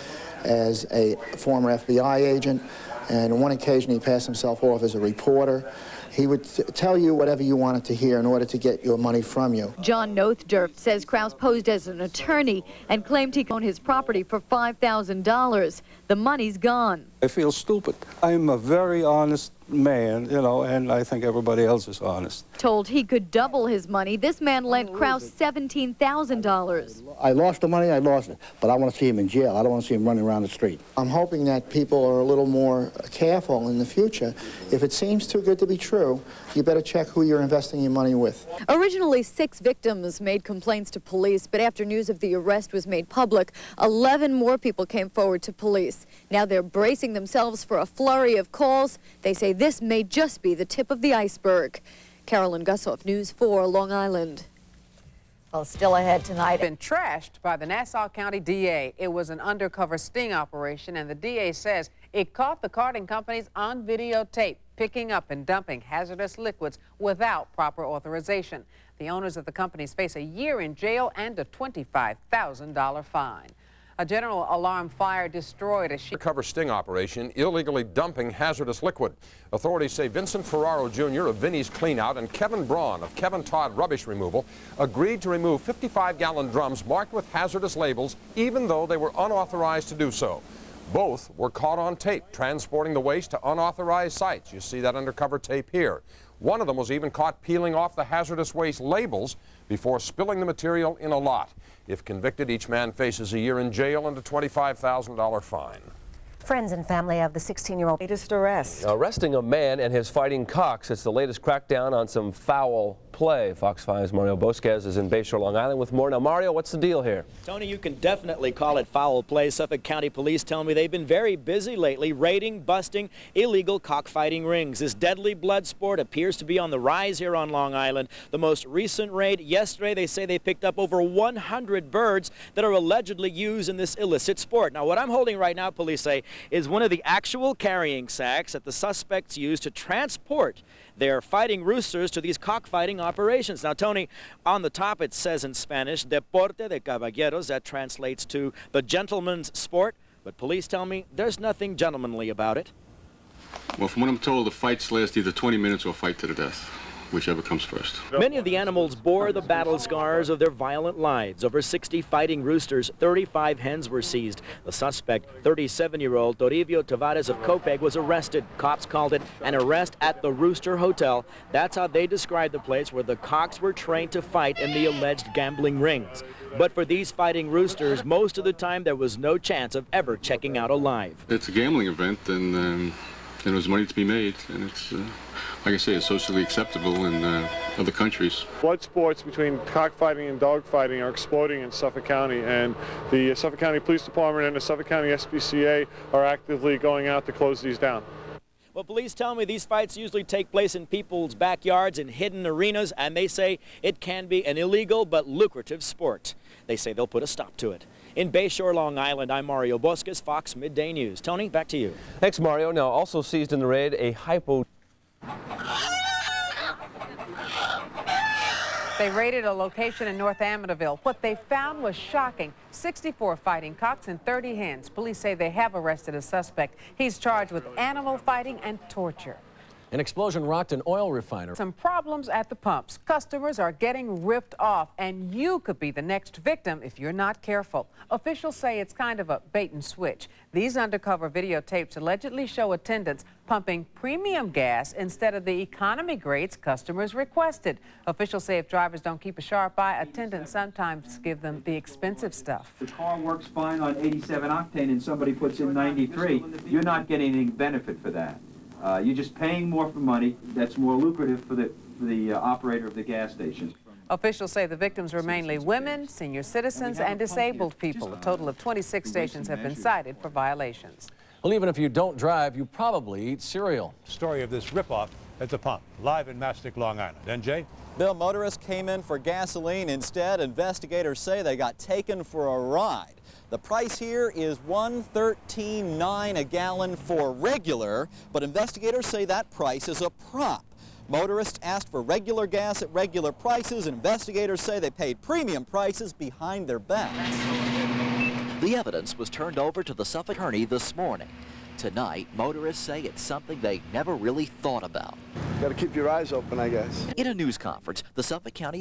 as a former FBI agent, and on one occasion he passed himself off as a reporter. He would tell you whatever you wanted to hear in order to get your money from you. John Nothdurft says Krause posed as an attorney and claimed he owned his property for $5,000. The money's gone. I feel stupid. I'm a very honest man, you know, and I think everybody else is honest. Told he could double his money, this man lent Krause $17,000. I lost the money, I lost it, but I want to see him in jail. I don't want to see him running around the street. I'm hoping that people are a little more careful in the future. If it seems too good to be true, you better check who you're investing your money with. Originally, 6 victims made complaints to police, but after news of the arrest was made public, 11 more people came forward to police. Now they're bracing themselves for a flurry of calls. They say this may just be the tip of the iceberg. Carolyn Gussoff, News 4, Long Island. Well, still ahead tonight. Been trashed by the Nassau County DA. It was an undercover sting operation, and the DA says it caught the carting companies on videotape picking up and dumping hazardous liquids without proper authorization. The owners of the companies face a year in jail and a $25,000 fine. A general alarm fire destroyed a Undercover sting operation, illegally dumping hazardous liquid. Authorities say Vincent Ferraro Jr. of Vinnie's Cleanout and Kevin Braun of Kevin Todd Rubbish Removal agreed to remove 55-gallon drums marked with hazardous labels, even though they were unauthorized to do so. Both were caught on tape transporting the waste to unauthorized sites. You see that undercover tape here. One of them was even caught peeling off the hazardous waste labels before spilling the material in a lot. If convicted, each man faces a year in jail and a $25,000 fine. Friends and family of the 16-year-old latest arrest. Arresting a man and his fighting cocks. It's the latest crackdown on some foul play. Fox 5's Mario Bosquez is in Bayshore, Long Island with more. Now, Mario, what's the deal here? Tony, you can definitely call it foul play. Suffolk County Police tell me they've been very busy lately raiding, busting illegal cockfighting rings. This deadly blood sport appears to be on the rise here on Long Island. The most recent raid yesterday, they say they picked up over 100 birds that are allegedly used in this illicit sport. Now, what I'm holding right now, police say, is one of the actual carrying sacks that the suspects use to transport their fighting roosters to these cockfighting operations. Now, Tony, on the top it says in Spanish, Deporte de Caballeros. That translates to the gentleman's sport. But police tell me there's nothing gentlemanly about it. Well, from what I'm told, the fights last either 20 minutes or fight to the death, whichever comes first. Many of the animals bore the battle scars of their violent lives. Over 60 fighting roosters, 35 hens were seized. The suspect, 37-year-old Toribio Tavares of Copeg, was arrested. Cops called it an arrest at the Rooster Hotel. That's how they described the place where the cocks were trained to fight in the alleged gambling rings. But for these fighting roosters, most of the time there was no chance of ever checking out alive. It's a gambling event, and there's money to be made, and it's, like I say, it's socially acceptable in other countries. Blood sports between cockfighting and dogfighting are exploding in Suffolk County, and the Suffolk County Police Department and the Suffolk County SPCA are actively going out to close these down. Well, police tell me these fights usually take place in people's backyards in hidden arenas, and they say it can be an illegal but lucrative sport. They say they'll put a stop to it. In Bayshore, Long Island, I'm Mario Bosquez, Fox Midday News. Tony, back to you. Thanks, Mario. Now, also seized in the raid, a They raided a location in North Amityville. What they found was shocking. 64 fighting cocks and 30 hens. Police say they have arrested a suspect. He's charged with animal fighting and torture. An explosion rocked an oil refiner. Some problems at the pumps. Customers are getting ripped off, and you could be the next victim if you're not careful. Officials say it's kind of a bait and switch. These undercover videotapes allegedly show attendants pumping premium gas instead of the economy grades customers requested. Officials say if drivers don't keep a sharp eye, attendants sometimes give them the expensive stuff. The car works fine on 87 octane and somebody puts in 93. You're not getting any benefit for that. You're just paying more for money that's more lucrative for the operator of the gas station. Officials say the victims were mainly women, senior citizens, and disabled people. A total of 26 stations have been cited for violations. Well, even if you don't drive, you probably eat cereal. Story of this ripoff at the pump, live in Mastic, Long Island. NJ? Bill, motorists came in for gasoline. Instead, investigators say they got taken for a ride. The price here is $1.13.9 a gallon for regular, but investigators say that price is a prop. Motorists asked for regular gas at regular prices, and investigators say they paid premium prices behind their backs. The evidence was turned over to the Suffolk attorney this morning. Tonight, motorists say it's something they never really thought about. Got to keep your eyes open, I guess. In a news conference, the Suffolk County